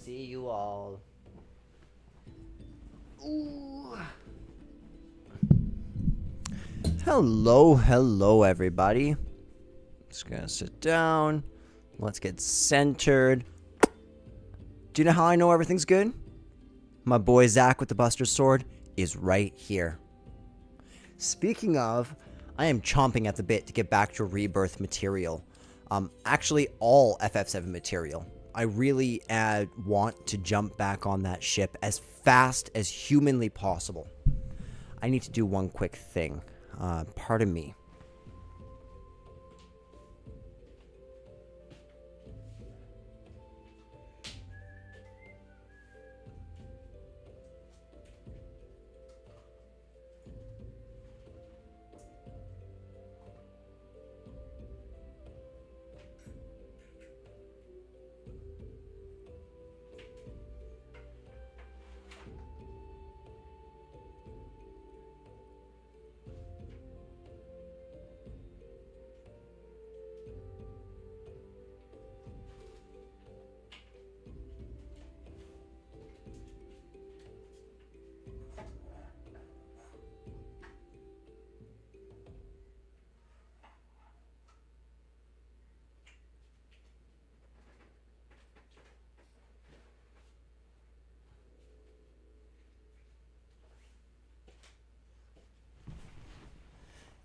See you all. Ooh. Hello, everybody. Just gonna sit down. Let's get centered. Do you know how I know everything's good? My boy Zach with the Buster Sword is right here. Speaking of, I am chomping at the bit to get back to Rebirth material. Actually, all FF7 material. I really want to jump back on that ship as fast as humanly possible. I need to do one quick thing. Pardon me.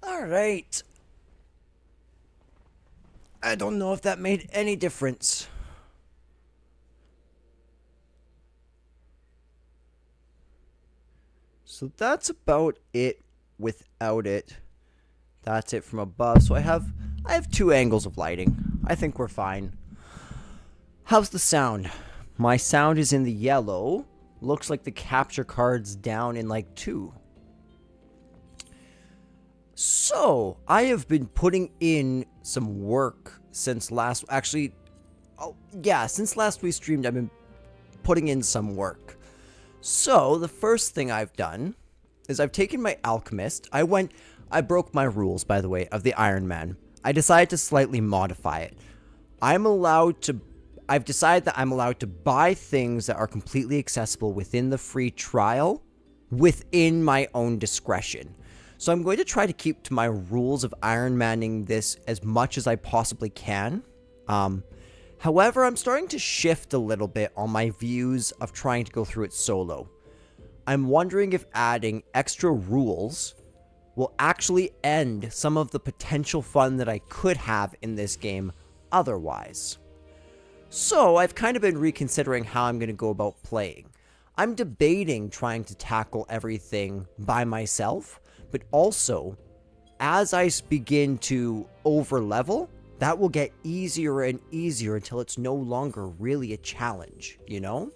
All right. I don't know if that made any difference. So that's about it without it. That's it from above. So I have two angles of lighting. I think we're fine. How's the sound? My sound is in the yellow. Looks like the capture card's down in like 2. So, I have been putting in some work since last... Actually, since last we streamed, I've been putting in some work. So, the first thing I've done is I've taken my Alchemist. I broke my rules, by the way, of the Iron Man. I decided to slightly modify it. I've decided that I'm allowed to buy things that are completely accessible within the free trial, within my own discretion. So I'm going to try to keep to my rules of Iron Manning this as much as I possibly can. However, I'm starting to shift a little bit on my views of trying to go through it solo. I'm wondering if adding extra rules will actually end some of the potential fun that I could have in this game otherwise. So I've kind of been reconsidering how I'm going to go about playing. I'm debating trying to tackle everything by myself, but also, as I begin to overlevel, that will get easier and easier until it's no longer really a challenge, you know?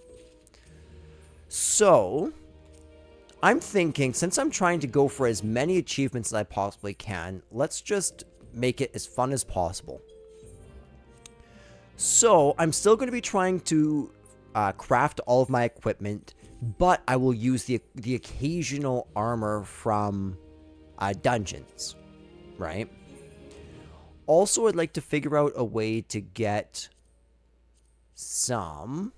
So, I'm thinking, since I'm trying to go for as many achievements as I possibly can, let's just make it as fun as possible. So, I'm still going to be trying to craft all of my equipment, but I will use the occasional armor from dungeons, right? Also, I'd like to figure out a way to get some,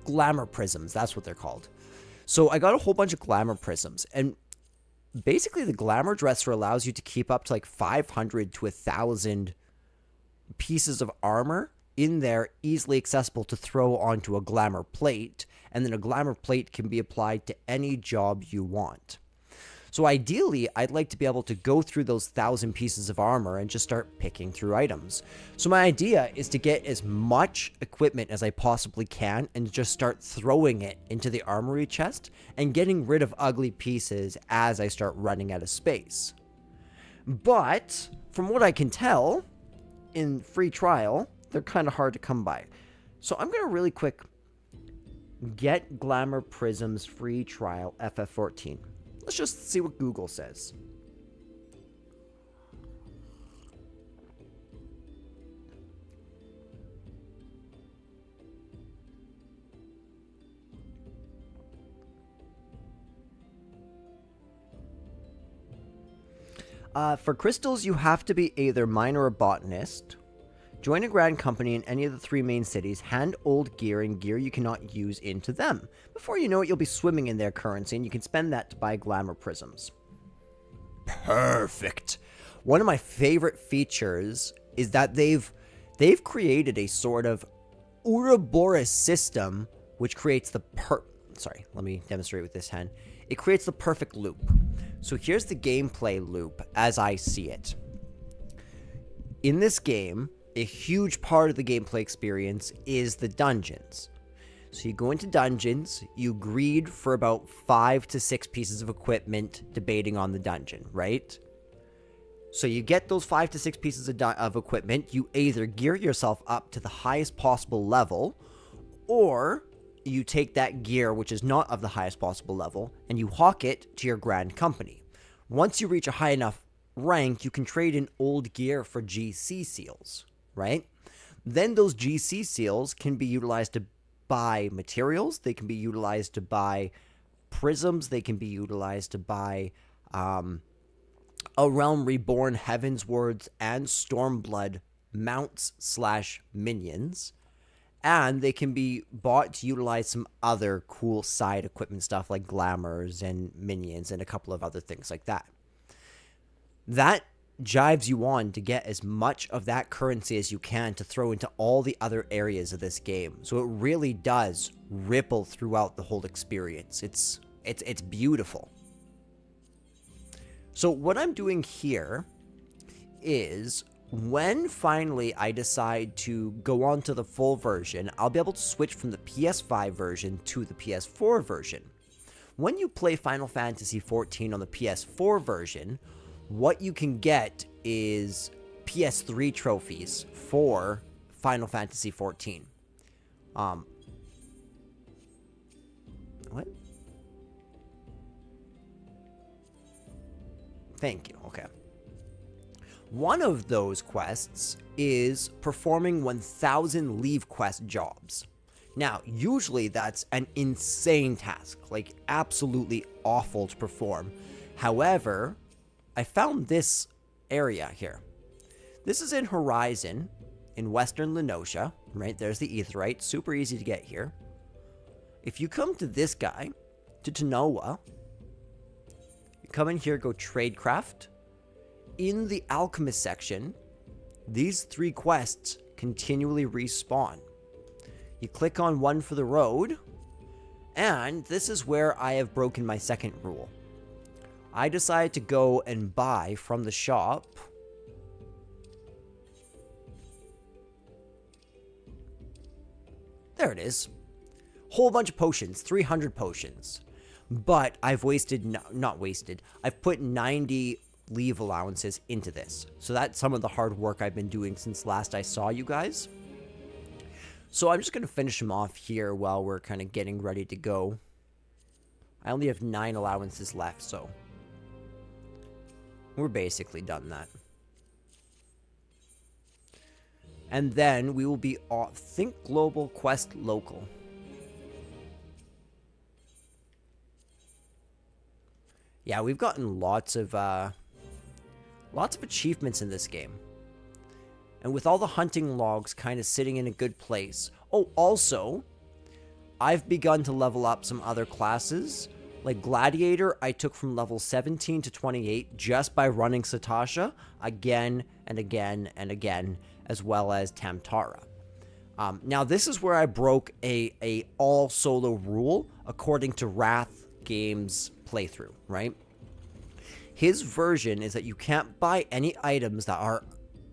glamour prisms. That's what they're called. So I got a whole bunch of glamour prisms, and basically the glamour dresser allows you to keep up to like 500 to 1,000 pieces of armor in there, easily accessible to throw onto a glamour plate, and then a glamour plate can be applied to any job you want. So ideally, I'd like to be able to go through those 1,000 pieces of armor and just start picking through items. So my idea is to get as much equipment as I possibly can and just start throwing it into the armory chest and getting rid of ugly pieces as I start running out of space. But from what I can tell, in free trial, they're kind of hard to come by. So I'm going to really quick get Glamour Prisms free trial FF14. Let's just see what Google says. For crystals, you have to be either miner or botanist. Join a grand company in any of the 3 main cities, hand old gear and gear you cannot use into them. Before you know it, you'll be swimming in their currency, and you can spend that to buy glamour prisms. Perfect. One of my favorite features is that they've created a sort of Ouroboros system, which creates the sorry, let me demonstrate with this hand. It creates the perfect loop. So here's the gameplay loop as I see it. In this game, a huge part of the gameplay experience is the dungeons. So you go into dungeons, you greed for about 5 to 6 pieces of equipment debating on the dungeon, right? So you get those 5 to 6 pieces of equipment, you either gear yourself up to the highest possible level, or you take that gear, which is not of the highest possible level, and you hawk it to your grand company. Once you reach a high enough rank, you can trade in old gear for GC seals, right? Then those GC seals can be utilized to buy materials, they can be utilized to buy prisms, they can be utilized to buy A Realm Reborn, Heavenswards, and Stormblood mounts / minions. And they can be bought to utilize some other cool side equipment stuff like glamours and minions and a couple of other things like that. That jives you on to get as much of that currency as you can to throw into all the other areas of this game. So it really does ripple throughout the whole experience. It's beautiful. So what I'm doing here is, when finally I decide to go on to the full version, I'll be able to switch from the PS5 version to the PS4 version. When you play Final Fantasy XIV on the PS4 version, what you can get is PS3 trophies for Final Fantasy XIV. What? Thank you. Okay. One of those quests is performing 1,000 leave quest jobs. Now, usually that's an insane task, like absolutely awful to perform. However, I found this area here. This is in Horizon, in Western Lenosha, right? There's the Aetheryte, super easy to get here. If you come to this guy, to Tanoa, you come in here, go Tradecraft. In the Alchemist section, these 3 quests continually respawn. You click on one for the road, and this is where I have broken my second rule. I decided to go and buy from the shop there it is. Whole bunch of potions, 300 potions. But I've I've put 90 leave allowances into this. So that's some of the hard work I've been doing since last I saw you guys. So I'm just going to finish them off here while we're kind of getting ready to go. I only have 9 allowances left, so we're basically done that. And then we will be off Think Global, Quest Local. Yeah, we've gotten lots of achievements in this game. And with all the hunting logs kind of sitting in a good place. Oh, also, I've begun to level up some other classes. Like Gladiator, I took from level 17 to 28 just by running Satasha again and again and again, as well as Tamtara. Now, this is where I broke a all-solo rule according to Wrath Games playthrough, right? His version is that you can't buy any items that are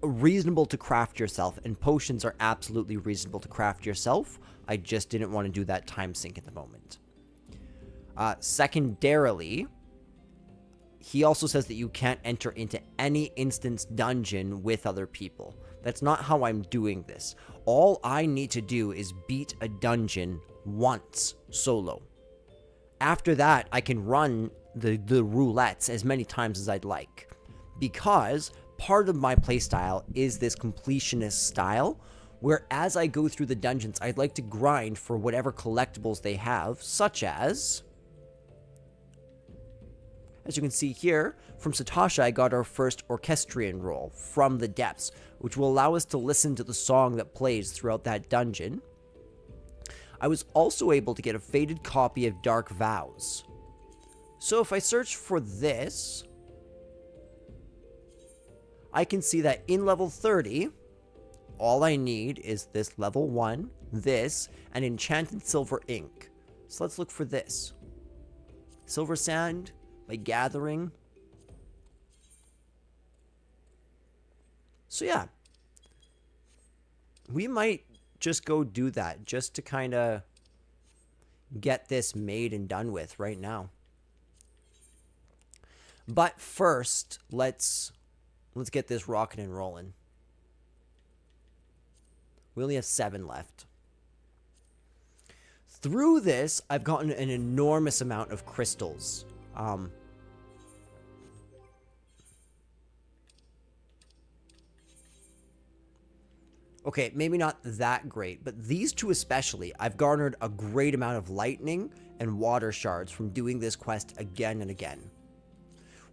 reasonable to craft yourself, and potions are absolutely reasonable to craft yourself. I just didn't want to do that time sink at the moment. Secondarily, he also says that you can't enter into any instance dungeon with other people. That's not how I'm doing this. All I need to do is beat a dungeon once solo. After that, I can run the roulettes as many times as I'd like, because part of my playstyle is this completionist style, where as I go through the dungeons, I'd like to grind for whatever collectibles they have, such as As you can see here, from Satasha, I got our first orchestrion roll from the depths, which will allow us to listen to the song that plays throughout that dungeon. I was also able to get a faded copy of Dark Vows. So if I search for this, I can see that in level 30, all I need is this level 1, this, and enchanted silver ink. So let's look for this. Silver sand by gathering. So yeah, we might just go do that just to kind of get this made and done with right now. But first, let's get this rocking and rolling. We only have 7 left. Through this, I've gotten an enormous amount of crystals. Okay, maybe not that great, but these two especially, I've garnered a great amount of lightning and water shards from doing this quest again and again.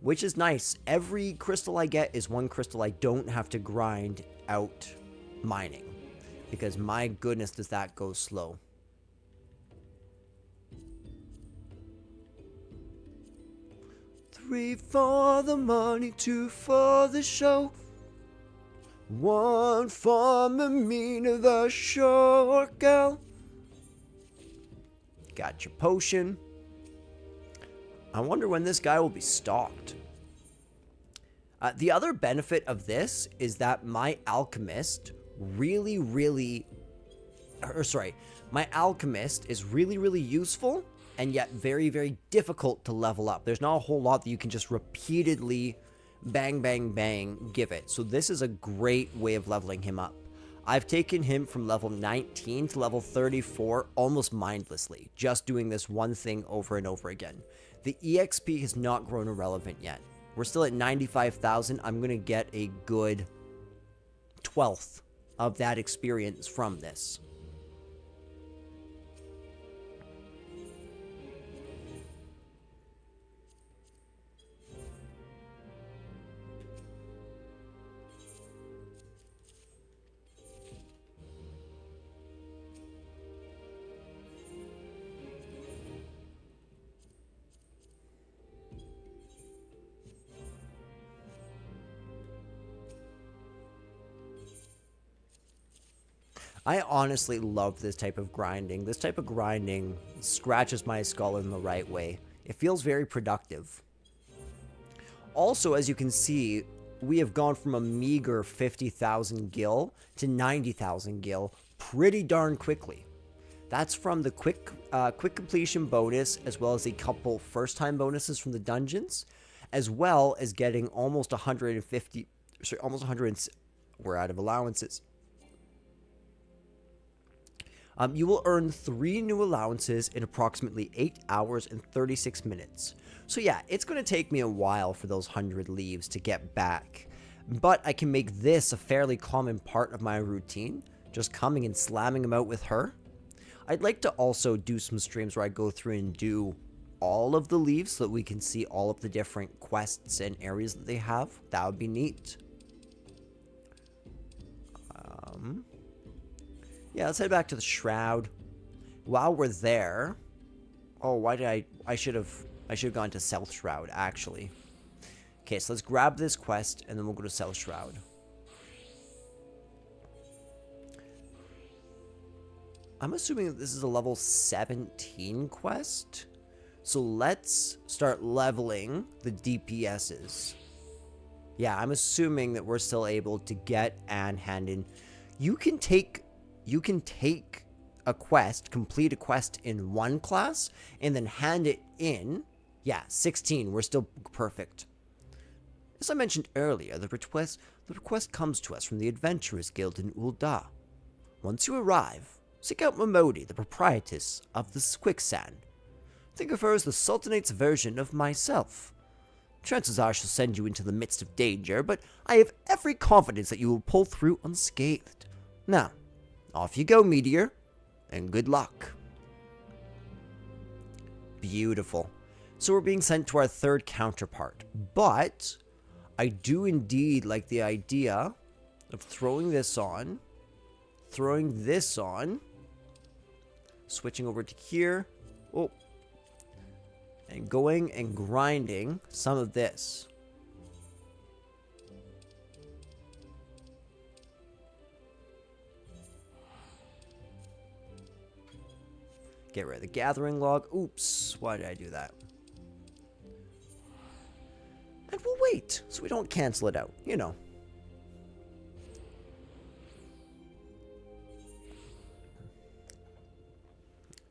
Which is nice. Every crystal I get is one crystal I don't have to grind out mining. Because my goodness, does that go slow. Three for the money, 2 for the show. 1 for Mimina, the short girl. Got your potion. I wonder when this guy will be stocked. The other benefit of this is that my alchemist my alchemist is really useful and yet very difficult to level up. There's not a whole lot that you can just repeatedly bang give it. So this is a great way of leveling him up. I've taken him from level 19 to level 34 almost mindlessly, just doing this one thing over and over again. The EXP has not grown irrelevant yet. We're still at 95,000. I'm going to get a good 12th of that experience from this. I honestly love this type of grinding. This type of grinding scratches my skull in the right way. It feels very productive. Also, as you can see, we have gone from a meager 50,000 gil to 90,000 gil pretty darn quickly. That's from the quick completion bonus, as well as a couple first-time bonuses from the dungeons, as well as getting almost 150, sorry, almost 100, we're out of allowances. You will earn 3 new allowances in approximately 8 hours and 36 minutes. So yeah, it's going to take me a while for those 100 leaves to get back. But I can make this a fairly common part of my routine, just coming and slamming them out with her. I'd like to also do some streams where I go through and do all of the leaves so that we can see all of the different quests and areas that they have. That would be neat. Yeah, let's head back to the Shroud. While we're there... Oh, why did I should have gone to South Shroud, actually. Okay, so let's grab this quest, and then we'll go to South Shroud. I'm assuming that this is a level 17 quest. So let's start leveling the DPSs. Yeah, I'm assuming that we're still able to get and hand in... You can take a quest, complete a quest in one class, and then hand it in. Yeah, 16. We're still perfect. As I mentioned earlier, the request comes to us from the Adventurers Guild in Ul'dah. Once you arrive, seek out Momodi, the proprietress of the Quicksand. Think of her as the Sultanate's version of myself. Chances are she'll send you into the midst of danger, but I have every confidence that you will pull through unscathed. Now, off you go, Meteor, and good luck. Beautiful. So we're being sent to our third counterpart. But I do indeed like the idea of throwing this on, switching over to here, and going and grinding some of this. Get rid of the gathering log. Oops, why did I do that? And we'll wait, so we don't cancel it out, you know.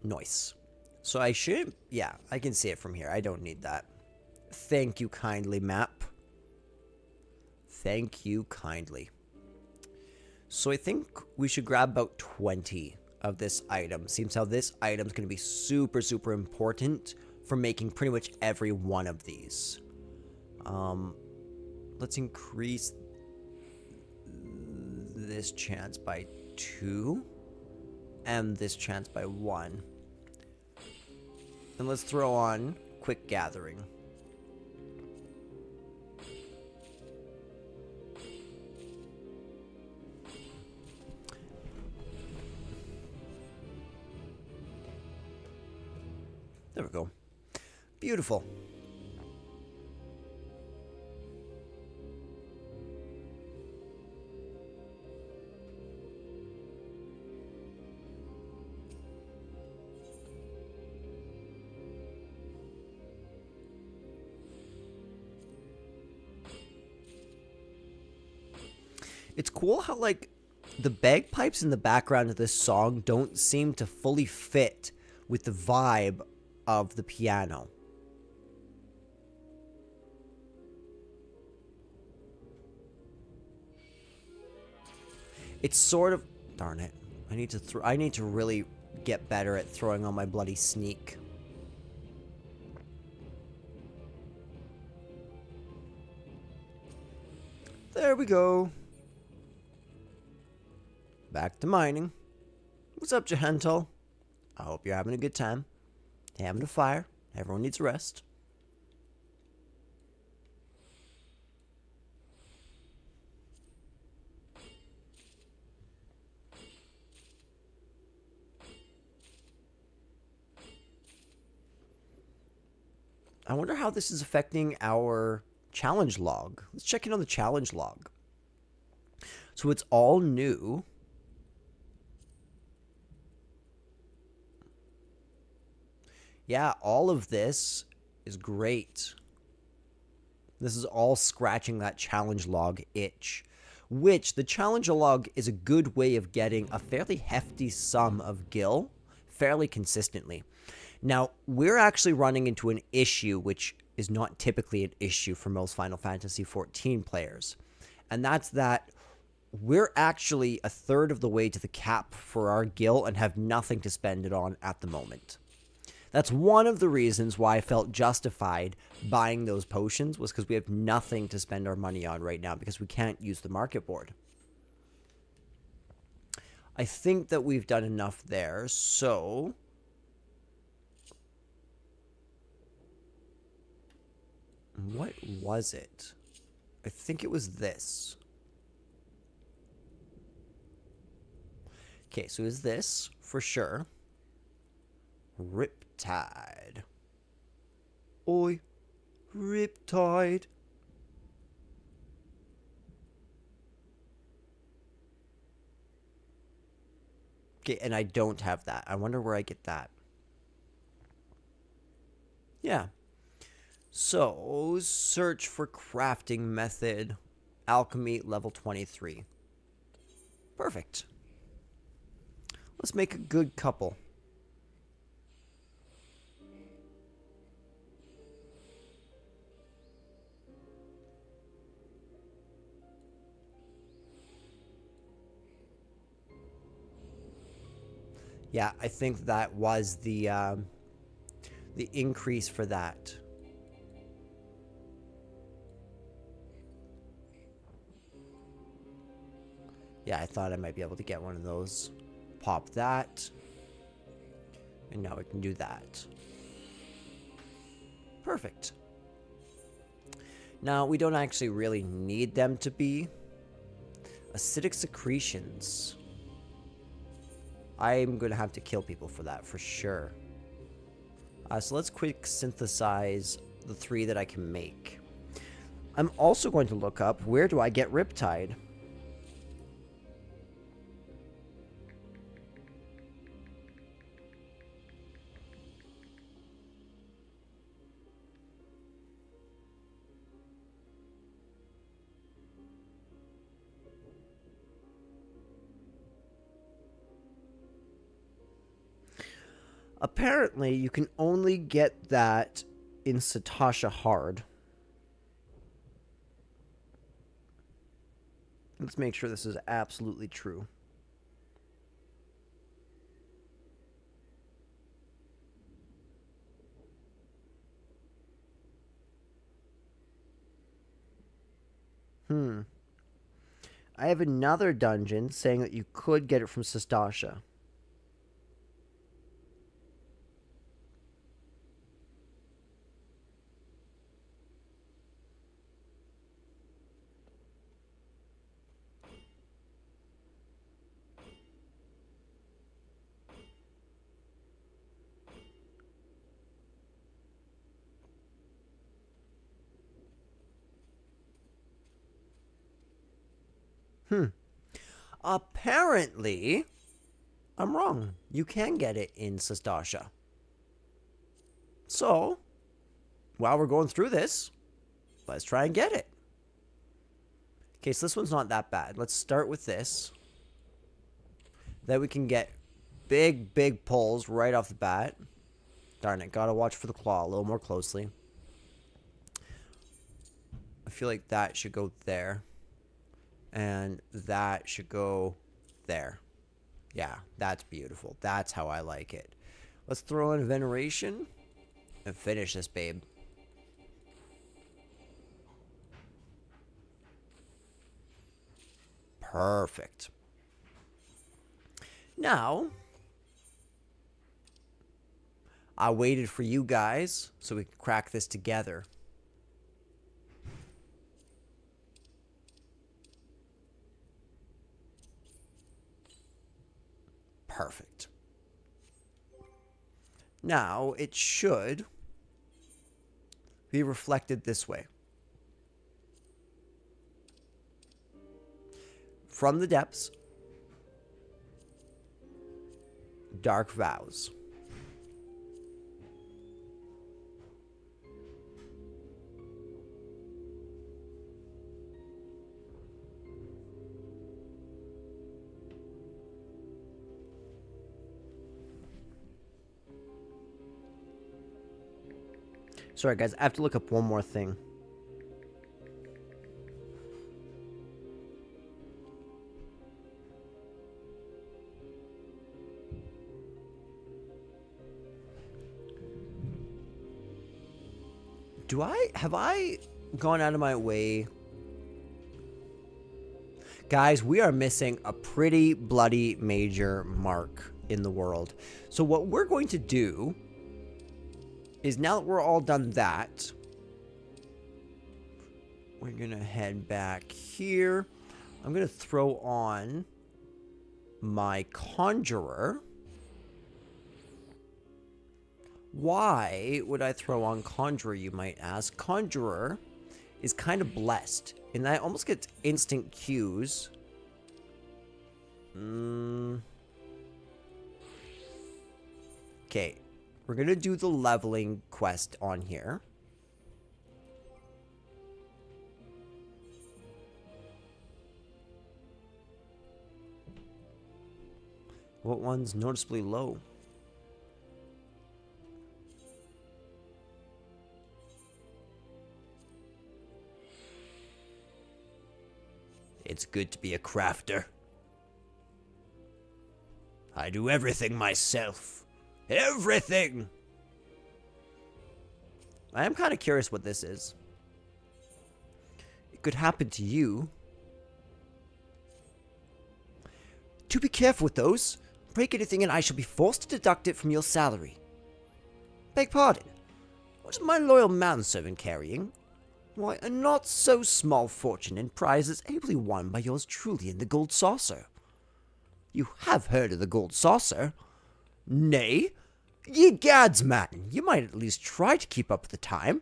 Nice. So I should, yeah, I can see it from here. I don't need that. Thank you kindly, map. Thank you kindly. So I think we should grab about 20 of this item. Seems how this item is going to be super, super important for making pretty much every one of these. Let's increase this chance by 2 and this chance by 1. And let's throw on quick gathering. There we go. Beautiful. It's cool how, like, the bagpipes in the background of this song don't seem to fully fit with the vibe of the piano. It's sort of... Darn it. I need to really get better at throwing on my bloody sneak. There we go. Back to mining. What's up, Jahantal? I hope you're having a good time. Having a fire. Everyone needs a rest. I wonder how this is affecting our challenge log. Let's check in on the challenge log. So it's all new. Yeah, all of this is great. This is all scratching that challenge log itch, which the challenge log is a good way of getting a fairly hefty sum of gil fairly consistently. Now, we're actually running into an issue which is not typically an issue for most Final Fantasy XIV players, and that's that we're actually a third of the way to the cap for our gil and have nothing to spend it on at the moment. That's one of the reasons why I felt justified buying those potions, was because we have nothing to spend our money on right now because we can't use the market board. I think that we've done enough there, so... What was it? I think it was this. Okay, so is this for sure? Riptide. Oi, Riptide. Okay, and I don't have that. I wonder where I get that. Yeah. So, search for crafting method. Alchemy level 23. Perfect. Let's make a good couple. Yeah, I think that was the increase for that. Yeah, I thought I might be able to get one of those. Pop that. And now we can do that. Perfect. Now, we don't actually really need them to be. Acidic secretions. I'm going to have to kill people for that, for sure. So let's quick synthesize the 3 that I can make. I'm also going to look up, where do I get Riptide? Apparently, you can only get that in Sastasha Hard. Let's make sure this is absolutely true. I have another dungeon saying that you could get it from Sastasha. Apparently, I'm wrong. You can get it in Sastasha. So, while we're going through this, let's try and get it. Okay, so this one's not that bad. Let's start with this. Then we can get big pulls right off the bat. Darn it, gotta watch for the claw a little more closely. I feel like that should go there. And that should go there. Yeah, that's beautiful. That's how I like it. Let's throw in Veneration and finish this babe. Perfect. Now, I waited for you guys so we could crack this together. Perfect. Now, it should be reflected this way. From the depths, Dark Vows. Sorry, guys, I have to look up one more thing. Have I gone out of my way? Guys, we are missing a pretty bloody major mark in the world. So what we're going to do is, now that we're all done that, we're going to head back here. I'm going to throw on my Conjurer. Why would I throw on Conjurer, you might ask? Conjurer is kind of blessed in that I almost get instant cues. Okay, we're going to do the leveling quest on here. What one's noticeably low? It's good to be a crafter. I do everything myself. Everything! I am kind of curious what this is. It could happen to you. Do be careful with those. Break anything and I shall be forced to deduct it from your salary. Beg pardon. What is my loyal manservant carrying? Why, a not so small fortune in prizes ably won by yours truly in the gold saucer. You have heard of the gold saucer? Nay, ye gads, man, you might at least try to keep up with the time.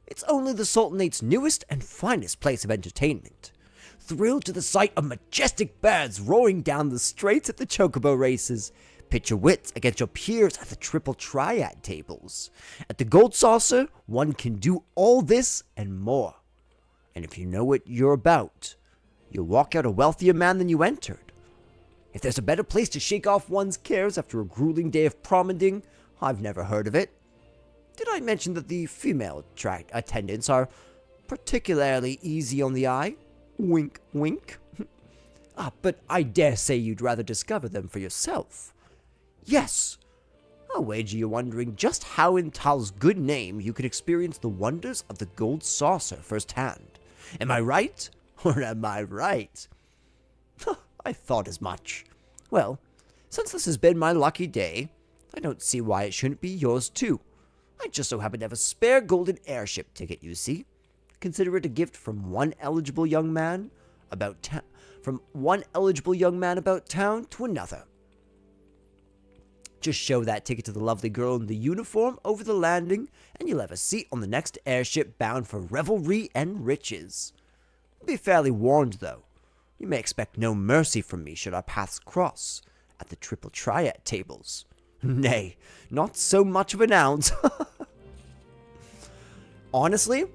It's only the Sultanate's newest and finest place of entertainment. Thrill to the sight of majestic birds roaring down the straits at the chocobo races. Pit your wits against your peers at the triple triad tables. At the Gold Saucer, one can do all this and more. And if you know what you're about, you'll walk out a wealthier man than you entered. If there's a better place to shake off one's cares after a grueling day of promenading, I've never heard of it. Did I mention that the female attendants are particularly easy on the eye? Wink, wink. But I dare say you'd rather discover them for yourself. Yes, I'll wager you're wondering just how in Tal's good name you can experience the wonders of the Gold Saucer firsthand. Am I right? Or am I right? I thought as much. Well, since this has been my lucky day, I don't see why it shouldn't be yours too. I just so happen to have a spare golden airship ticket, you see. Consider it a gift from one eligible young man about town to another. Just show that ticket to the lovely girl in the uniform over the landing, and you'll have a seat on the next airship bound for revelry and riches. Be fairly warned, though. You may expect no mercy from me should our paths cross at the triple triad tables. Nay, not so much of an ounce. Honestly,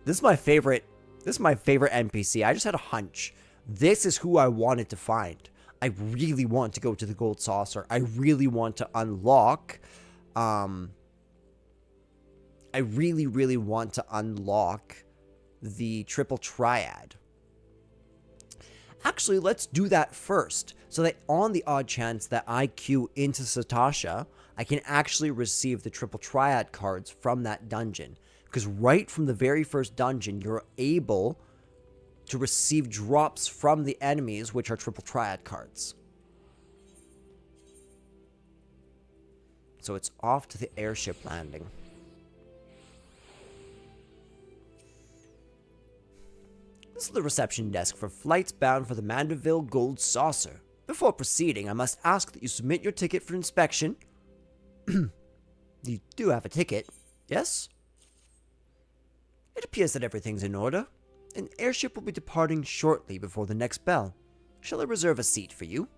this is my favorite NPC. I just had a hunch. This is who I wanted to find. I really want to go to the Gold Saucer. I really want to unlock, I really want to unlock the triple triad. Actually, let's do that first, so that on the odd chance that I queue into Satasha, I can actually receive the triple triad cards from that dungeon. Because right from the very first dungeon, you're able to receive drops from the enemies, which are triple triad cards. So it's off to the airship landing. This is the reception desk for flights bound for the Mandeville Gold Saucer. Before proceeding, I must ask that you submit your ticket for inspection. You do have a ticket, yes? It appears that everything's in order. An airship will be departing shortly before the next bell. Shall I reserve a seat for you?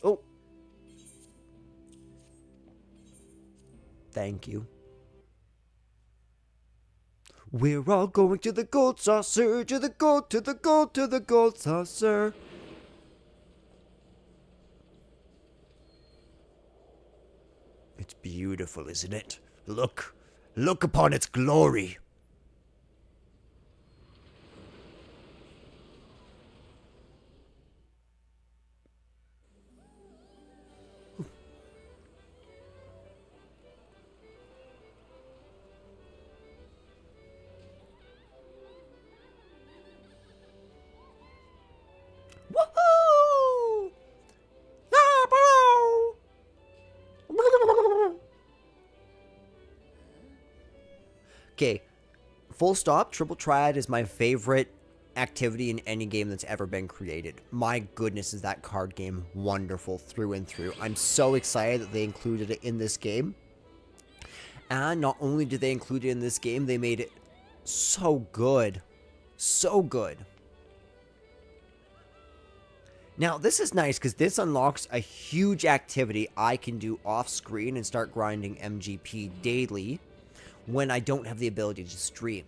Oh. Thank you. We're all going to the Gold Saucer, to the gold, to the gold, to the Gold Saucer. It's beautiful, isn't it? Look upon its glory. Woohoo! Okay, full stop. Triple Triad is my favorite activity in any game that's ever been created. My goodness, is that card game wonderful through and through. I'm so excited that they included it in this game. And not only did they include it in this game, they made it so good. So good. Now, this is nice because this unlocks a huge activity I can do off screen and start grinding MGP daily when I don't have the ability to stream.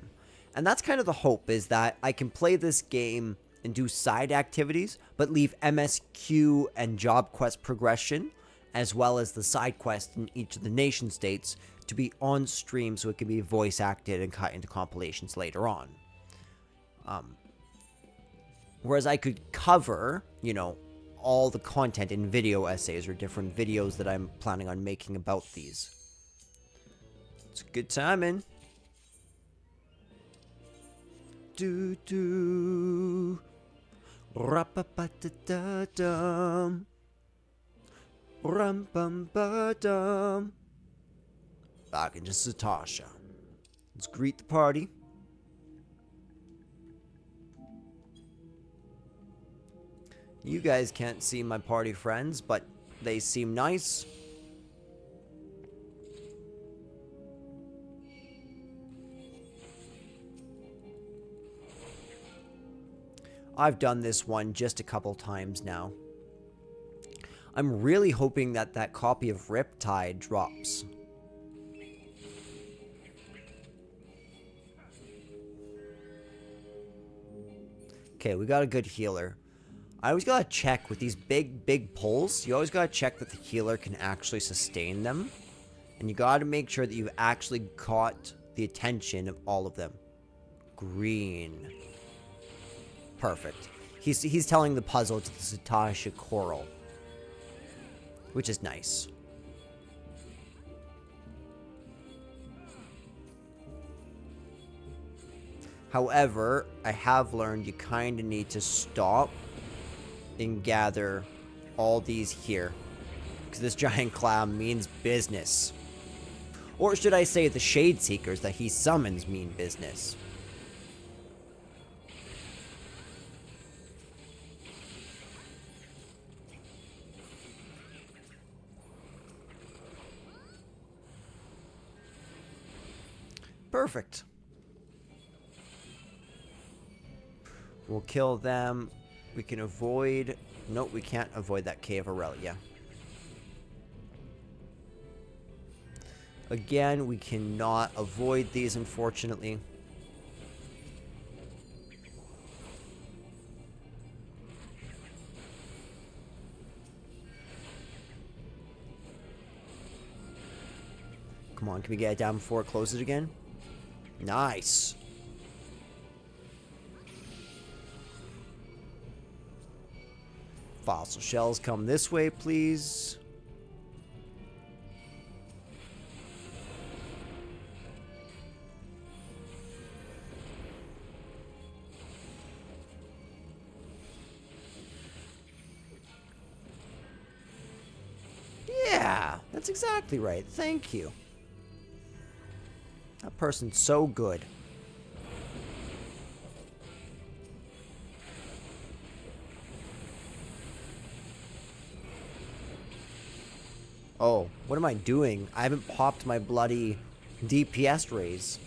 And that's kind of the hope, is that I can play this game and do side activities, but leave MSQ and job quest progression, as well as the side quest in each of the nation states, to be on stream so it can be voice acted and cut into compilations later on. Whereas I could cover, you know, all the content in video essays or different videos that I'm planning on making about these. It's a good timing. Do do. Rap-a-ba-da-da-dum. Rum-bum-ba-dum. Back into Satasha. Let's greet the party. You guys can't see my party friends, but they seem nice. I've done this one just a couple times now. I'm really hoping that that copy of Riptide drops. Okay, we got a good healer. I always gotta check with these big pulls. You always gotta check that the healer can actually sustain them. And you gotta make sure that you've actually caught the attention of all of them. Green. Perfect. He's telling the puzzle to the Zatasha Coral. Which is nice. However, I have learned you kind of need to stop and gather all these here. Because this giant clown means business. Or should I say the Shade Seekers that he summons mean business. Perfect. We'll kill them. We can avoid... Nope, we can't avoid that Cave Aurelia. Again, we cannot avoid these, unfortunately. Come on, can we get it down before it closes again? Nice. Fossil shells, come this way, please. Yeah, that's exactly right. Thank you. That person's so good. Oh, what am I doing? I haven't popped my bloody DPS raise.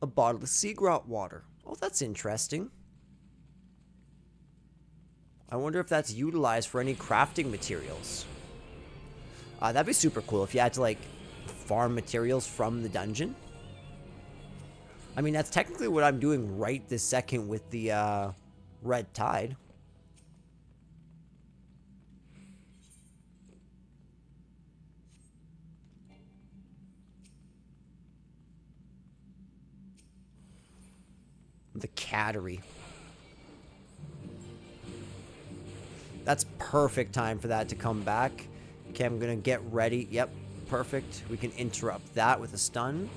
A bottle of Seagrot water. Oh, that's interesting. I wonder if that's utilized for any crafting materials. That'd be super cool if you had to, like, farm materials from the dungeon. I mean, that's technically what I'm doing right this second with the, Red Tide. The cattery. That's perfect time for that to come back. Okay, I'm gonna get ready. Yep, perfect. We can interrupt that with a stun.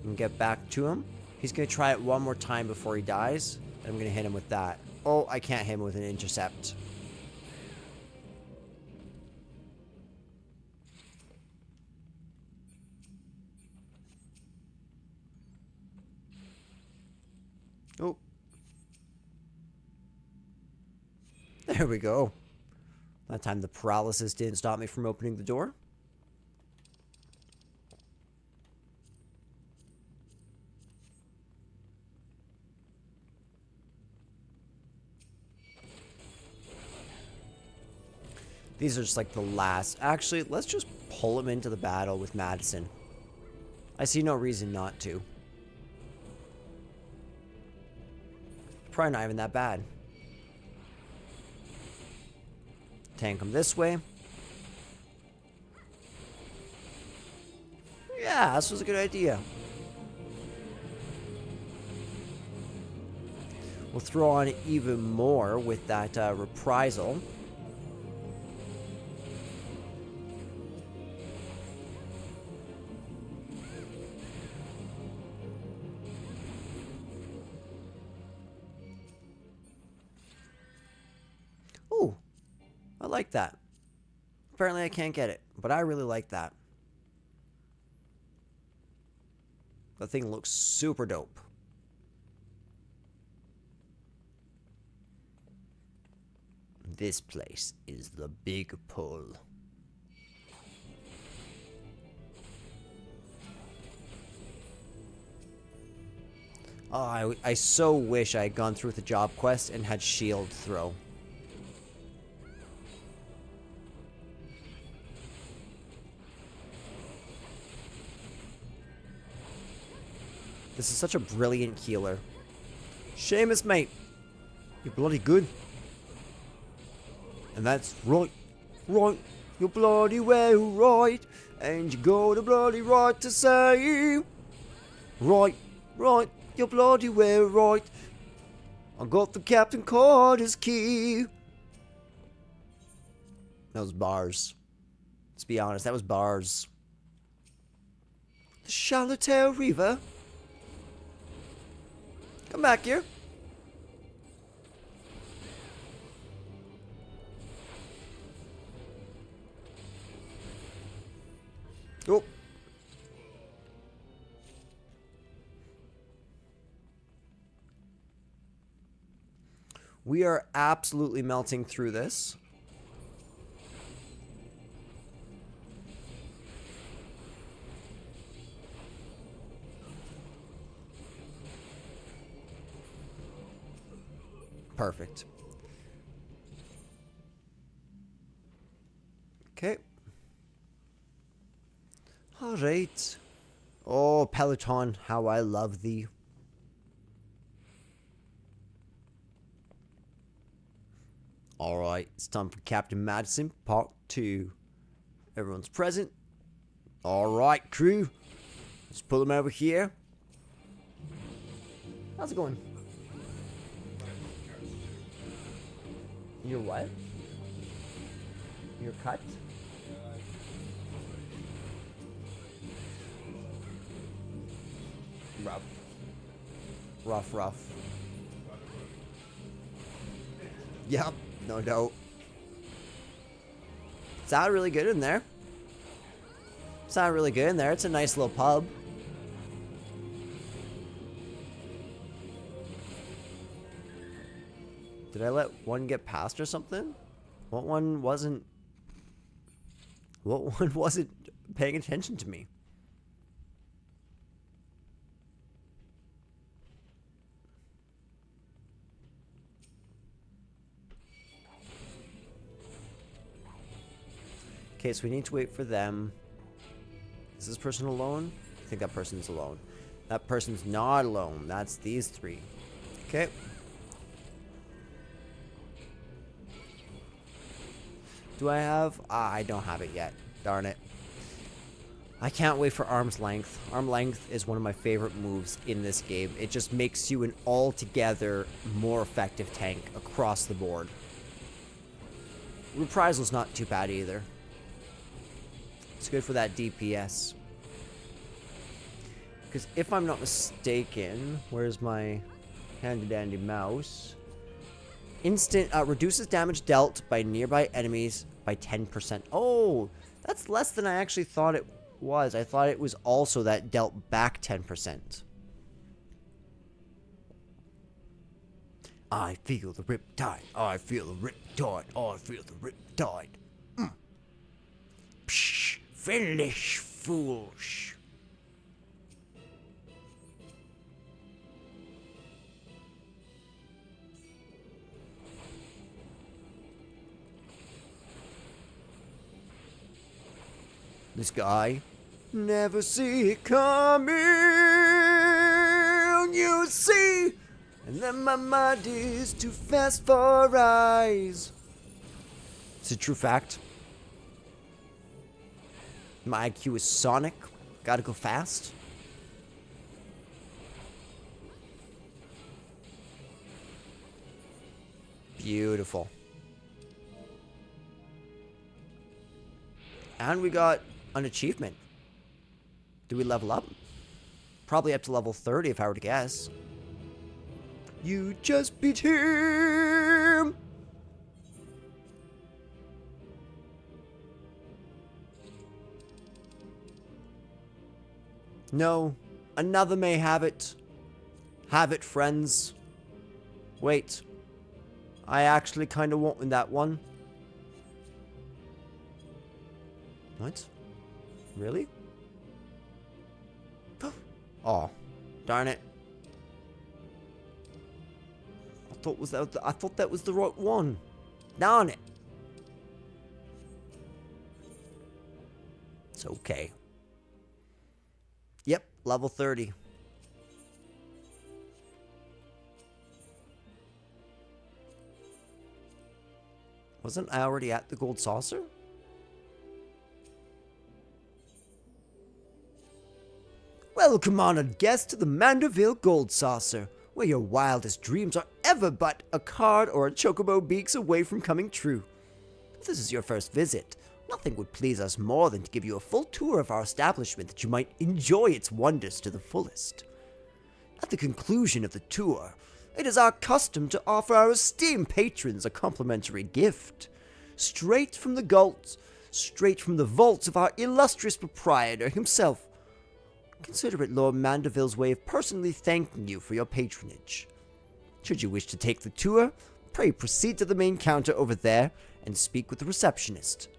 And get back to him. He's gonna try it one more time before he dies. And I'm gonna hit him with that. Oh, I can't hit him with an intercept. Oh. There we go. That time the paralysis didn't stop me from opening the door. These are just like the last. Actually, let's just pull him into the battle with Madison. I see no reason not to. Probably not even that bad. Tank him this way. Yeah, this was a good idea. We'll throw on even more with that reprisal. I like that. Apparently I can't get it, but I really like that. The thing looks super dope. This place is the big pull. Oh, I so wish I had gone through with the job quest and had shield throw. This is such a brilliant healer. Seamus, mate. You're bloody good. And that's right. Right. You're bloody well right. And you got a bloody right to say. Right. Right. You're bloody well right. I got the Captain Carter's key. That was bars. Let's be honest, that was bars. The Charlottetown River. Come back here. Oh. We are absolutely melting through this. Perfect. Okay. All right. Oh, Peloton, how I love thee. All right, it's time for Captain Madison, part 2. Everyone's present. All right, crew. Let's pull them over here. How's it going? You're what? You're cut? Rough. Rough, rough. Yep, no doubt. Sound really good in there. Sound really good in there. It's a nice little pub. Did I let one get past or something? What one wasn't paying attention to me? Okay, so we need to wait for them. Is this person alone? I think that person's alone. That person's not alone. That's these three. Okay. Do I have... I don't have it yet. Darn it. I can't wait for Arm's Length. Arm's Length is one of my favorite moves in this game. It just makes you an altogether more effective tank across the board. Reprisal's not too bad either. It's good for that DPS. Because if I'm not mistaken, where's my handy-dandy mouse? Instant reduces damage dealt by nearby enemies by 10%. Oh, that's less than I actually thought it was. I thought it was also that dealt back 10%. I feel the riptide. I feel the riptide. I feel the riptide. Psh, foolish fools. This guy, never see it coming, you see, and then my mind is too fast for eyes. It's a true fact. My IQ is Sonic, gotta go fast. Beautiful. And we got an achievement. Do we level up? Probably up to level 30 if I were to guess. You just beat him! No, another may have it. Have it, friends. Wait. I actually kind of want that one. What? Really? Oh, darn it. I thought that was the right one. Darn it. It's okay. Yep, level 30. Wasn't I already at the gold saucer? Welcome, honored guest, to the Mandeville Gold Saucer, where your wildest dreams are ever but a card or a chocobo beaks away from coming true. If this is your first visit, nothing would please us more than to give you a full tour of our establishment that you might enjoy its wonders to the fullest. At the conclusion of the tour, it is our custom to offer our esteemed patrons a complimentary gift. Straight from the vaults of our illustrious proprietor himself. Consider it Lord Mandeville's way of personally thanking you for your patronage. Should you wish to take the tour, pray proceed to the main counter over there and speak with the receptionist.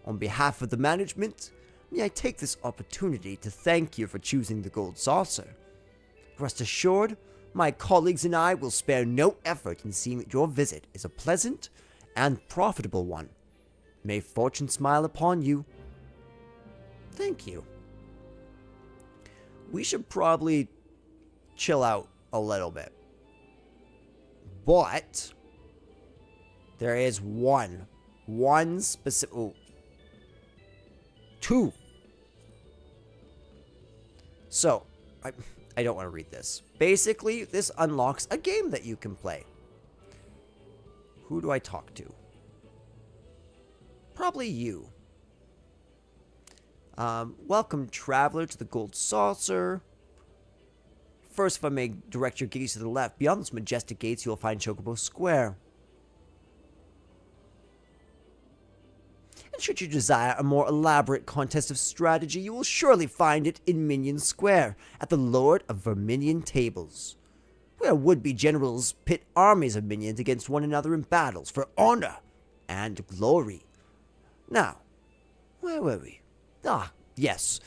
On behalf of the management, may I take this opportunity to thank you for choosing the Gold Saucer. Rest assured, my colleagues and I will spare no effort in seeing that your visit is a pleasant and profitable one. May fortune smile upon you. Thank you. We should probably chill out a little bit. But there is one specific... Oh, two. So, I don't want to read this. Basically, this unlocks a game that you can play. Who do I talk to? Probably you. Welcome, traveler, to the Gold Saucer. First, if I may direct your gaze to the left, beyond those majestic gates, you will find Chocobo Square. And should you desire a more elaborate contest of strategy, you will surely find it in Minion Square, at the Lord of Verminion tables, where would-be generals pit armies of minions against one another in battles for honor and glory. Now, where were we? Ah, yes,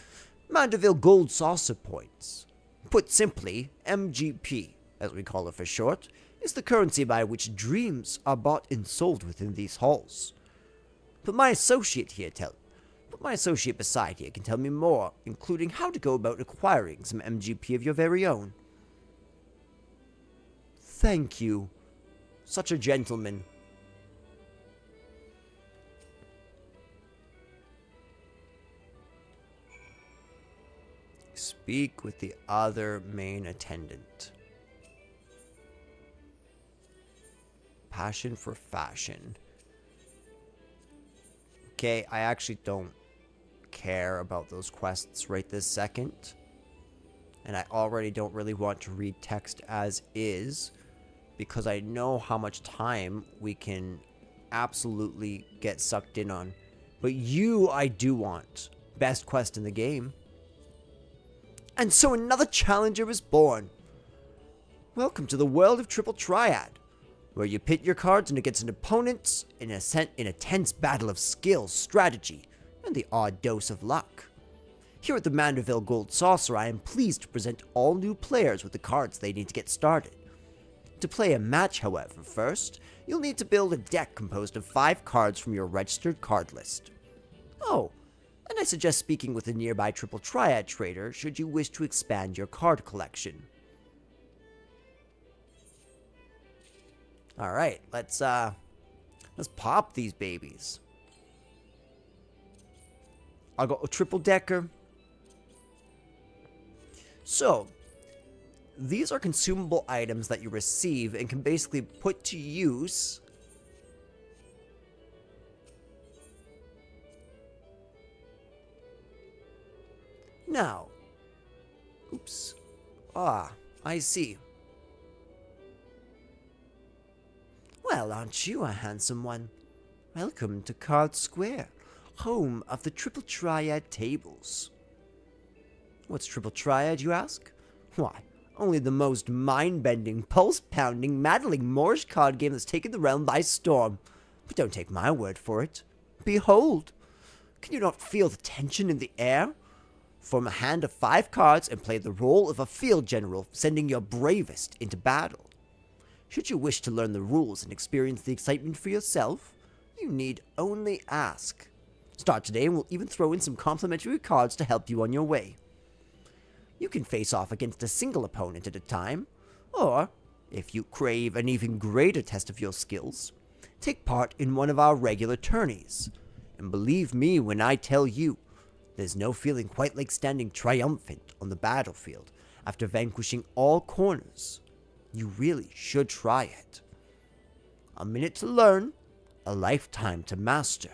Mandeville Gold Saucer points. Put simply, MGP, as we call it for short, is the currency by which dreams are bought and sold within these halls. But my associate beside here can tell me more, including how to go about acquiring some MGP of your very own. Thank you. Such a gentleman. Speak with the other main attendant. Passion for fashion. Okay, I actually don't care about those quests right this second. And I already don't really want to read text as is, because I know how much time we can absolutely get sucked in on. But you, I do want. Best quest in the game. And so another challenger is born. Welcome to the world of Triple Triad, where you pit your cards against an opponent in a tense battle of skill, strategy, and the odd dose of luck. Here at the Mandeville Gold Saucer, I am pleased to present all new players with the cards they need to get started. To play a match, however, first, you'll need to build a deck composed of 5 cards from your registered card list. Oh, and I suggest speaking with a nearby Triple Triad trader should you wish to expand your card collection. Alright, let's pop these babies. I'll go a triple decker. So, these are consumable items that you receive and can basically put to use now. Oops. Ah, I see. Well, aren't you a handsome one? Welcome to Card Square, home of the Triple Triad tables. What's Triple Triad, you ask? Why, only the most mind-bending, pulse-pounding, maddening Moorish card game that's taken the realm by storm. But don't take my word for it. Behold! Can you not feel the tension in the air? Form a hand of 5 cards and play the role of a field general, sending your bravest into battle. Should you wish to learn the rules and experience the excitement for yourself, you need only ask. Start today and we'll even throw in some complimentary cards to help you on your way. You can face off against a single opponent at a time, or, if you crave an even greater test of your skills, take part in one of our regular tourneys. And believe me when I tell you, there's no feeling quite like standing triumphant on the battlefield after vanquishing all corners. You really should try it. A minute to learn, a lifetime to master.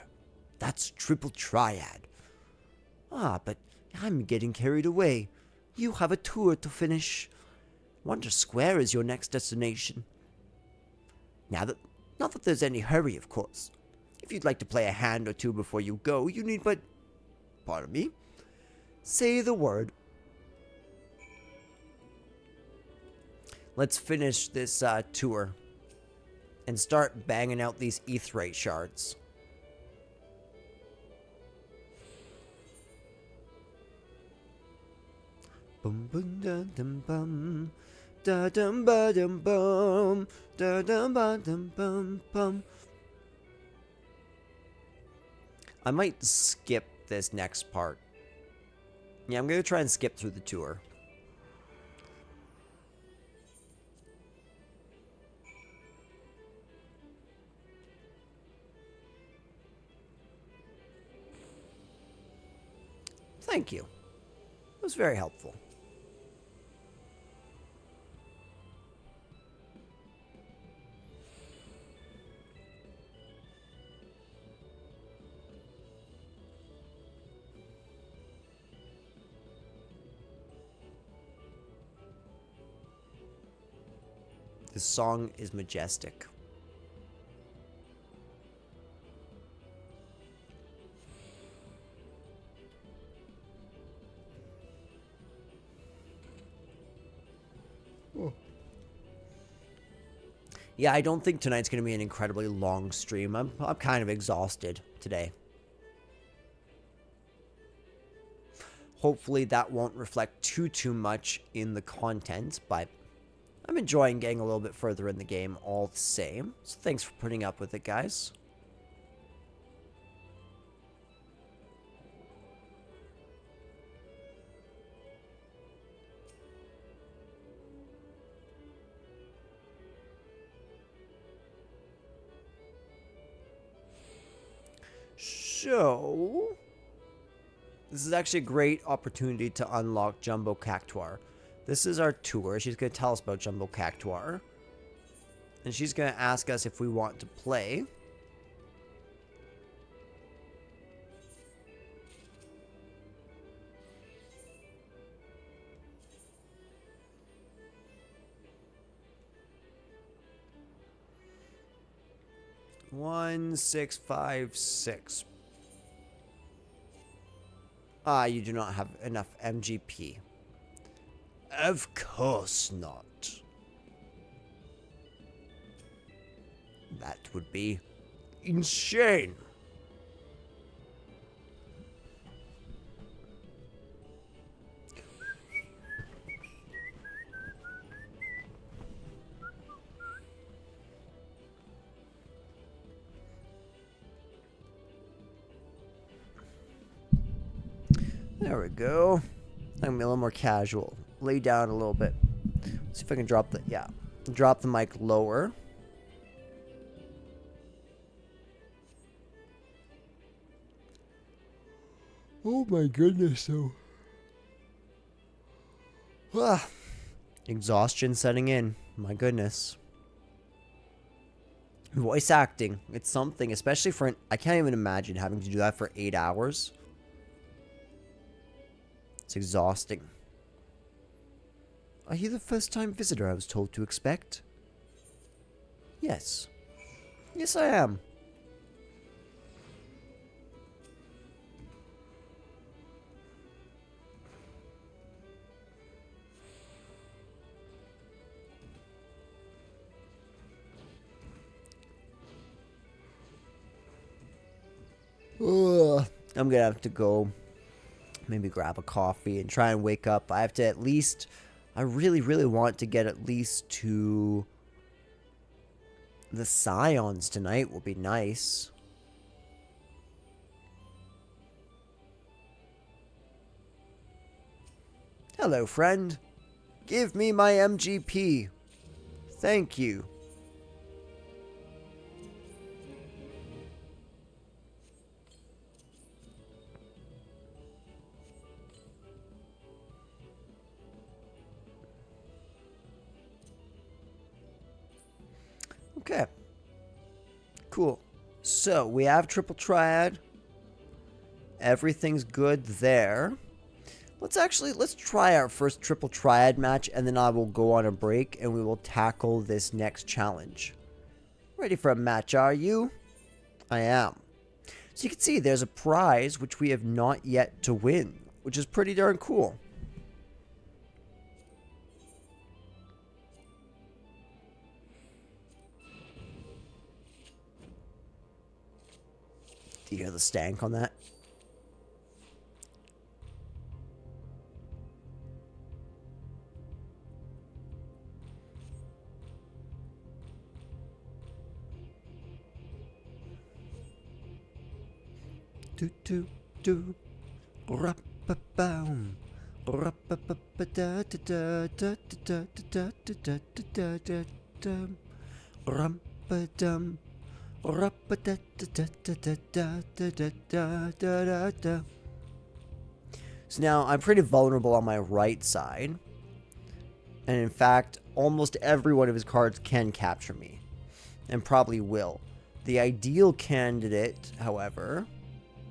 That's Triple Triad. But I'm getting carried away. You have a tour to finish. Wonder Square is your next destination. Not that there's any hurry, of course. If you'd like to play a hand or two before you go, you need but, pardon me, say the word. Let's finish this tour and start banging out these Aetheryte shards. Bum bum da dum bum da dum ba dum bum da dum ba dum bum bum. I might skip this next part. Yeah, I'm gonna try and skip through the tour. Thank you. It was very helpful. This song is majestic. Yeah, I don't think tonight's going to be an incredibly long stream. I'm kind of exhausted today. Hopefully that won't reflect too much in the content, but I'm enjoying getting a little bit further in the game all the same. So thanks for putting up with it, guys. So, this is actually a great opportunity to unlock Jumbo Cactuar. This is our tour. She's going to tell us about Jumbo Cactuar. And she's going to ask us if we want to play. One, 6, 5, 6. You do not have enough MGP. Of course not. That would be insane. There we go. I'm gonna be a little more casual. Lay down a little bit. See if I can drop the mic lower. Oh my goodness, though. Exhaustion setting in. My goodness. Voice acting. It's something, especially for I can't even imagine having to do that for 8 hours. It's exhausting. Are you the first-time visitor I was told to expect? Yes. Yes, I am. Ugh. I'm gonna have to go maybe grab a coffee and try and wake up. I have to at least. I really, really want to get at least to the Scions tonight. Will be nice. Hello, friend. Give me my MGP. Thank you. Okay. Cool. So, we have Triple Triad. Everything's good there. Let's try our first Triple Triad match, and then I will go on a break, and we will tackle this next challenge. Ready for a match, are you? I am. So you can see there's a prize which we have not yet to win, which is pretty darn cool. Do you hear the stank on that? Do do do, rap ba boom, rap ba ba ba da da da da da da da da da da da, rum ba dum, rap ba da da da da da da da da da da da. So now I'm pretty vulnerable on my right side, and in fact, almost every one of his cards can capture me, and probably will. The ideal candidate, however.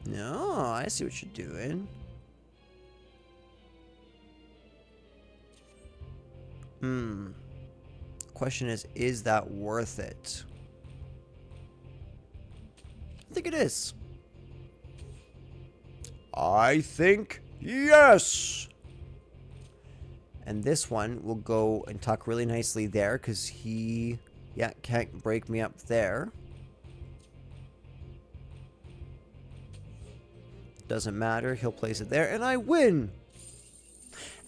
No, I see what you're doing. Question is that worth it? I think it is. I think yes! And this one will go and tuck really nicely there, because he, can't break me up there. Doesn't matter, he'll place it there, and I win!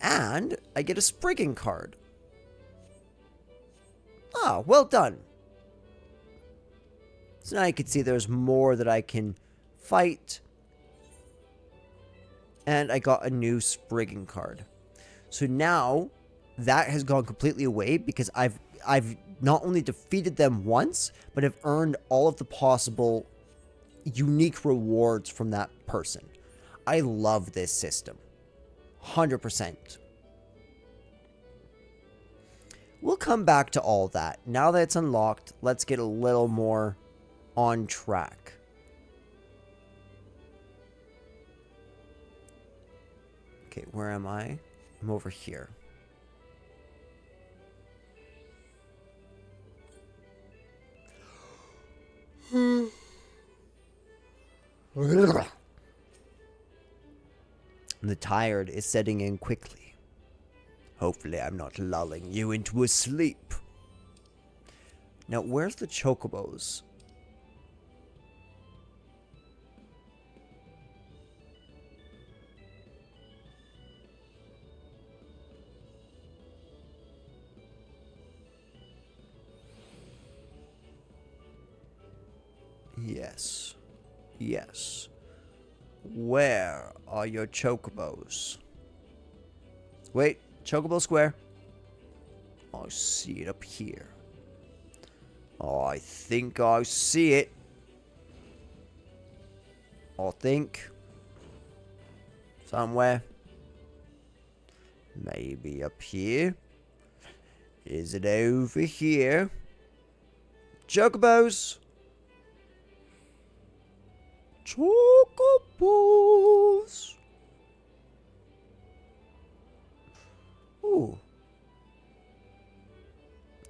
And I get a Spriggan card. Ah, well done. So now you can see there's more that I can fight. And I got a new Spriggan card. So now that has gone completely away, because I've not only defeated them once, but have earned all of the possible unique rewards from that person. I love this system. 100%. We'll come back to all that. Now that it's unlocked, let's get a little more on track. Okay, where am I? I'm over here. The tired is setting in quickly. Hopefully I'm not lulling you into a sleep. Now, where's the chocobos? Yes. Yes. Where are your chocobos? Wait, chocobo square. I see it up here. I think I see it. I think. Somewhere. Maybe up here. Is it over here? Chocobos! Chocobos! Ooh.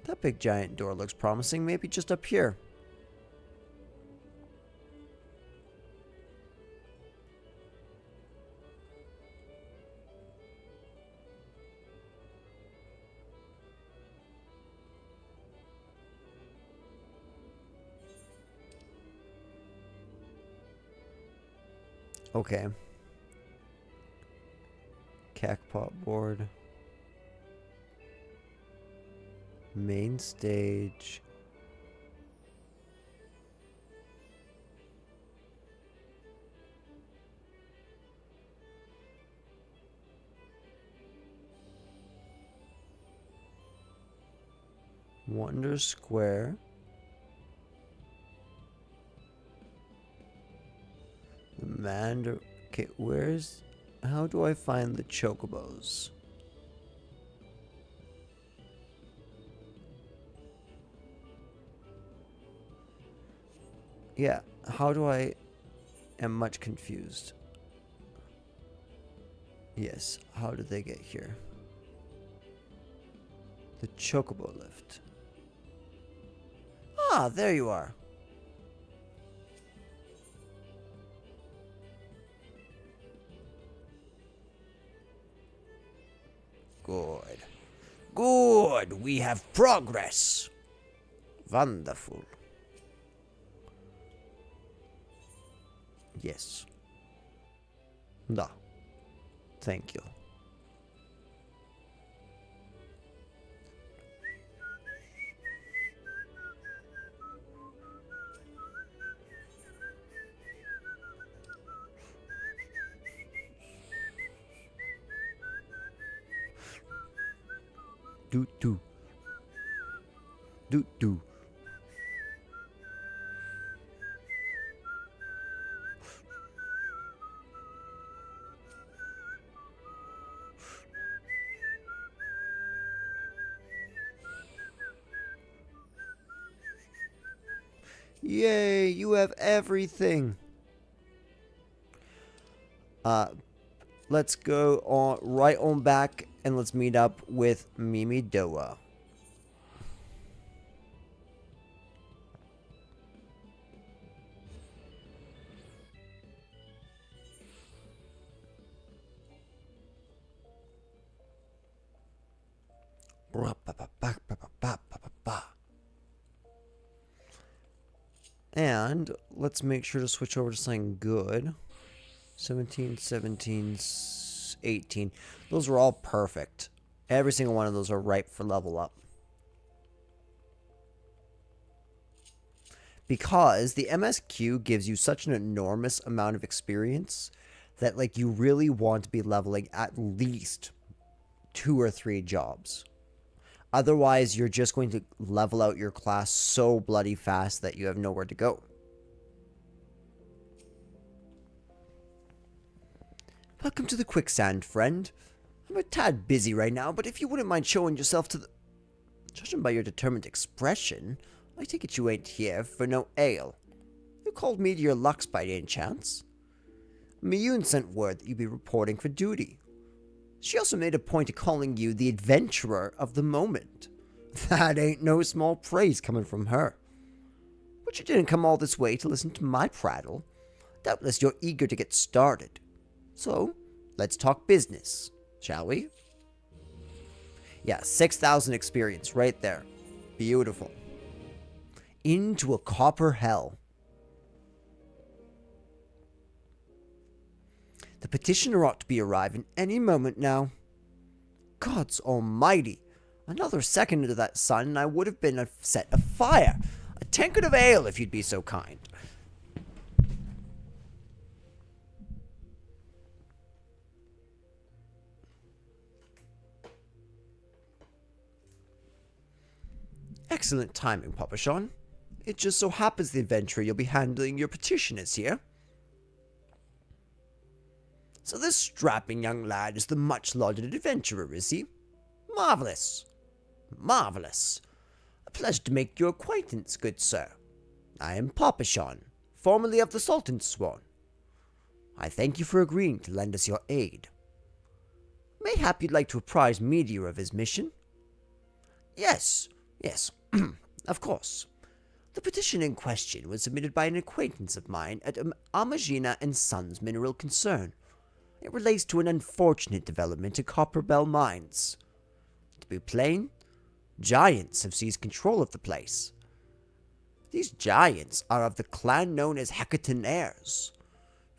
That big giant door looks promising. Maybe just up here. Okay. Cacpot board. Main stage. Wonder Square. The Mander. Okay, where's. How do I find the chocobos? Yeah, how do I. Am much confused. Yes, how did they get here? The chocobo lift. Ah, there you are. Good. Good. We have progress. Wonderful. Yes. Da. Thank you. Do do. Do do. Yay, you have everything. Let's go on right on back and let's meet up with Mimi Doa. And let's make sure to switch over to something good. 17, 17, 18. Those are all perfect. Every single one of those are ripe for level up. Because the MSQ gives you such an enormous amount of experience that like you really want to be leveling at least 2 or 3 jobs. Otherwise, you're just going to level out your class so bloody fast that you have nowhere to go. Welcome to the quicksand, friend. I'm a tad busy right now, but if you wouldn't mind showing yourself to the... Judging by your determined expression, I take it you ain't here for no ale. You called me to your Lux by any chance? Miyun sent word that you'd be reporting for duty. She also made a point of calling you the adventurer of the moment. That ain't no small praise coming from her. But you didn't come all this way to listen to my prattle. Doubtless you're eager to get started. So, let's talk business, shall we? Yeah, 6,000 experience right there. Beautiful. Into a copper hell. The petitioner ought to be arriving any moment now. Gods almighty. Another second into that sun and I would have been set afire. A tankard of ale, if you'd be so kind. Excellent timing, Papachon. It just so happens the adventurer you'll be handling your petition is here. So this strapping young lad is the much-lauded adventurer, is he? Marvellous. Marvellous. A pleasure to make your acquaintance, good sir. I am Papachon, formerly of the Sultan's Swan. I thank you for agreeing to lend us your aid. Mayhap you'd like to apprise Meteor of his mission? Yes, of course. The petition in question was submitted by an acquaintance of mine at Amagina and Sons Mineral Concern. It relates to an unfortunate development at Copperbell Mines. To be plain, giants have seized control of the place. These giants are of the clan known as Hecatonaires.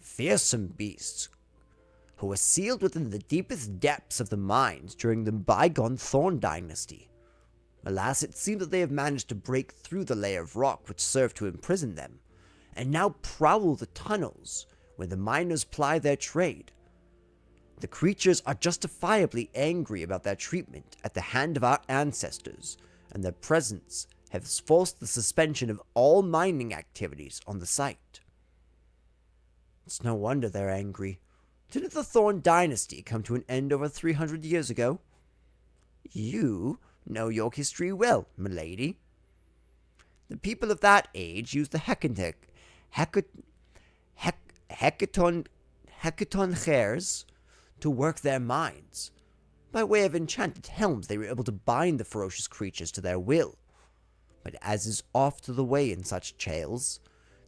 fearsome beasts who were sealed within the deepest depths of the mines during the bygone Thorn Dynasty. Alas, it seems that they have managed to break through the layer of rock which served to imprison them, and now prowl the tunnels where the miners ply their trade. The creatures are justifiably angry about their treatment at the hand of our ancestors, and their presence has forced the suspension of all mining activities on the site. It's no wonder they're angry. Didn't the Thorn Dynasty come to an end over 300 years ago? You know your history well, milady. The people of that age used the Hecaton hairs to work their mines. By way of enchanted helms, they were able to bind the ferocious creatures to their will. But as is oft the way in such tales,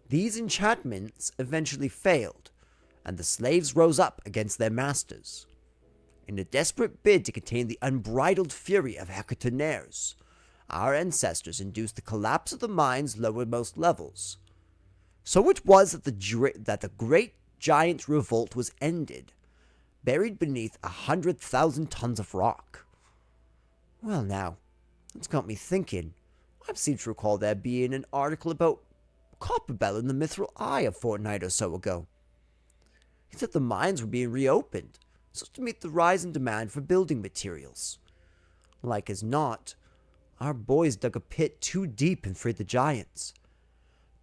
these enchantments eventually failed, and the slaves rose up against their masters. In a desperate bid to contain the unbridled fury of Hecatonaires, our ancestors induced the collapse of the mine's lowermost levels. So it was that the great giant revolt was ended, buried beneath 100,000 tons of rock. Well now, it's got me thinking. I seem to recall there being an article about Copperbell in the Mithril Eye a fortnight or so ago. He said the mines were being reopened, so as to meet the rise in demand for building materials. Like as not, our boys dug a pit too deep and freed the giants.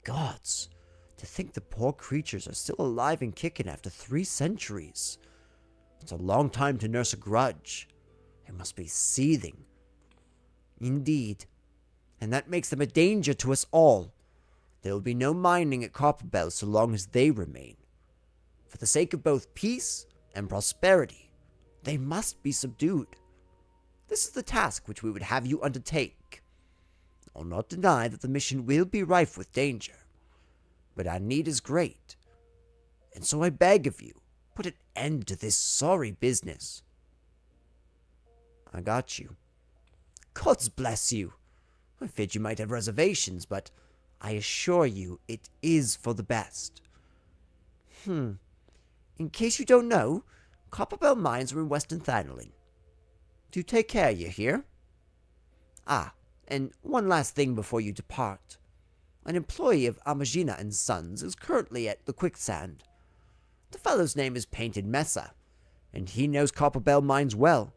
Gods, to think the poor creatures are still alive and kicking after 3 centuries. It's a long time to nurse a grudge. They must be seething. Indeed. And that makes them a danger to us all. There will be no mining at Copperbell so long as they remain. For the sake of both peace and prosperity, they must be subdued. This is the task which we would have you undertake. I'll not deny that the mission will be rife with danger, but our need is great, and so I beg of you, put an end to this sorry business. I got you. Gods bless you. I feared you might have reservations, but I assure you it is for the best. In case you don't know, Copperbell mines are in Western Thanolin. Do take care, you hear? Ah, and one last thing before you depart. An employee of Amagina and Sons is currently at the Quicksand. The fellow's name is Painted Mesa, and he knows Copperbell mines well.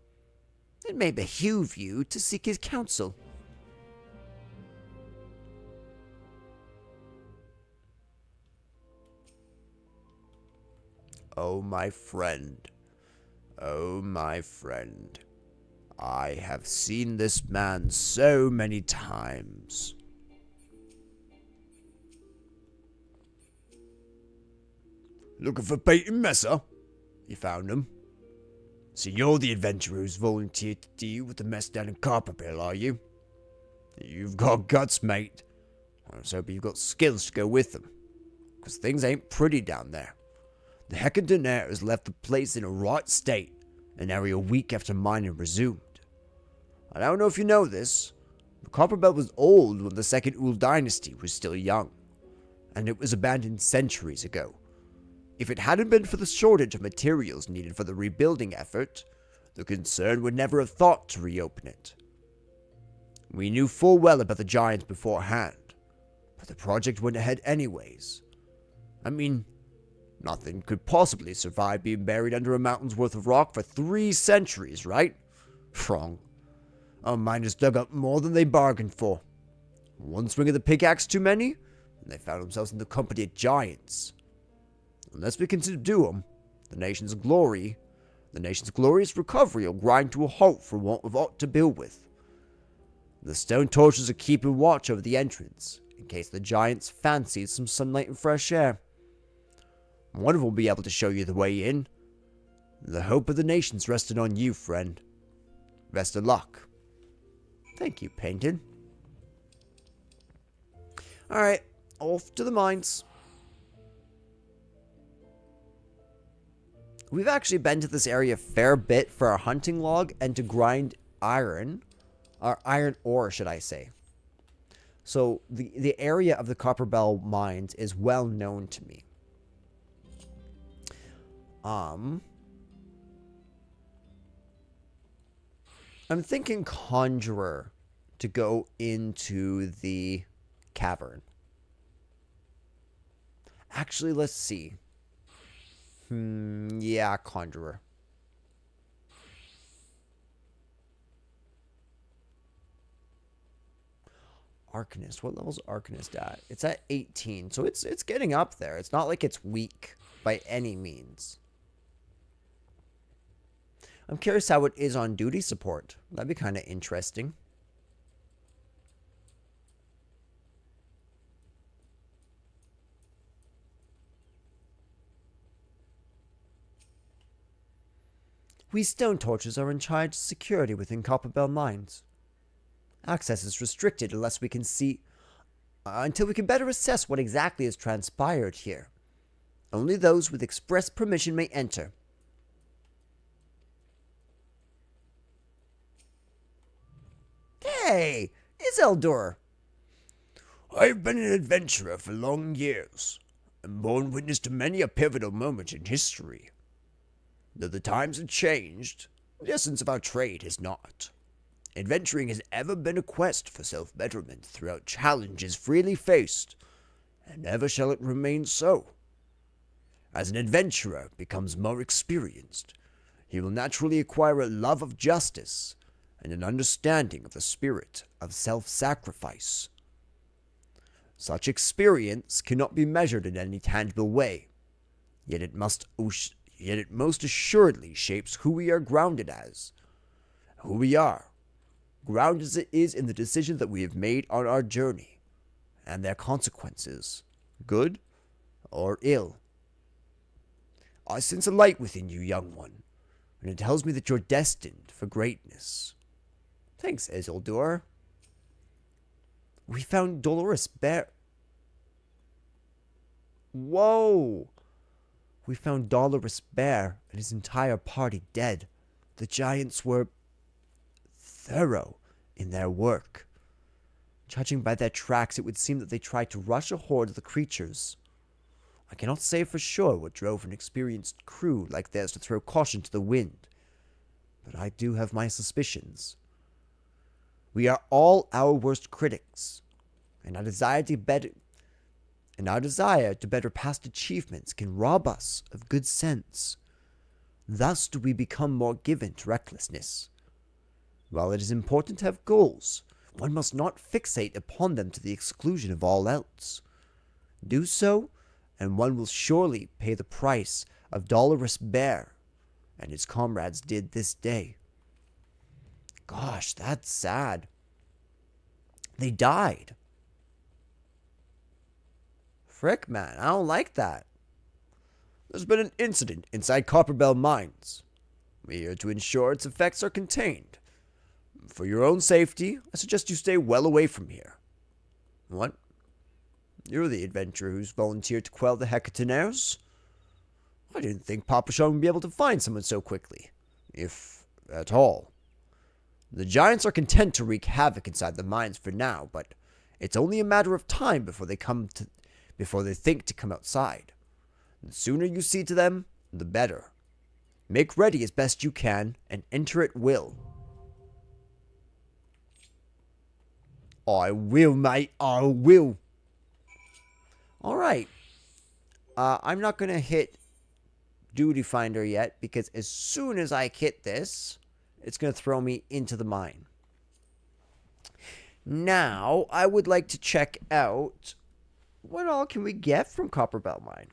It may behoove you to seek his counsel. Oh, my friend. Oh, my friend. I have seen this man so many times. Looking for Painted Mesa? You found him. So you're the adventurer who's volunteered to deal with the mess down in Copperbell, are you? You've got guts, mate. I was hoping you've got skills to go with them. Because things ain't pretty down there. The Hecatonaires has left the place in a rot state, an area a week after mining resumed. I don't know if you know this, but Copperbell was old when the Second Uhl Dynasty was still young, and it was abandoned centuries ago. If it hadn't been for the shortage of materials needed for the rebuilding effort, the concern would never have thought to reopen it. We knew full well about the giants beforehand, but the project went ahead anyways. I mean, nothing could possibly survive being buried under a mountain's worth of rock for 3 centuries, right? Wrong. Our miners dug up more than they bargained for. One swing of the pickaxe too many, and they found themselves in the company of giants. Unless we can subdue them, the nation's glorious recovery will grind to a halt for want of aught to build with. The stone torches are keeping watch over the entrance, in case the giants fancy some sunlight and fresh air. One of them will be able to show you the way in. The hope of the nation's resting on you, friend. Best of luck. Thank you, Painted. Alright, off to the mines. We've actually been to this area a fair bit for our hunting log and to grind iron. Or iron ore, should I say. So, the area of the Copperbell mines is well known to me. Um, I'm thinking Conjurer to go into the cavern. Actually, let's see. Yeah, Conjurer. Arcanist. What level's Arcanist at? It's at 18, so it's getting up there. It's not like it's weak by any means. I'm curious how it is on duty support. That'd be kind of interesting. We stone torches are in charge of security within Copperbell Mines. Access is restricted unless we can see until we can better assess what exactly has transpired here. Only those with express permission may enter. Hey, Isildur! I've been an adventurer for long years, and borne witness to many a pivotal moment in history. Though the times have changed, the essence of our trade has not. Adventuring has ever been a quest for self-betterment throughout challenges freely faced, and ever shall it remain so. As an adventurer becomes more experienced, he will naturally acquire a love of justice and an understanding of the spirit of self-sacrifice. Such experience cannot be measured in any tangible way, yet it most assuredly shapes who we are grounded as. Who we are, grounded as it is in the decisions that we have made on our journey, and their consequences, good or ill. I sense a light within you, young one, and it tells me that you're destined for greatness. Thanks, Isildur. We found Dolorous Bear. Whoa! We found Dolorous Bear and his entire party dead. The giants were thorough in their work. Judging by their tracks, it would seem that they tried to rush a horde of the creatures. I cannot say for sure what drove an experienced crew like theirs to throw caution to the wind, but I do have my suspicions. We are all our worst critics, and our desire to better past achievements can rob us of good sense. Thus do we become more given to recklessness. While it is important to have goals, one must not fixate upon them to the exclusion of all else. Do so, and one will surely pay the price of Dolorous Bear and his comrades did this day. Gosh, that's sad. They died. Frick, man, I don't like that. There's been an incident inside Copperbell Mines. We are to ensure its effects are contained. For your own safety, I suggest you stay well away from here. What? You're the adventurer who's volunteered to quell the Hecatonaires? I didn't think Papashan would be able to find someone so quickly, if at all. The giants are content to wreak havoc inside the mines for now, but it's only a matter of time before they think to come outside. The sooner you see to them, the better. Make ready as best you can, and enter at will. I will, mate, I will. Alright. I'm not going to hit Duty Finder yet, because as soon as I hit this, it's going to throw me into the mine. Now, I would like to check out what all can we get from Copperbell Mine.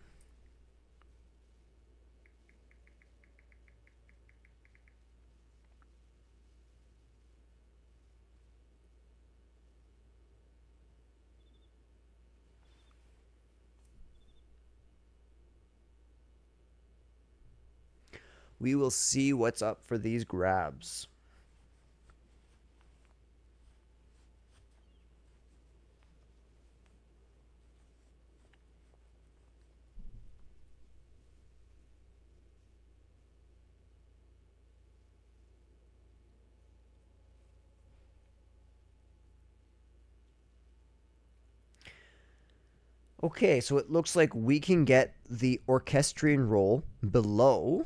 We will see what's up for these grabs. Okay, so it looks like we can get the orchestrion roll below.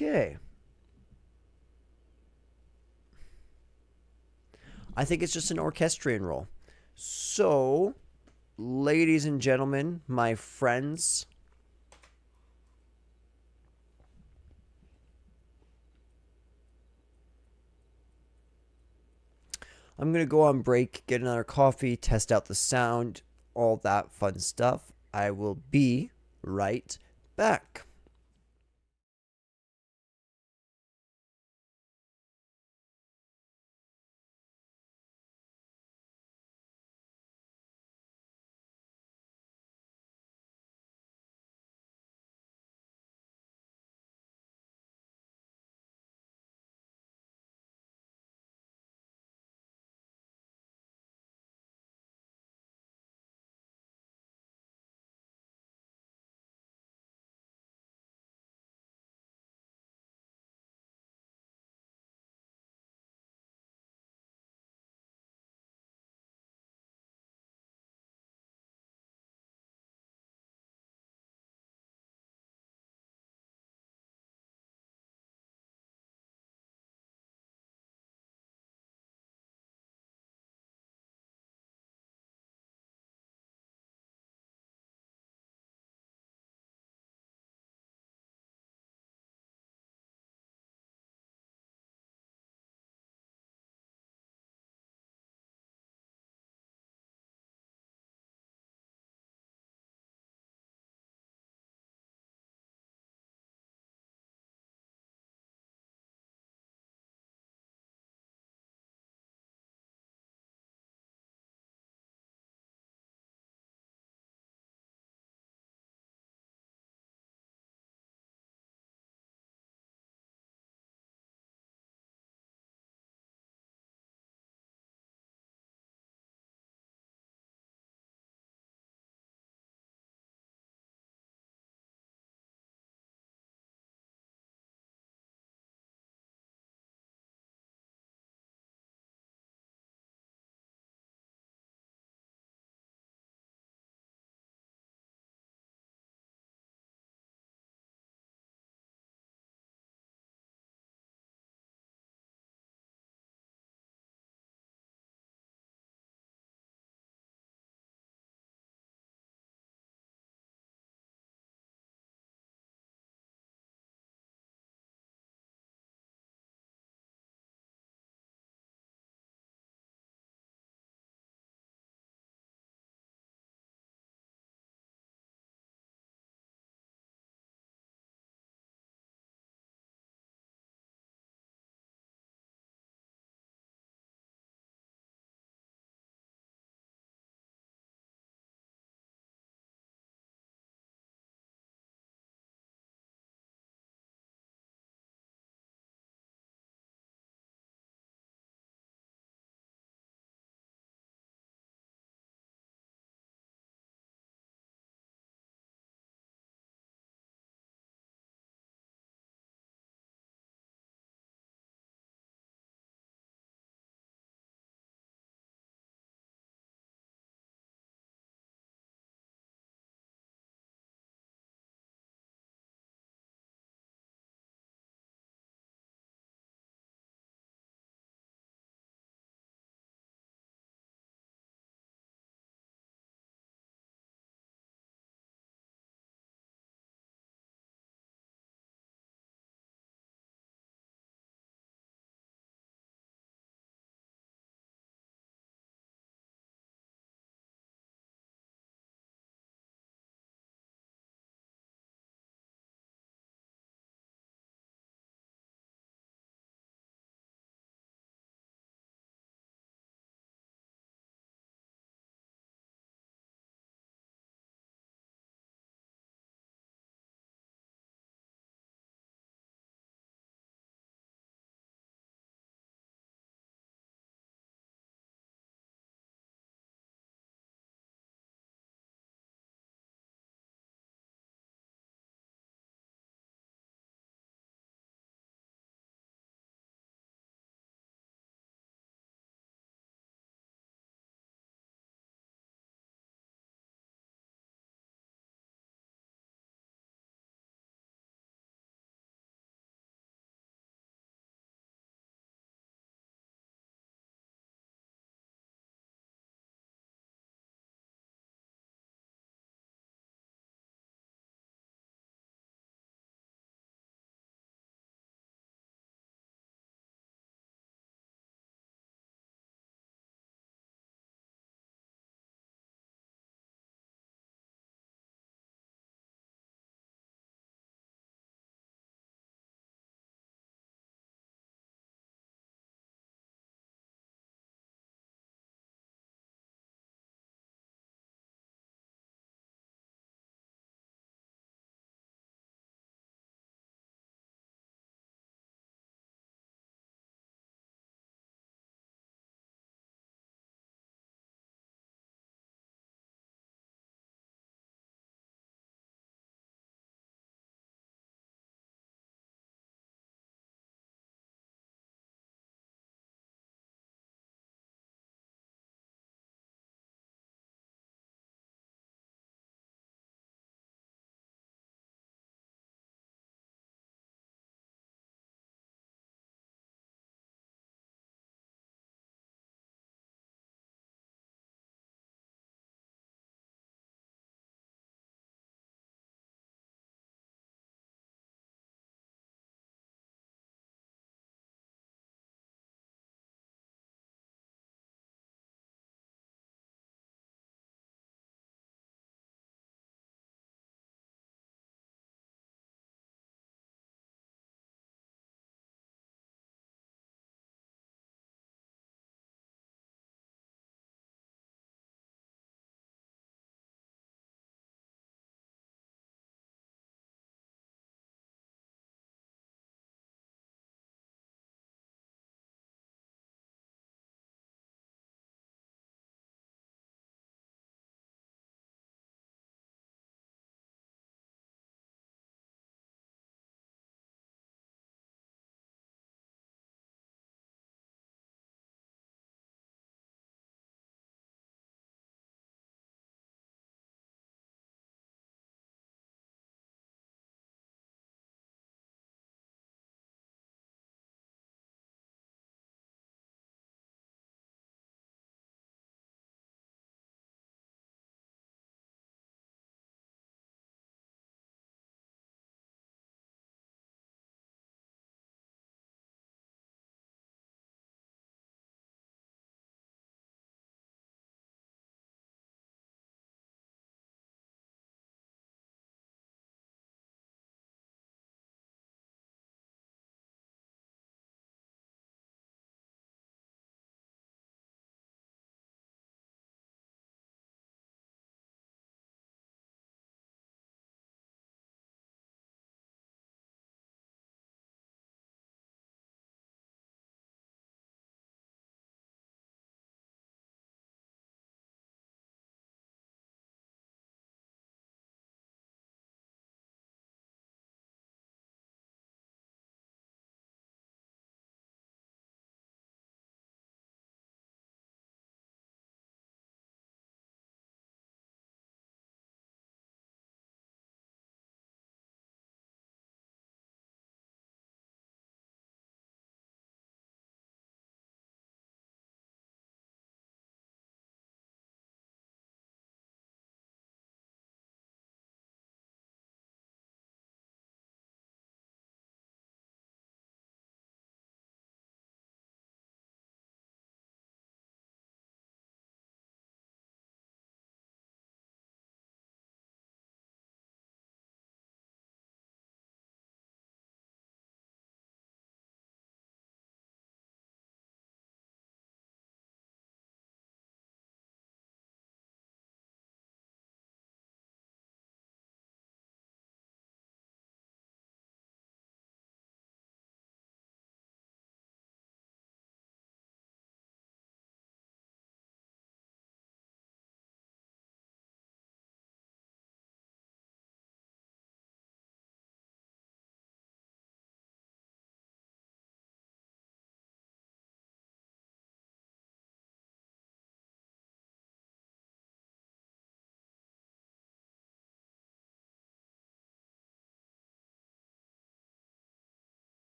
Okay. I think it's just an orchestrion roll. So, ladies and gentlemen, my friends, I'm going to go on break, get another coffee, test out the sound, all that fun stuff. I will be right back.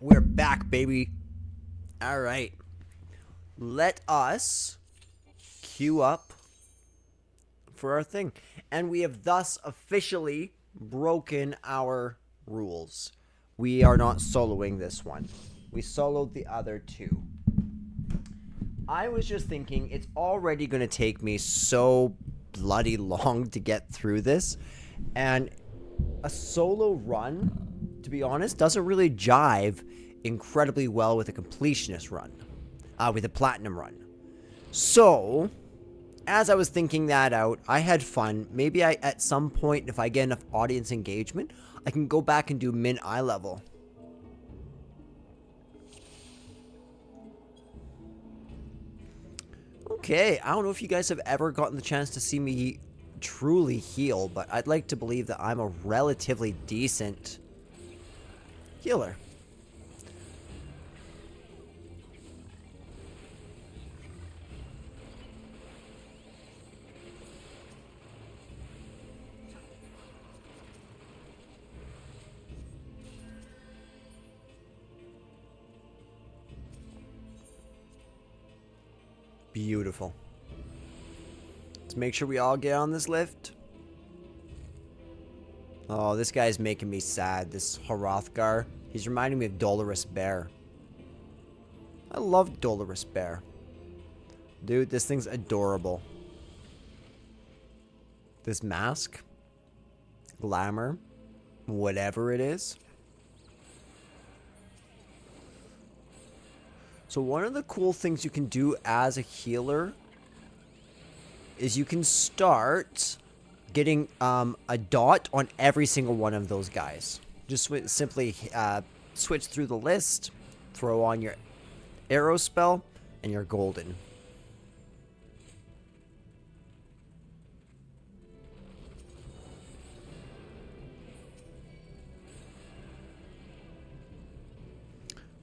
We're back, baby. All right. Let us queue up for our thing. And we have thus officially broken our rules. We are not soloing this one. We soloed the other two. I was just thinking it's already going to take me so bloody long to get through this. And a solo run, to be honest, doesn't really jive incredibly well with a completionist run. With a platinum run. So, as I was thinking that out, I had fun. Maybe at some point, if I get enough audience engagement, I can go back and do min eye level. Okay, I don't know if you guys have ever gotten the chance to see me truly heal, but I'd like to believe that I'm a relatively decent healer. Beautiful. Let's make sure we all get on this lift. Oh, this guy's making me sad. This Hrothgar. He's reminding me of Dolorous Bear. I love Dolorous Bear. Dude, this thing's adorable. This mask. Glamour. Whatever it is. So one of the cool things you can do as a healer is you can start getting a dot on every single one of those guys. Just simply switch through the list, throw on your arrow spell, and you're golden.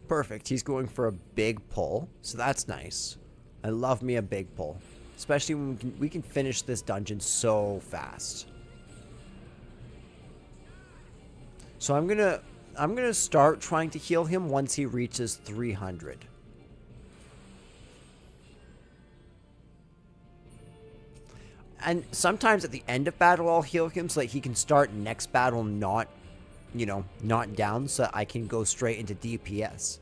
Perfect. He's going for a big pull, so that's nice. I love me a big pull, especially when we can finish this dungeon so fast. So I'm gonna start trying to heal him once he reaches 300. And sometimes at the end of battle, I'll heal him so that he can start next battle not down, so I can go straight into DPS.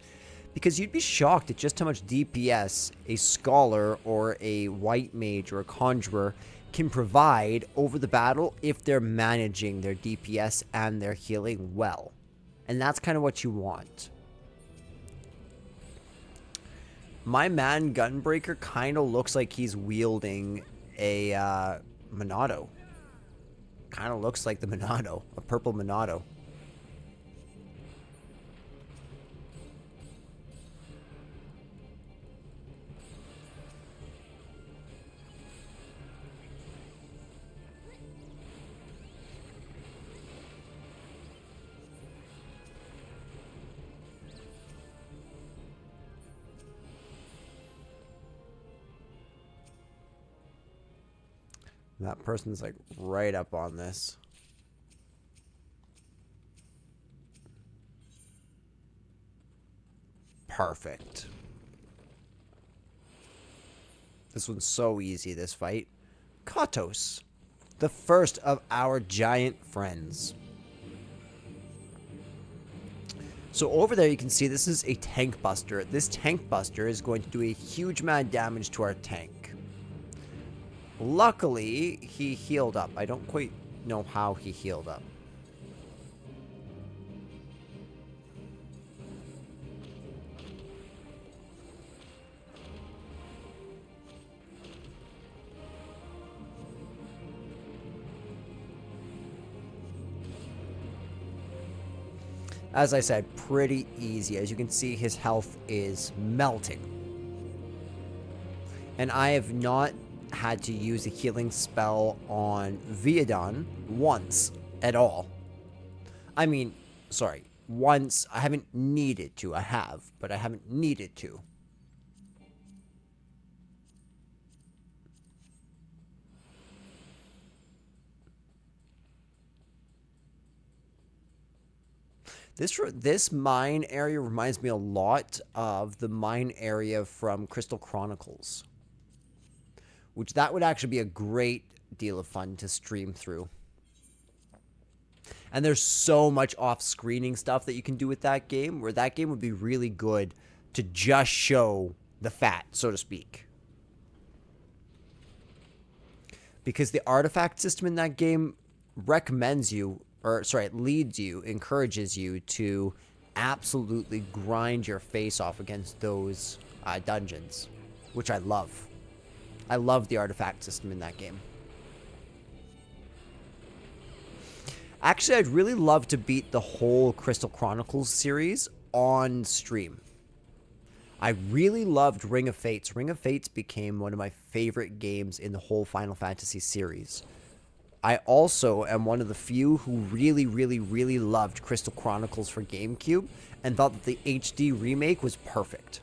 Because you'd be shocked at just how much DPS a scholar or a white mage or a conjurer can provide over the battle if they're managing their DPS and their healing well. And that's kind of what you want. My man Gunbreaker kind of looks like he's wielding a Monado. Kind of looks like the Monado, a purple Monado. That person's like right up on this. Perfect. This one's so easy, this fight. Katos, the first of our giant friends. So over there you can see this is a tank buster. This tank buster is going to do a huge amount of damage to our tank. Luckily, he healed up. I don't quite know how he healed up. As I said, pretty easy. As you can see, his health is melting. And I have not had to use a healing spell on Viadon once at all. I mean, sorry, once. I haven't needed to. I have, but I haven't needed to. This mine area reminds me a lot of the mine area from Crystal Chronicles, which that would actually be a great deal of fun to stream through. And there's so much off-screening stuff that you can do with that game, where that game would be really good to just show the fat, so to speak. Because the artifact system in that game recommends you, or sorry, it leads you, encourages you to absolutely grind your face off against those dungeons, which I love. I love the artifact system in that game. Actually, I'd really love to beat the whole Crystal Chronicles series on stream. I really loved Ring of Fates. Ring of Fates became one of my favorite games in the whole Final Fantasy series. I also am one of the few who really, really, really loved Crystal Chronicles for GameCube and thought that the HD remake was perfect.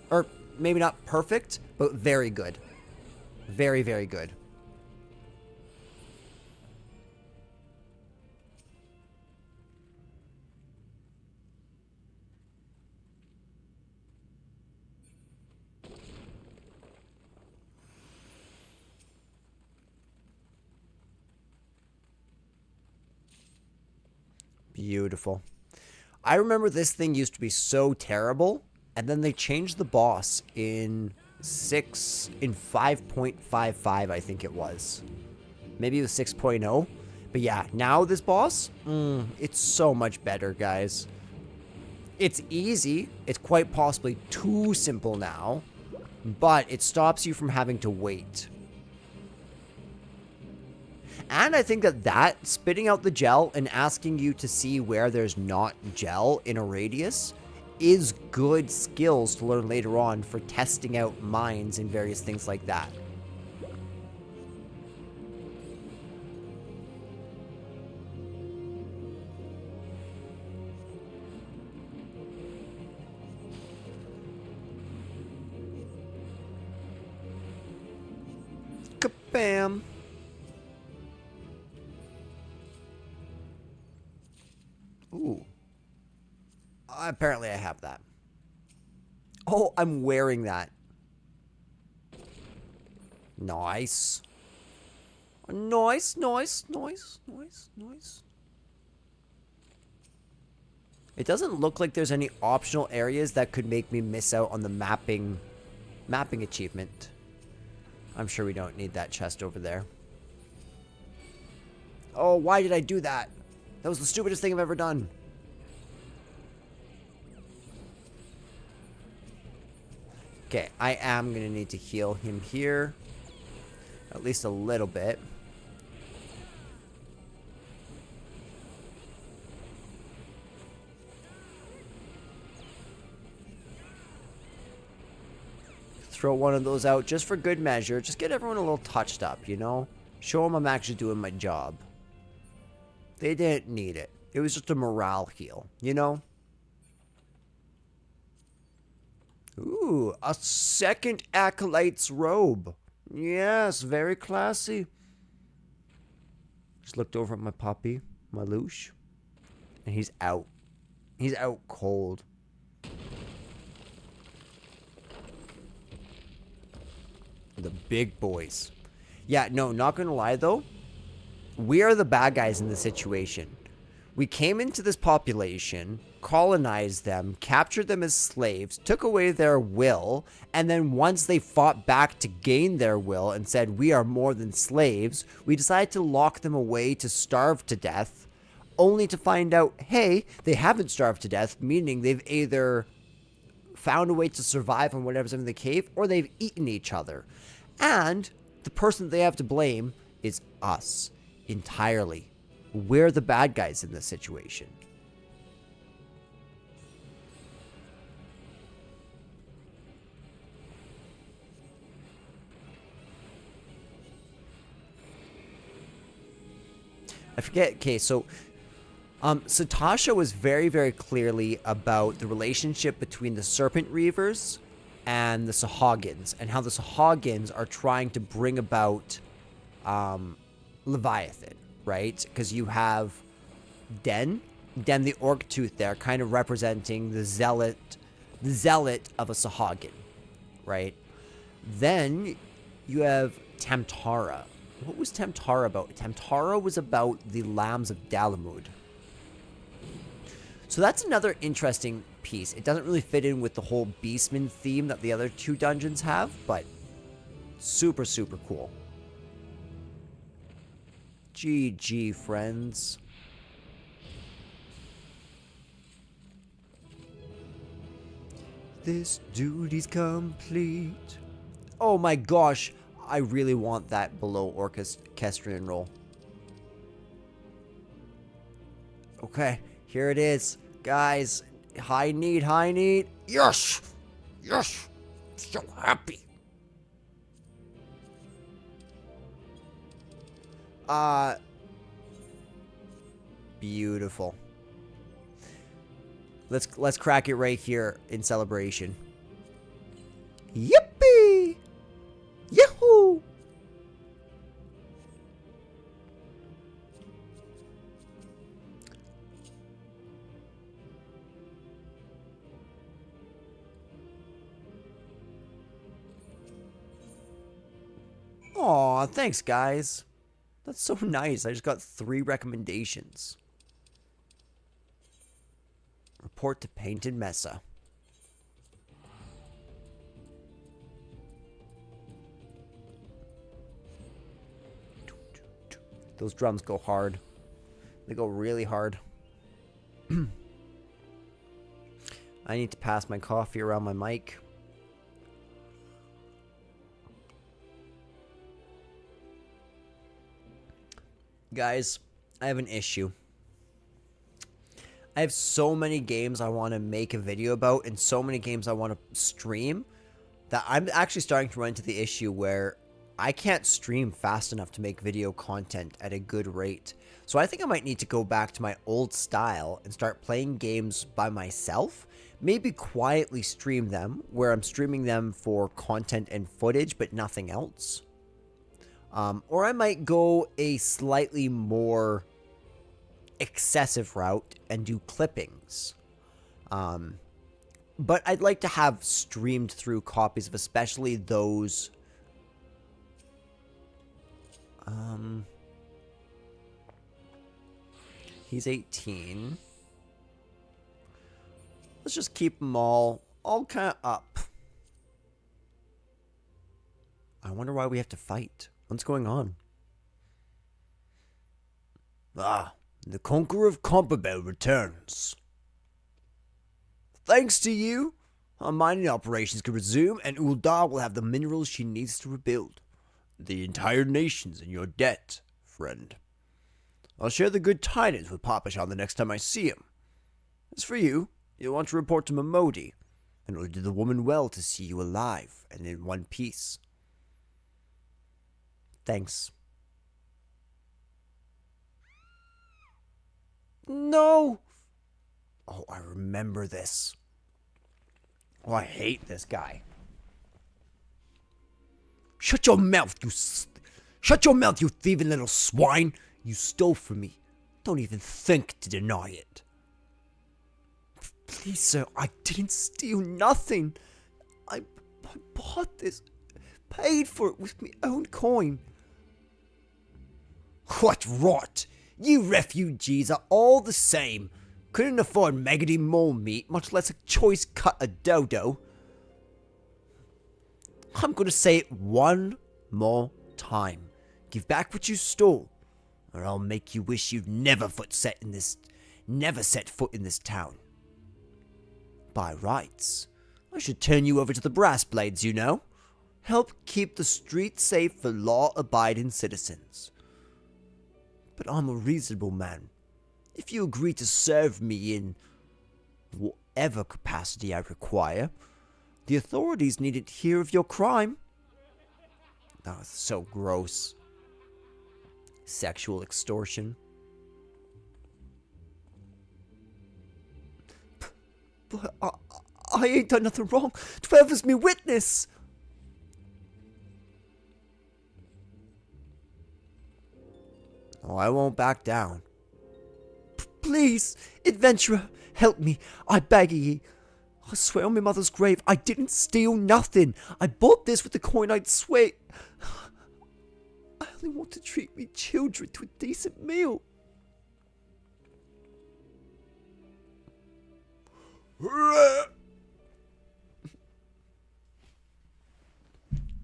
Or maybe not perfect, but very good. Very, very good. Beautiful. I remember this thing used to be so terrible, and then they changed the boss in 5.55, I think it was. Maybe it was 6.0. But yeah, now this boss, it's so much better, guys. It's easy. It's quite possibly too simple now, but it stops you from having to wait. And I think that spitting out the gel and asking you to see where there's not gel in a radius is good skills to learn later on for testing out mines and various things like that. Kabam! Ooh. Apparently I have that. Oh, I'm wearing that. Nice. Nice, nice, nice, nice, nice. It doesn't look like there's any optional areas that could make me miss out on the mapping achievement. I'm sure we don't need that chest over there. Oh, why did I do that? That was the stupidest thing I've ever done. Okay, I am going to need to heal him here. At least a little bit. Throw one of those out just for good measure. Just get everyone a little touched up, you know? Show them I'm actually doing my job. They didn't need it. It was just a morale heal, you know? Ooh, a second Acolyte's robe. Yes, very classy. Just looked over at my puppy, my Loosh, and he's out. He's out cold. The big boys. Yeah, no, not gonna lie though. We are the bad guys in this situation. We came into this population, colonized them, captured them as slaves, took away their will, and then once they fought back to gain their will and said we are more than slaves, we decided to lock them away to starve to death, only to find out, hey, they haven't starved to death, meaning they've either found a way to survive on whatever's in the cave, or they've eaten each other. And the person they have to blame is us. Entirely. We're the bad guys in this situation. I forget. Okay, so Satasha was very, very clearly about the relationship between the Serpent Reavers and the Sahagins, and how the Sahagins are trying to bring about Leviathan, right? Because you have Den, Then the orc tooth there, kind of representing the zealot of a Sahagin, right? Then you have Tamtara. What was Tamtara about? Tamtara was about the Lambs of Dalamud. So that's another interesting piece. It doesn't really fit in with the whole Beastman theme that the other two dungeons have, but super, super cool. GG, friends. This duty's complete. Oh my gosh, I really want that below orchestrion roll. Okay, here it is. Guys, high need, high need. Yes! Yes! So happy. Beautiful. Let's crack it right here in celebration. Yippee! Yahoo! Aw, thanks, guys. That's so nice. I just got 3 recommendations. Report to Painted Mesa. Those drums go hard. They go really hard. I need to pass my coffee around my mic. Guys, I have an issue. I have so many games I want to make a video about and so many games I want to stream that I'm actually starting to run into the issue where I can't stream fast enough to make video content at a good rate. So I think I might need to go back to my old style and start playing games by myself. Maybe quietly stream them, where I'm streaming them for content and footage, but nothing else. Or I might go a slightly more excessive route and do clippings. But I'd like to have streamed through copies of especially those... He's 18. Let's just keep them all kind of up. I wonder why we have to fight. What's going on? Ah, the Conqueror of Comperbel returns. Thanks to you, our mining operations can resume, and Uldar will have the minerals she needs to rebuild. The entire nation's in your debt, friend. I'll share the good tidings with Papashan the next time I see him. As for you, you'll want to report to Momodi, and it'll do the woman well to see you alive and in one piece. Thanks. No! Oh, I remember this. Oh, I hate this guy. Shut your mouth, you thieving little swine! You stole from me. Don't even think to deny it. Please, sir, I didn't steal nothing. I bought this, paid for it with my own coin. What rot! You refugees are all the same. Couldn't afford maggoty mole meat, much less a choice cut of dodo. I'm gonna say it one more time. Give back what you stole, or I'll make you wish you'd never set foot in this town. By rights, I should turn you over to the Brass Blades, you know. Help keep the streets safe for law-abiding citizens. But I'm a reasonable man. If you agree to serve me in whatever capacity I require, the authorities needn't hear of your crime. Oh, it's so gross. Sexual extortion. But I ain't done nothing wrong. 12 is me witness. Oh, I won't back down. Please, adventurer, help me. I beg of ye. I swear on my mother's grave, I didn't steal nothing. I bought this with the coin I'd swear. I only want to treat me children to a decent meal.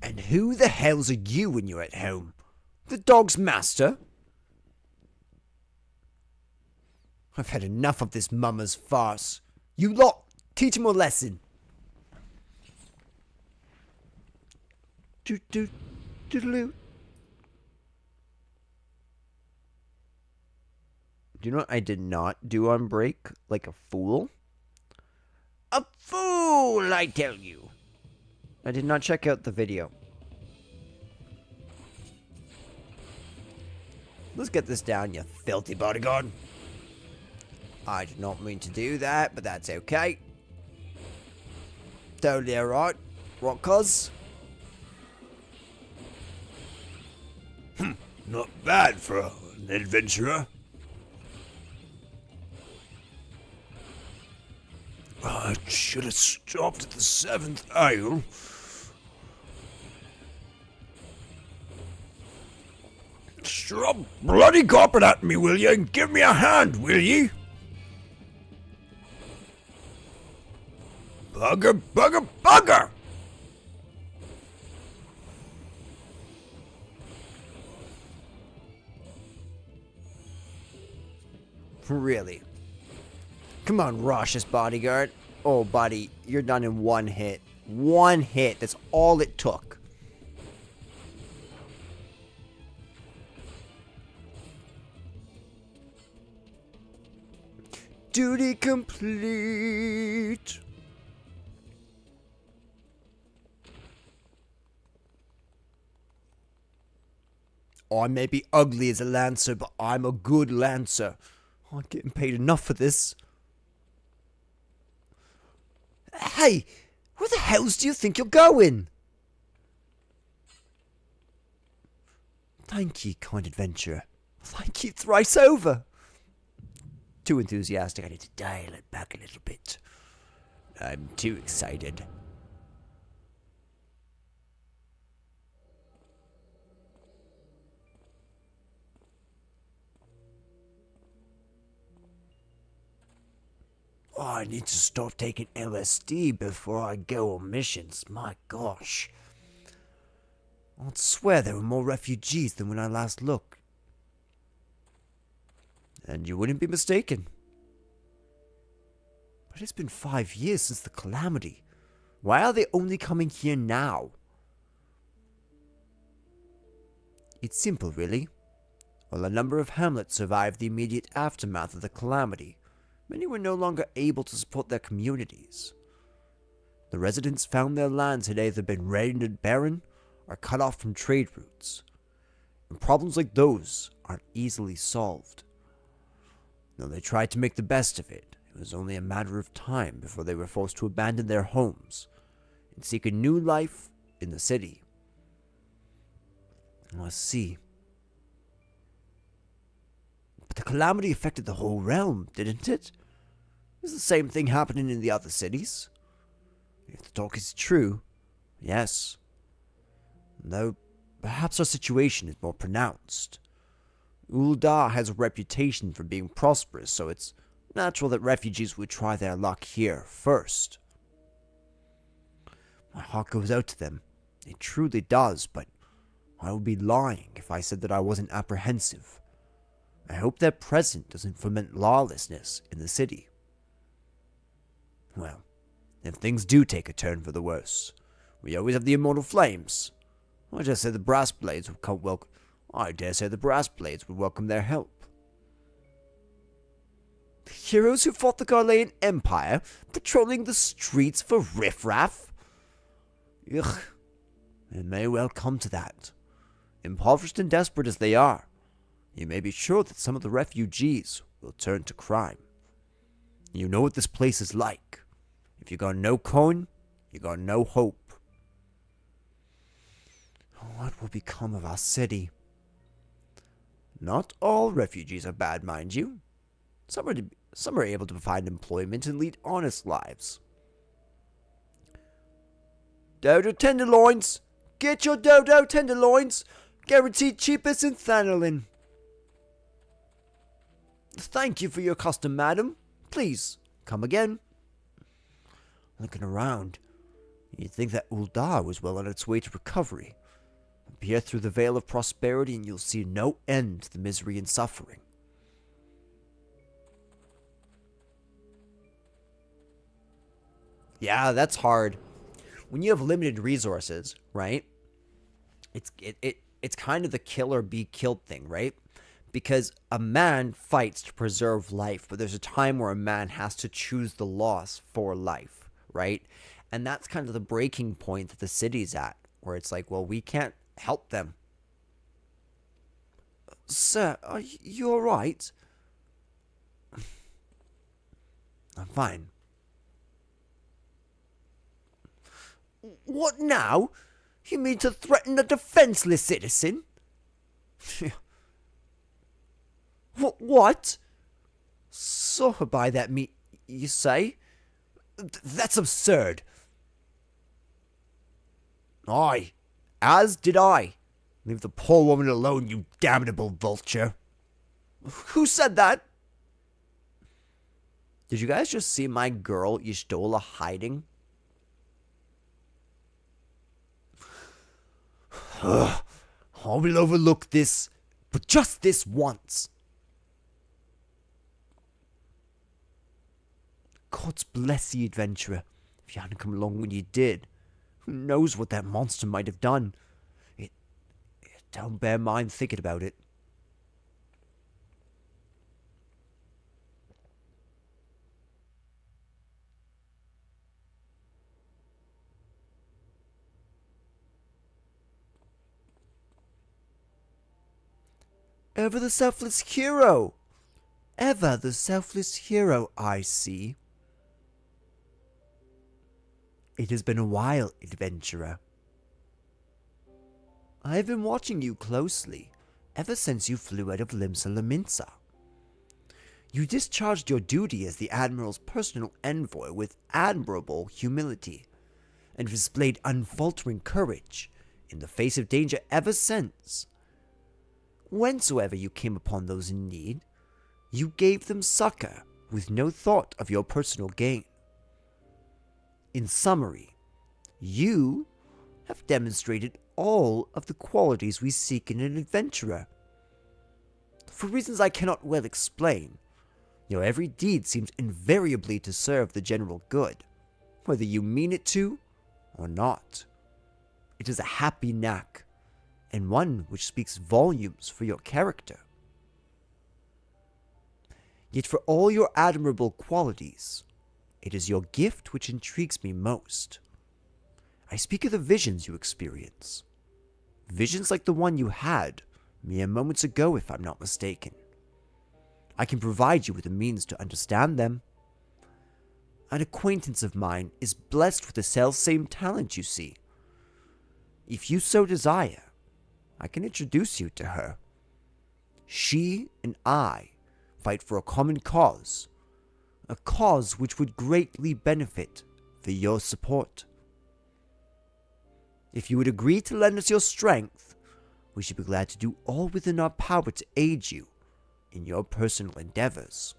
And who the hell's are you when you're at home? The dog's master? I've had enough of this mama's farce. You lot, teach him a lesson. Do-do-do-do. Do you know what I did not do on break? Like a fool? A fool, I tell you. I did not check out the video. Let's get this down, you filthy bodyguard. I did not mean to do that, but that's okay. Totally alright. What cuz? Not bad for an adventurer. I should have stopped at the 7th ale. Stop bloody copping at me, will ye? And give me a hand, will ye? Bugger, bugger, bugger! Really? Come on, Rosh's bodyguard. Oh, buddy, you're done in one hit. One hit. That's all it took. Duty complete. I may be ugly as a lancer, but I'm a good lancer. I'm getting paid enough for this. Hey, where the hells do you think you're going? Thank ye, kind adventurer. Thank ye thrice over. Too enthusiastic. I need to dial it back a little bit. I'm too excited. Oh, I need to stop taking LSD before I go on missions. My gosh. I'd swear there were more refugees than when I last looked. And you wouldn't be mistaken. But it's been 5 years since the calamity. Why are they only coming here now? It's simple, really. While a number of hamlets survived the immediate aftermath of the calamity, many were no longer able to support their communities. The residents found their lands had either been rendered barren or cut off from trade routes. And problems like those aren't easily solved. Though they tried to make the best of it, it was only a matter of time before they were forced to abandon their homes and seek a new life in the city. I see. But the calamity affected the whole realm, didn't it? Is the same thing happening in the other cities? If the talk is true, yes. Though, perhaps our situation is more pronounced. Ul'dah has a reputation for being prosperous, so it's natural that refugees would try their luck here first. My heart goes out to them. It truly does, but I would be lying if I said that I wasn't apprehensive. I hope their presence doesn't foment lawlessness in the city. Well, if things do take a turn for the worse, we always have the immortal flames. I dare say the brass blades would welcome their help. The heroes who fought the Garlean Empire, patrolling the streets for riffraff? Ugh, it may well come to that. Impoverished and desperate as they are, you may be sure that some of the refugees will turn to crime. You know what this place is like. If you got no coin, you got no hope. What will become of our city? Not all refugees are bad, mind you. Some are able to find employment and lead honest lives. Dodo tenderloins! Get your dodo tenderloins! Guaranteed cheapest in Thanolin. Thank you for your custom, madam. Please, come again. Looking around, you'd think that Uldar was well on its way to recovery. Peer through the veil of prosperity and you'll see no end to the misery and suffering. Yeah, that's hard. When you have limited resources, right? It's kind of the kill or be killed thing, right? Because a man fights to preserve life, but there's a time where a man has to choose the loss for life, right? And that's kind of the breaking point that the city's at, where it's like, well, we can't help them. Sir, are you alright? I'm fine. What now? You mean to threaten a defenseless citizen? What? Saw her by that meat, you say? That's absurd. Aye, as did I. Leave the poor woman alone, you damnable vulture. Who said that? Did you guys just see my girl Y'shtola hiding? I will overlook this, but just this once. God bless the adventurer. If you hadn't come along when you did, who knows what that monster might have done. It don't bear mind thinking about it. Ever the selfless hero. Ever the selfless hero, I see. It has been a while, adventurer. I have been watching you closely, ever since you flew out of Limsa Lominsa. You discharged your duty as the Admiral's personal envoy with admirable humility, and displayed unfaltering courage in the face of danger ever since. Whensoever you came upon those in need, you gave them succor with no thought of your personal gain. In summary, you have demonstrated all of the qualities we seek in an adventurer. For reasons I cannot well explain, your every deed seems invariably to serve the general good, whether you mean it to or not. It is a happy knack, and one which speaks volumes for your character. Yet for all your admirable qualities, it is your gift which intrigues me most. I speak of the visions you experience. Visions like the one you had mere moments ago, if I'm not mistaken. I can provide you with the means to understand them. An acquaintance of mine is blessed with the self-same talent, you see. If you so desire, I can introduce you to her. She and I fight for a common cause, a cause which would greatly benefit for your support. If you would agree to lend us your strength, we should be glad to do all within our power to aid you in your personal endeavors.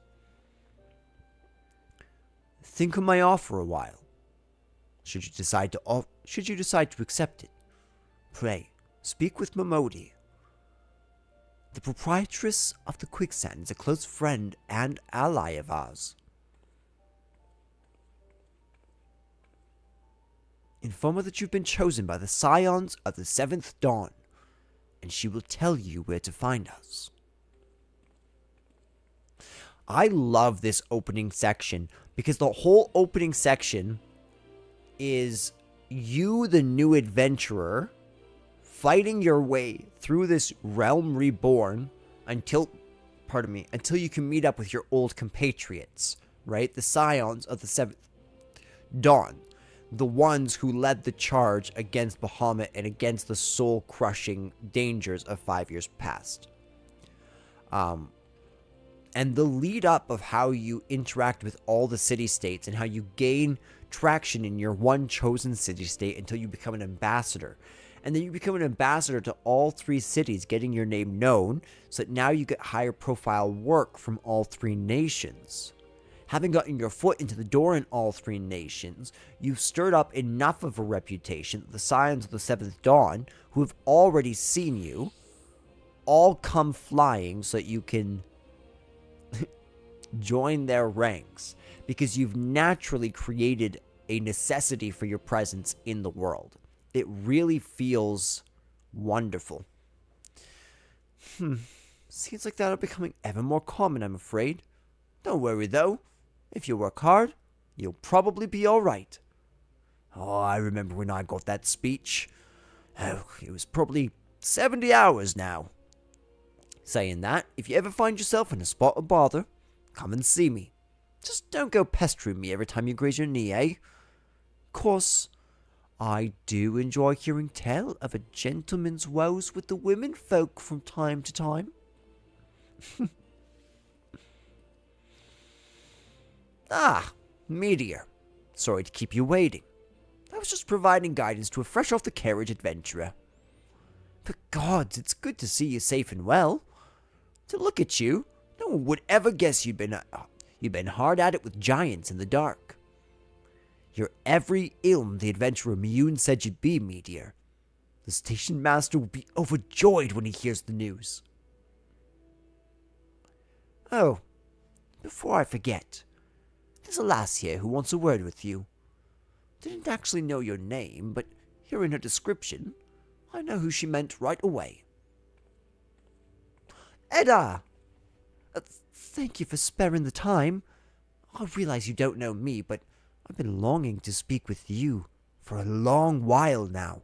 Think of my offer a while. Should you decide to accept it, pray, speak with Momodi. The proprietress of the Quicksand is a close friend and ally of ours. Inform her that you've been chosen by the Scions of the Seventh Dawn, and she will tell you where to find us. I love this opening section, because the whole opening section is you, the new adventurer, fighting your way through this realm reborn until you can meet up with your old compatriots, right? The Scions of the Seventh Dawn. The ones who led the charge against Bahamut and against the soul-crushing dangers of 5 years past. And the lead up of how you interact with all the city-states and how you gain traction in your one chosen city-state until you become an ambassador. And then you become an ambassador to all 3 cities, getting your name known, so that now you get higher profile work from all 3 nations. Having gotten your foot into the door in all 3 nations, you've stirred up enough of a reputation that the Scions of the Seventh Dawn, who have already seen you, all come flying so that you can join their ranks, because you've naturally created a necessity for your presence in the world. It really feels wonderful. Seems like that'll becoming ever more common, I'm afraid. Don't worry, though. If you work hard, you'll probably be alright. Oh, I remember when I got that speech. Oh, it was probably 70 hours now. Saying that, if you ever find yourself in a spot of bother, come and see me. Just don't go pestering me every time you graze your knee, eh? Course, I do enjoy hearing tell of a gentleman's woes with the women folk from time to time. Ah, Meteor. Sorry to keep you waiting. I was just providing guidance to a fresh-off-the-carriage adventurer. For gods, it's good to see you safe and well. To look at you, no one would ever guess you'd been hard at it with giants in the dark. You're every ilm the adventurer Miyun said you'd be, Meteor. The station master will be overjoyed when he hears the news. Oh, before I forget, there's a lass here who wants a word with you. Didn't actually know your name, but hearing her description, I know who she meant right away. Edda! Thank you for sparing the time. I realize you don't know me, but I've been longing to speak with you for a long while now.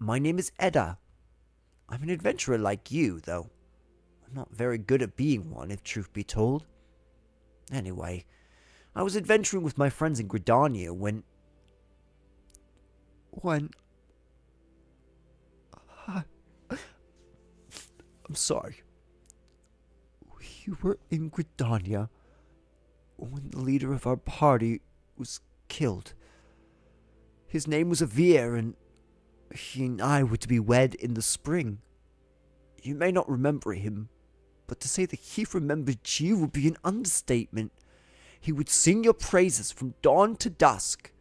My name is Edda. I'm an adventurer like you, though I'm not very good at being one, if truth be told. Anyway, I was adventuring with my friends in Gridania when... I'm sorry. We were in Gridania when the leader of our party was killed. His name was Avir, and he and I were to be wed in the spring. You may not remember him, but to say that he remembered you would be an understatement. He would sing your praises from dawn to dusk.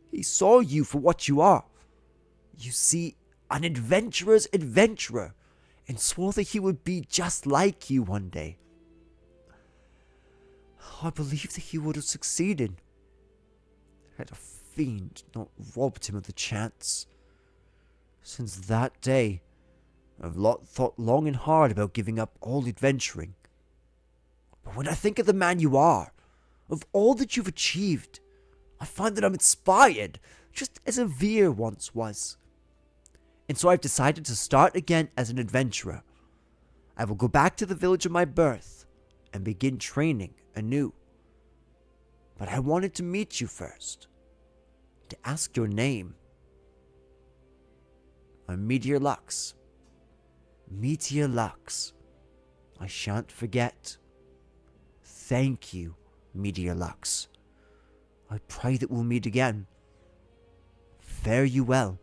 He saw you for what you are. You see, an adventurer's adventurer, and swore that he would be just like you one day. I believe that he would have succeeded had a fiend not robbed him of the chance. Since that day, I've thought long and hard about giving up all adventuring. But when I think of the man you are, of all that you've achieved, I find that I'm inspired, just as Avir once was. And so I've decided to start again as an adventurer. I will go back to the village of my birth and begin training anew. But I wanted to meet you first, to ask your name. I'm Meteor Lux. Meteor Lux. I shan't forget. Thank you, Meteor Lux. I pray that we'll meet again. Fare you well.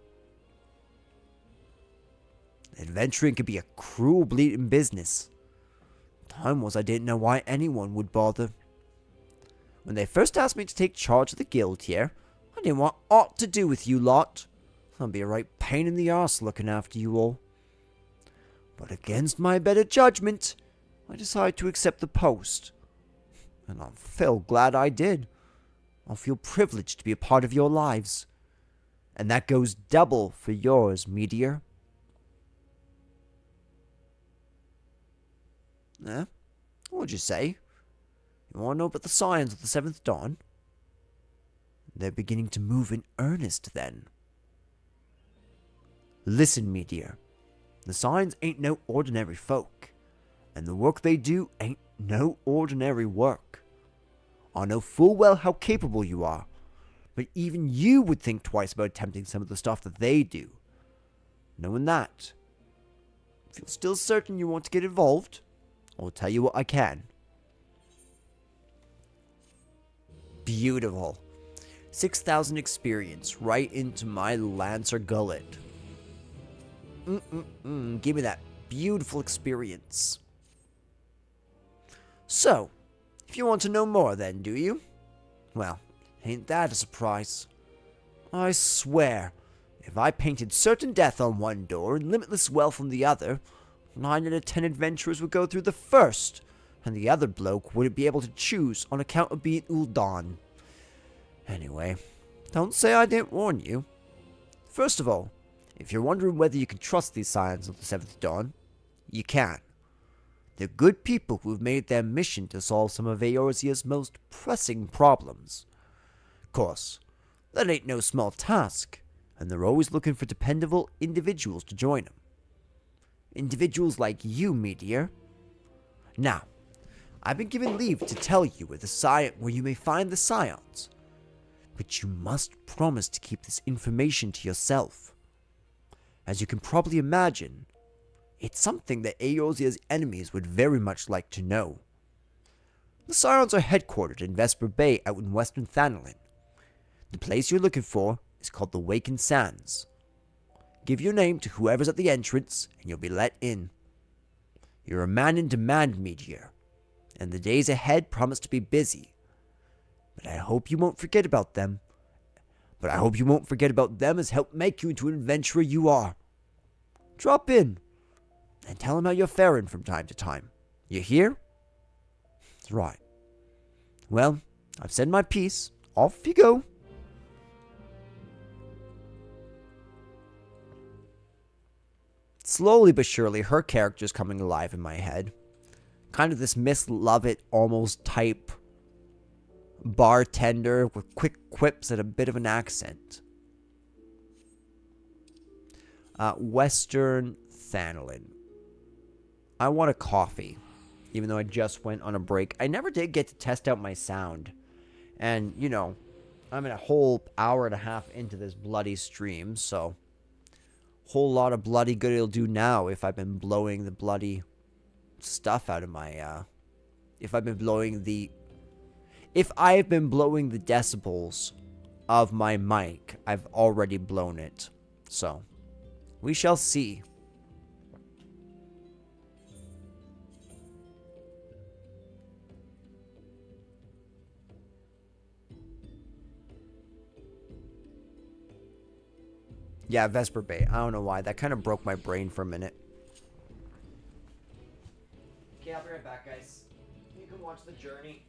Adventuring can be a cruel bleeding business. Time was I didn't know why anyone would bother. When they first asked me to take charge of the guild here, I didn't want aught to do with you lot. I'd be a right pain in the arse looking after you all. But against my better judgment, I decided to accept the post. And I feel glad I did. I feel privileged to be a part of your lives. And that goes double for yours, Meteor. What'd you say? You want to know about the Scions of the Seventh Dawn? They're beginning to move in earnest, then. Listen, Meteor. The Scions ain't no ordinary folk, and the work they do ain't no ordinary work. I know full well how capable you are, but even you would think twice about attempting some of the stuff that they do. Knowing that, If you're still certain you want to get involved, I'll tell you what I can. Beautiful. 6,000 experience right into my Lancer gullet. Give me that beautiful experience. So, if you want to know more then, do you? Well, ain't that a surprise? I swear, if I painted certain death on one door and limitless wealth on the other, 9 out of 10 adventurers would go through the first, and the other bloke wouldn't be able to choose on account of being Ul'Dan. Anyway, don't say I didn't warn you. First of all, if you're wondering whether you can trust these Scions of the Seventh Dawn, you can. They're good people who've made it their mission to solve some of Eorzea's most pressing problems. Of course, that ain't no small task, and they're always looking for dependable individuals to join them. Individuals like you, Meteor. Now, I've been given leave to tell you where you may find the Scions, but you must promise to keep this information to yourself. As you can probably imagine, it's something that Eorzea's enemies would very much like to know. The Scions are headquartered in Vesper Bay out in western Thanalan. The place you're looking for is called the Wakened Sands. Give your name to whoever's at the entrance, and you'll be let in. You're a man in demand, Meteor, and the days ahead promise to be busy. But I hope you won't forget about them. As help make you into an adventurer you are. Drop in, and tell them how you're faring from time to time. You hear? That's right. Well, I've said my piece. Off you go. Slowly but surely, her character's coming alive in my head. Kind of this Miss Lovett almost type bartender with quick quips and a bit of an accent. Western Thanalan. I want a coffee, even though I just went on a break. I never did get to test out my sound. And, you know, I'm in a whole hour and a half into this bloody stream, so whole lot of bloody good it'll do now if I've been blowing the bloody stuff out of my, if I've been blowing the decibels of my mic, I've already blown it. So, we shall see. Yeah, Vesper Bay. I don't know why. That kind of broke my brain for a minute. Okay, I'll be right back, guys. You can watch the journey.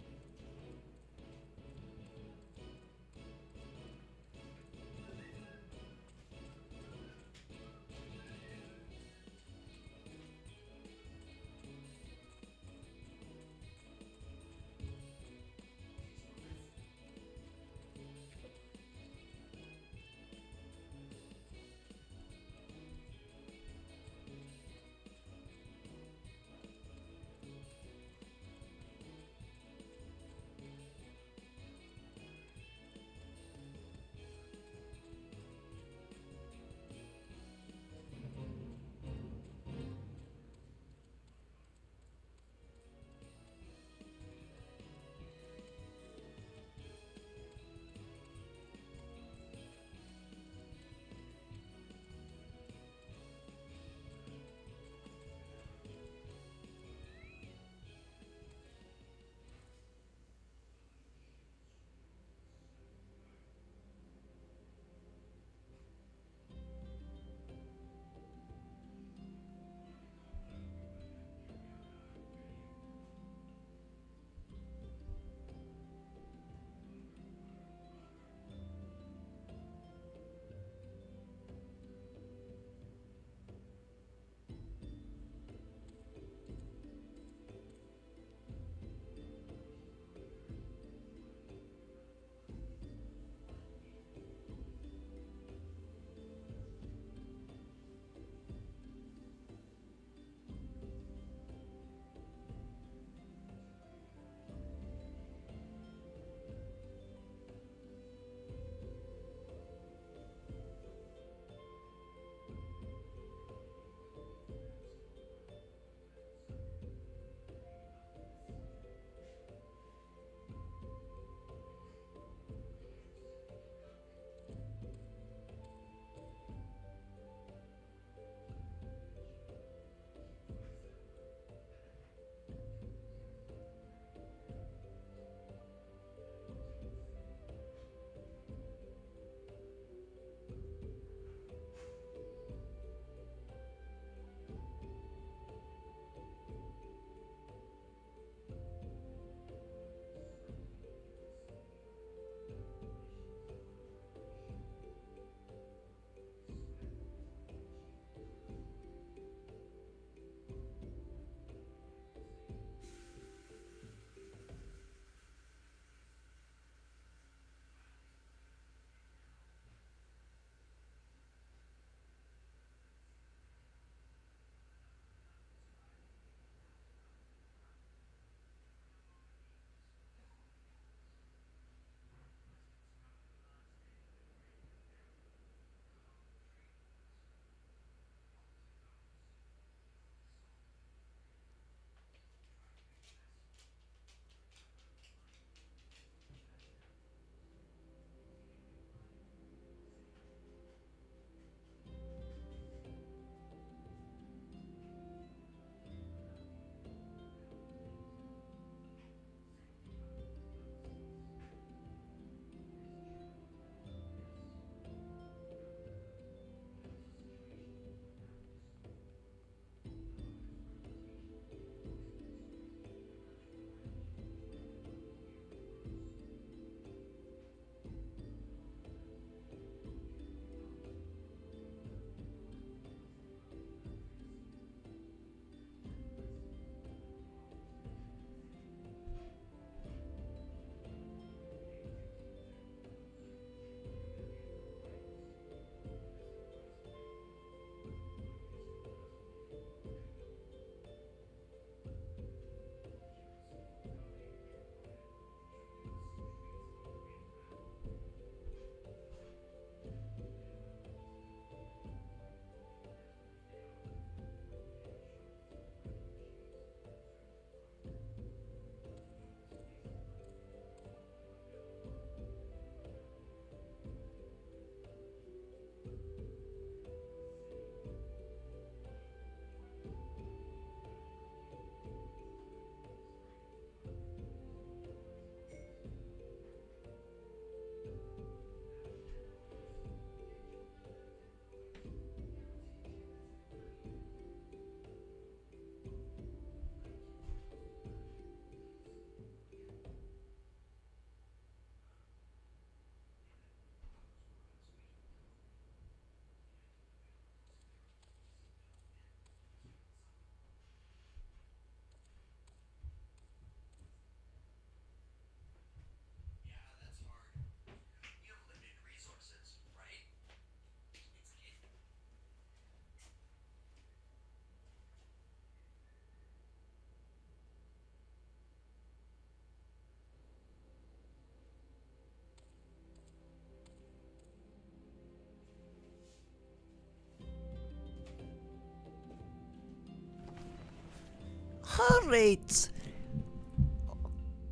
Alright.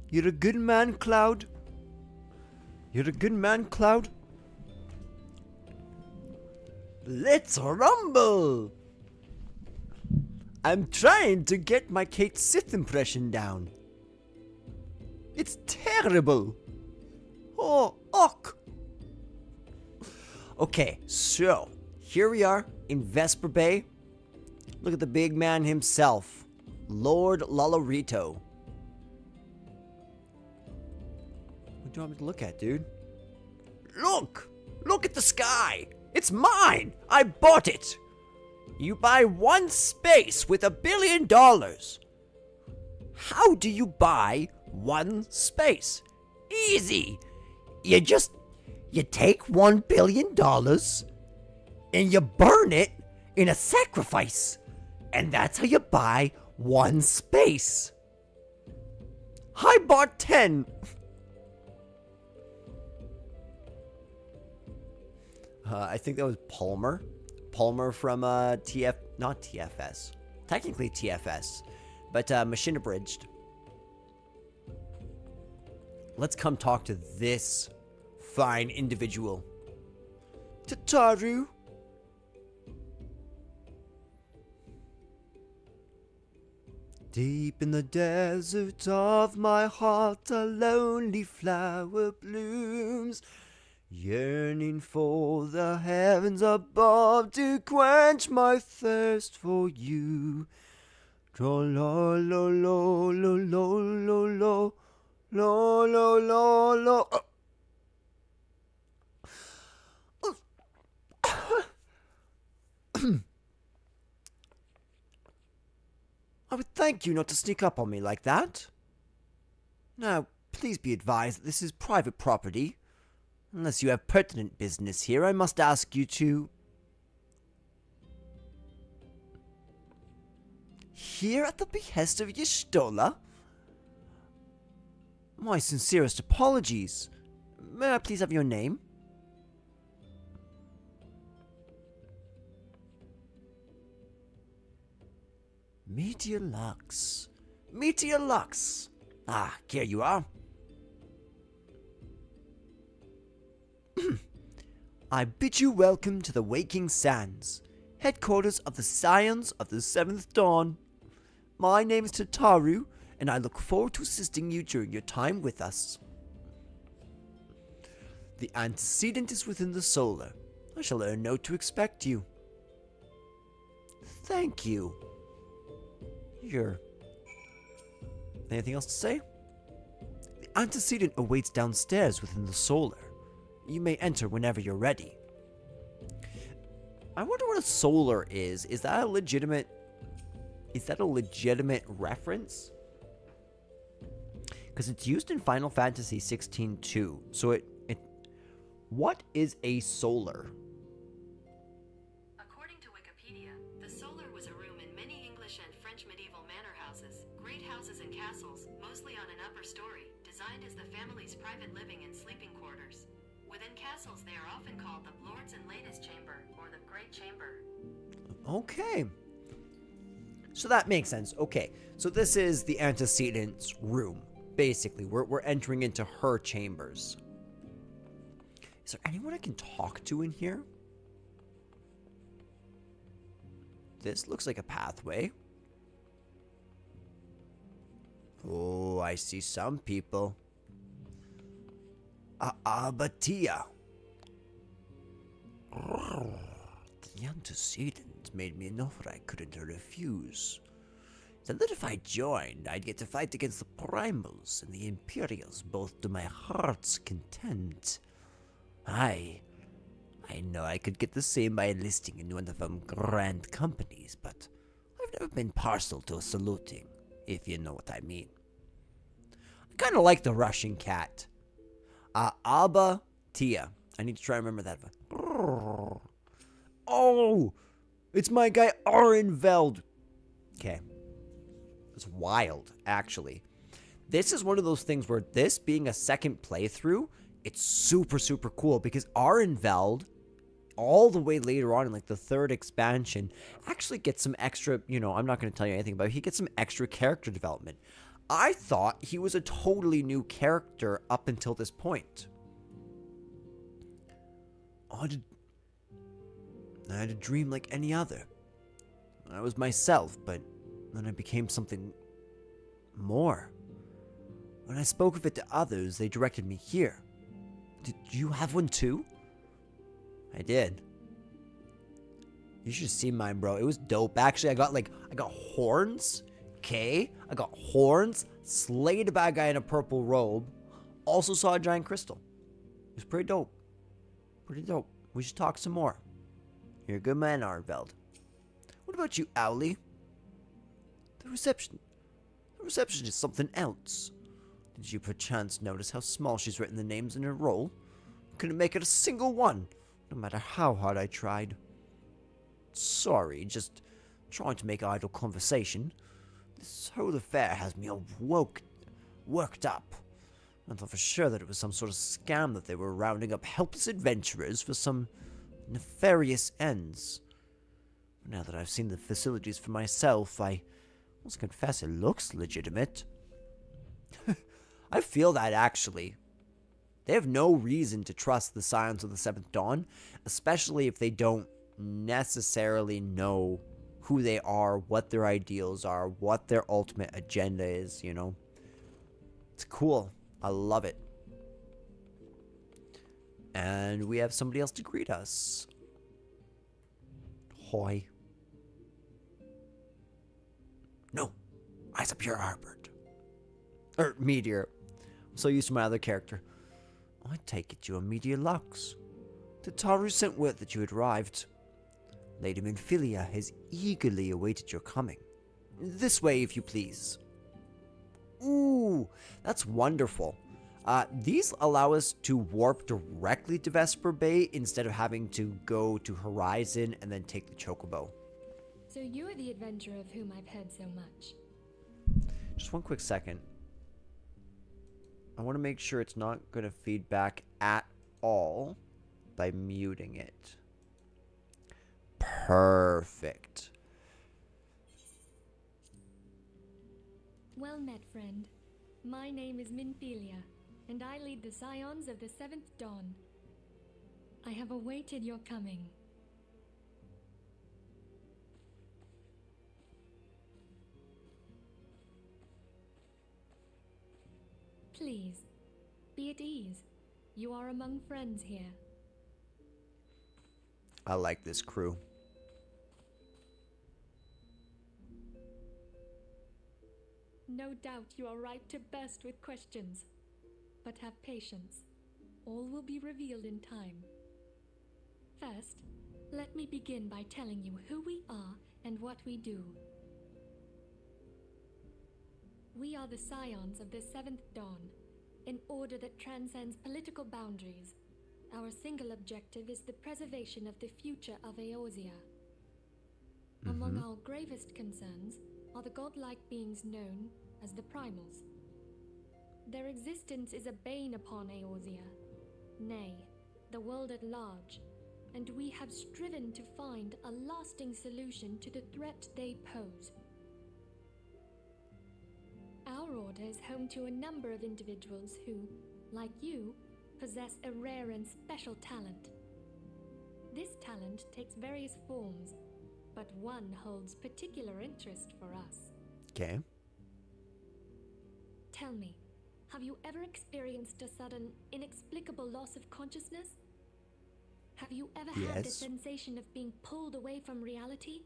You're a good man, Cloud. You're a good man, Cloud. Let's rumble! I'm trying to get my Kate Sith impression down. It's terrible. Oh, uck. Okay, so here we are in Vesper Bay. Look at the big man himself, Lord Lalorito. What do you want me to look at, dude? Look! Look at the sky! It's mine! I bought it! You buy one space with $1 billion. How do you buy one space? Easy! You take $1 billion and you burn it in a sacrifice. And that's how you buy one space. I bought 10. I think that was Palmer. Palmer from not TFS. Technically TFS, but Machine Abridged. Let's come talk to this fine individual. Tataru. Deep in the desert of my heart, a lonely flower blooms, yearning for the heavens above to quench my thirst for you. Tra-la-la-la-la-la-la-la, la-la-la-la. I would thank you not to sneak up on me like that. Now, please be advised that this is private property. Unless you have pertinent business here, I must ask you to... Here at the behest of Y'shtola? My sincerest apologies. May I please have your name? Meteor Lux. Meteor Lux. Ah, here you are. I bid you welcome to the Waking Sands, headquarters of the Scions of the Seventh Dawn. My name is Tataru, and I look forward to assisting you during your time with us. The antecedent is within the solar. I shall learn know to expect you. Thank you. Anything else to say? The antecedent awaits downstairs within the solar. You may enter whenever you're ready. I wonder what a solar is. Is that a legitimate reference? Because it's used in Final Fantasy 16-2. So what is a solar? According to Wikipedia, the solar was a room in many English and French medieval manor houses, great houses and castles, mostly on an upper story, designed as the family's private living and sleeping quarters. Within castles, they are often called the Lords and Ladies' Chamber, or the Great Chamber. Okay. So that makes sense. Okay. So this is the antecedent's room. Basically, we're entering into her chambers. Is there anyone I can talk to in here? This looks like a pathway. Oh, I see some people. Abatia. The antecedent made me an offer I couldn't refuse. That if I joined, I'd get to fight against the Primals and the Imperials, both to my heart's content. I know I could get the same by enlisting in one of them grand companies, but I've never been partial to saluting, if you know what I mean. I kind of like the Russian cat. Abba Tia. I need to try and remember that. Oh, it's my guy Arenveld. Okay. It's wild, actually. This is one of those things where this being a second playthrough, it's super, super cool because Arenveld all the way later on in like the third expansion, actually gets some extra, I'm not going to tell you anything about it. He gets some extra character development. I thought he was a totally new character up until this point. I had a dream like any other. I was myself, but then I became something more. When I spoke of it to others, they directed me here. Did you have one too? I did. You should see mine, bro. It was dope. Actually, I got horns. Okay? I got horns, slayed a bad guy in a purple robe, also saw a giant crystal. It was pretty dope. Pretty dope. We should talk some more. You're a good man, Arnveld. What about you, Owly? The reception is something else. Did you perchance notice how small she's written the names in her roll? Couldn't make it a single one, no matter how hard I tried. Sorry, just trying to make idle conversation. This whole affair has me all worked up. I thought for sure that it was some sort of scam, that they were rounding up helpless adventurers for some nefarious ends. But now that I've seen the facilities for myself, I must confess it looks legitimate. I feel that, actually. They have no reason to trust the Scions of the Seventh Dawn, especially if they don't necessarily know who they are, what their ideals are, what their ultimate agenda is, It's cool. I love it. And we have somebody else to greet us. Hoy. No. Eyes up here, Albert. Or Meteor. I'm so used to my other character. I take it you are Meteor Lux. Tataru sent word that you had arrived. Lady Minfilia has eagerly awaited your coming. This way, if you please. Ooh, that's wonderful. These allow us to warp directly to Vesper Bay instead of having to go to Horizon and then take the Chocobo. So you are the adventurer of whom I've heard so much. Just one quick second. I want to make sure it's not going to feed back at all by muting it. Perfect. Well met, friend. My name is Minfilia, and I lead the Scions of the Seventh Dawn. I have awaited your coming. Please, be at ease. You are among friends here. I like this crew. No doubt you are ripe to burst with questions. But have patience. All will be revealed in time. First, let me begin by telling you who we are and what we do. We are the Scions of the Seventh Dawn, an order that transcends political boundaries. Our single objective is the preservation of the future of Eorzea. Among our gravest concerns are the godlike beings known as the Primals. Their existence is a bane upon Eorzea, nay, the world at large, and we have striven to find a lasting solution to the threat they pose. Our order is home to a number of individuals who, like you, possess a rare and special talent. This talent takes various forms, but one holds particular interest for us. Okay. Tell me, have you ever experienced a sudden, inexplicable loss of consciousness? Have you ever had the Yes. sensation of being pulled away from reality?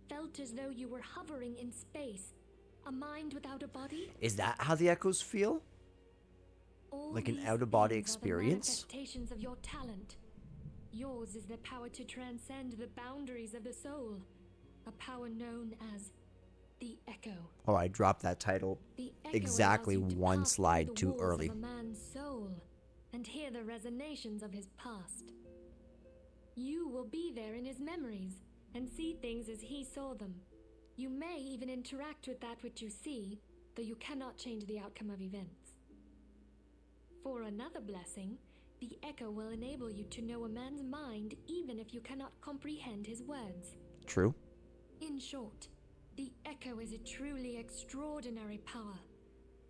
Felt as though you were hovering in space, a mind without a body? Is that how the Echoes feel? All Like an these out-of-body things are the experience? manifestations of your talent. Yours is the power to transcend the boundaries of the soul, a power known as the Echo. Oh, I dropped that title The Echo exactly allows you to one pass through slide the too walls early. of a man's soul and hear the resonations of his past. You will be there in his memories and see things as he saw them. You may even interact with that which you see, though you cannot change the outcome of events. For another blessing, The echo will enable you to know a man's mind even if you cannot comprehend his words. True. In short, the echo is a truly extraordinary power,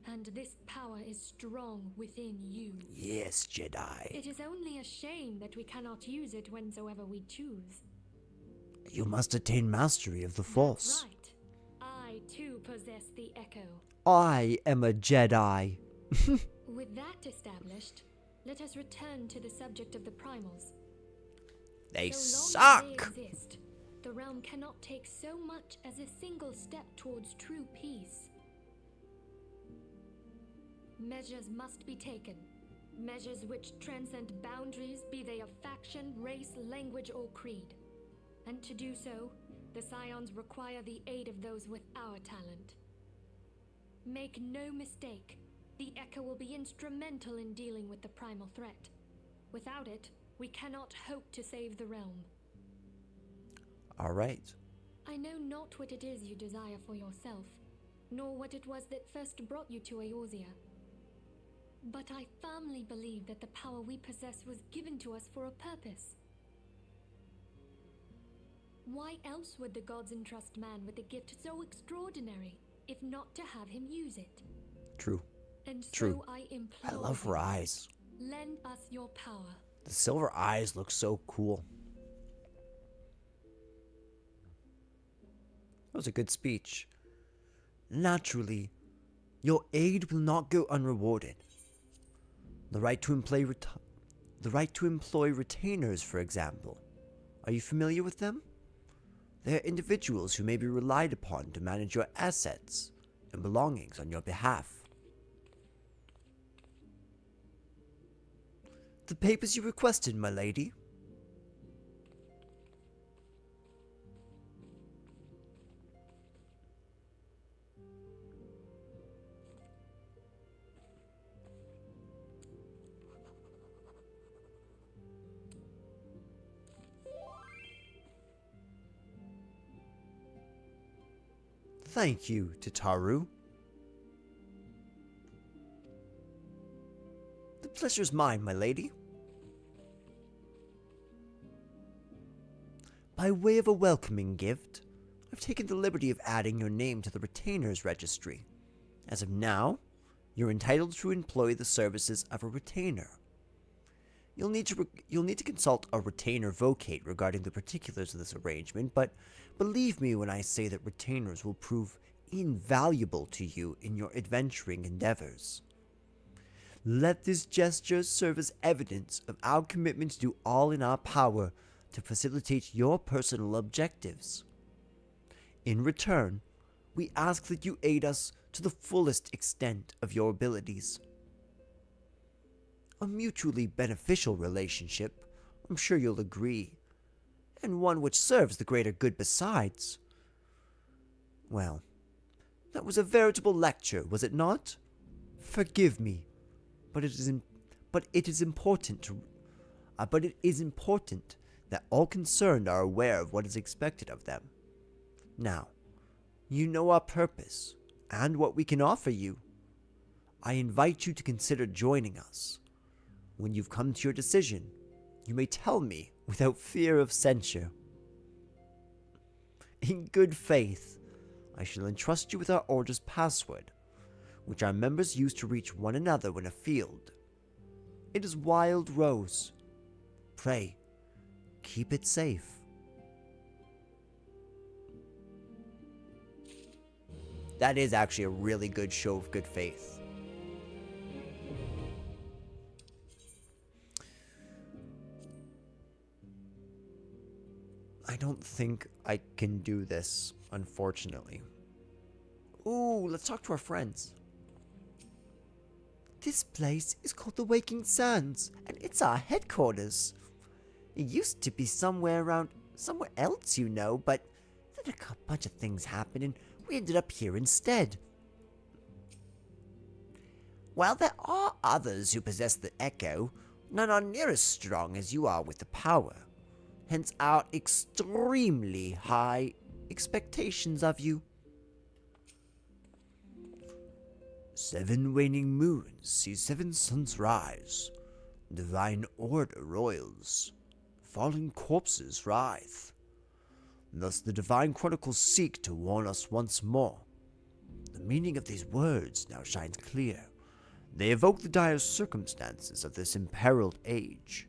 and this power is strong within you. Yes, Jedi. It is only a shame that we cannot use it whensoever we choose. You must attain mastery of the Force. That's right. I too possess the echo. I am a Jedi. With that established, let us return to the subject of the primals. They So long as suck. they exist, the realm cannot take so much as a single step towards true peace. Measures must be taken. Measures which transcend boundaries, be they of faction, race, language, or creed. And to do so, the Scions require the aid of those with our talent. Make no mistake, the Echo will be instrumental in dealing with the primal threat. Without it, we cannot hope to save the realm. All right. I know not what it is you desire for yourself, nor what it was that first brought you to Eorzea. But I firmly believe that the power we possess was given to us for a purpose. Why else would the gods entrust man with a gift so extraordinary, if not to have him use it? True. And so True. I implore I love you, her eyes. lend us your power. The silver eyes look so cool. That was a good speech. Naturally, your aid will not go unrewarded. The right to employ retainers, for example. Are you familiar with them? They are individuals who may be relied upon to manage your assets and belongings on your behalf. The papers you requested, my lady. Thank you, Tataru. The pleasure's mine, my lady. By way of a welcoming gift, I've taken the liberty of adding your name to the retainers registry. As of now, you're entitled to employ the services of a retainer. You'll need to consult a retainer vocate regarding the particulars of this arrangement, but believe me when I say that retainers will prove invaluable to you in your adventuring endeavors. Let this gesture serve as evidence of our commitment to do all in our power to facilitate your personal objectives. In return, we ask that you aid us to the fullest extent of your abilities. A mutually beneficial relationship, I'm sure you'll agree, and one which serves the greater good besides. Well, that was a veritable lecture, was it not? Forgive me, but it is important that all concerned are aware of what is expected of them. Now, you know our purpose and what we can offer you. I invite you to consider joining us. When you've come to your decision, you may tell me without fear of censure. In good faith, I shall entrust you with our order's password, which our members use to reach one another when afield. It is Wild Rose. Pray, keep it safe. That is actually a really good show of good faith. I don't think I can do this, unfortunately. Ooh, let's talk to our friends. This place is called the Waking Sands, and it's our headquarters. It used to be somewhere else, you know, but then a bunch of things happened and we ended up here instead. While there are others who possess the Echo, none are near as strong as you are with the power. Hence our extremely high expectations of you. 7 waning moons see 7 suns rise. Divine order roils. Fallen corpses writhe. Thus the Divine Chronicles seek to warn us once more. The meaning of these words now shines clear. They evoke the dire circumstances of this imperiled age.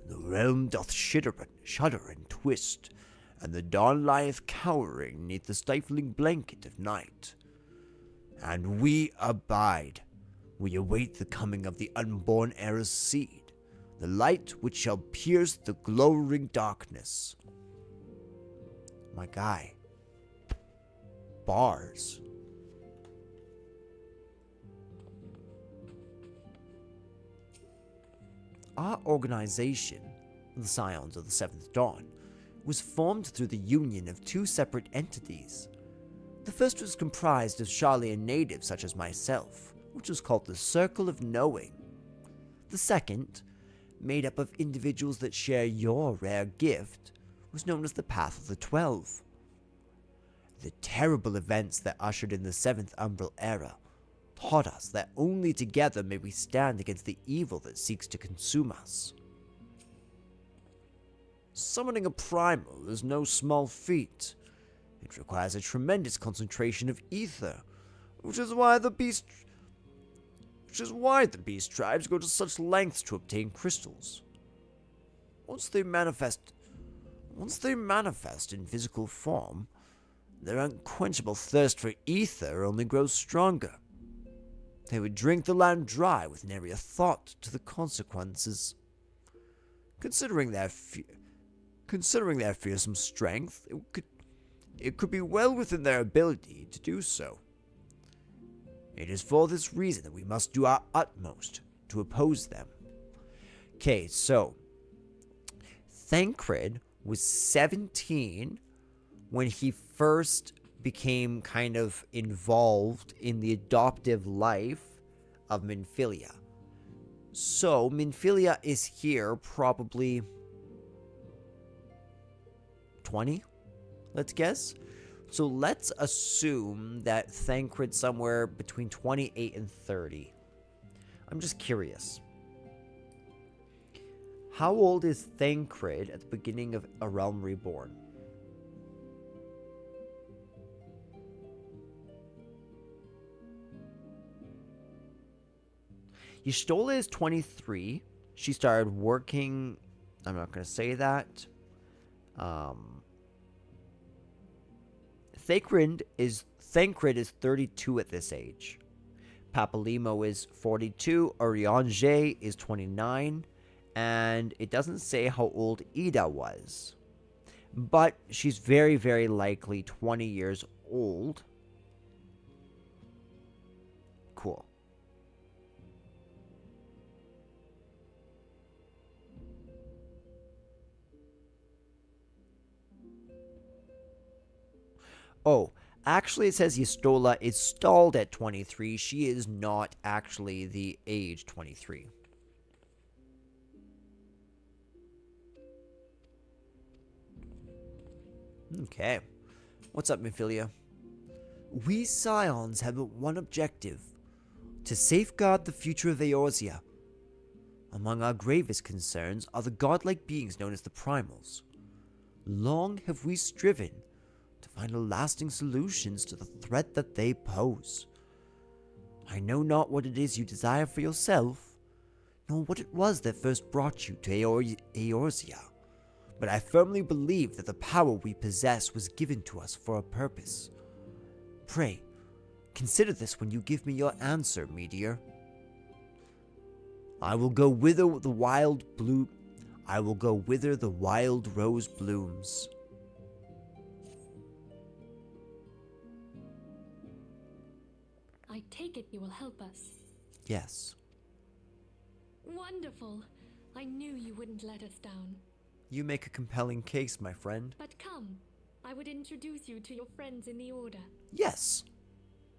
The realm doth shudder and twist, and the dawn lieth cowering neath the stifling blanket of night. And we abide. We await the coming of the unborn era's seed, the light which shall pierce the glowering darkness. My guy. Bars. Our organization, the Scions of the Seventh Dawn, was formed through the union of two separate entities. The first was comprised of Sharlayan natives such as myself, which was called the Circle of Knowing. The second, made up of individuals that share your rare gift, was known as the Path of the 12. The terrible events that ushered in the Seventh Umbral Era taught us that only together may we stand against the evil that seeks to consume us. Summoning a primal is no small feat. It requires a tremendous concentration of ether, which is why the beast tribes go to such lengths to obtain crystals. Once they manifest in physical form, their unquenchable thirst for ether only grows stronger. They would drink the land dry with nary a thought to the consequences. Considering their fearsome strength, it could be well within their ability to do so. It is for this reason that we must do our utmost to oppose them. Okay, so Thancred was 17 when he first became kind of involved in the adoptive life of Minfilia. So Minfilia is here probably 20, let's guess. So let's assume that Thancred's somewhere between 28 and 30. I'm just curious. How old is Thancred at the beginning of A Realm Reborn? Y'shtola is 23. She started working... I'm not going to say that. Thancred is 32 at this age. Papalymo is 42. Urianger is 29. And it doesn't say how old Ida was. But she's very, very likely 20 years old. Cool. Oh, actually it says Y'shtola is stalled at 23. She is not actually the age 23. Okay. What's up, Minfilia? We Scions have but one objective: to safeguard the future of Eorzea. Among our gravest concerns are the godlike beings known as the Primals. Long have we striven to find lasting solutions to the threat that they pose. I know not what it is you desire for yourself, nor what it was that first brought you to Eorzea, but I firmly believe that the power we possess was given to us for a purpose. Pray, consider this when you give me your answer, Meteor. I will go whither the wild rose blooms. I take it you will help us. Yes. Wonderful. I knew you wouldn't let us down. You make a compelling case, my friend. But come, I would introduce you to your friends in the Order. Yes.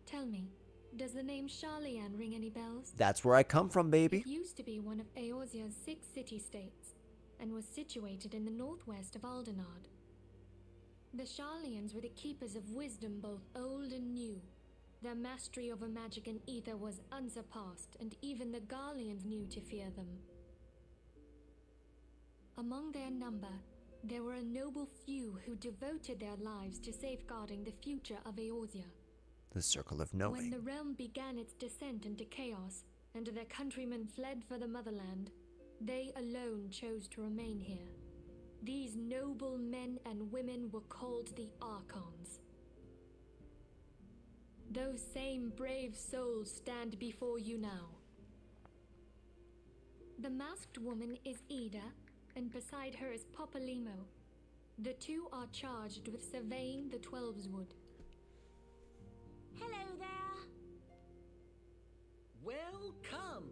Tell me, does the name Sharlayan ring any bells? That's where I come from, baby. It used to be one of Eorzea's 6 city-states, and was situated in the northwest of Aldenard. The Sharlayans were the keepers of wisdom both old and new, Their mastery over magic and ether was unsurpassed, and even the Garleans knew to fear them. Among their number, there were a noble few who devoted their lives to safeguarding the future of Eorzea. The circle of When knowing. the realm began its descent into chaos, and their countrymen fled for the motherland, they alone chose to remain here. These noble men and women were called the Archons. Those same brave souls stand before you now. The masked woman is Ida, and beside her is Popolimo. The two are charged with surveying the Twelveswood. Hello there. Welcome!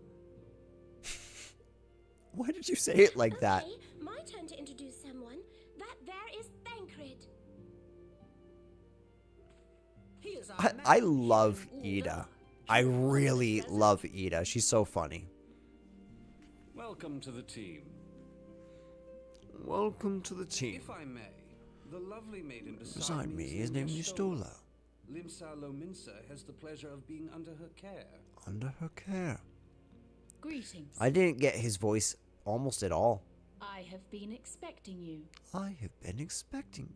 Why did you say it like that? Okay, my turn to introduce someone. That there is Thancred. He is our I man, love Hugh Ida. Ulda. I She was really pleasant. love Ida. She's so funny. Welcome to the team. Welcome to the team. If I may, the lovely maiden Beside me is named Yustola. Limsa Lominsa has the pleasure of being under her care. Under her care. Greetings. I didn't get his voice almost at all. I have been expecting you. I have been expecting.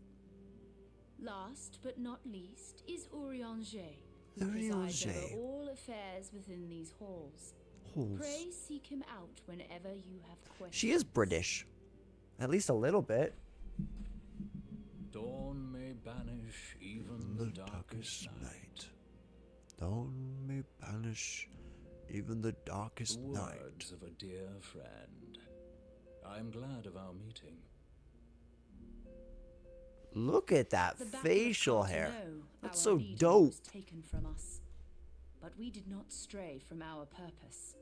Last but not least is Urianger, who Urianger. presides over all affairs within these halls. Halls. Pray seek him out whenever you have questions. She is British. At least a little bit. Dawn may banish even the darkest night. Dawn may banish even the darkest night. Words of a dear friend. I am glad of our meeting. Look at that The Battle of facial hair. Carteneau, That's our so leader, dope. was taken from us, but we did not stray from our purpose.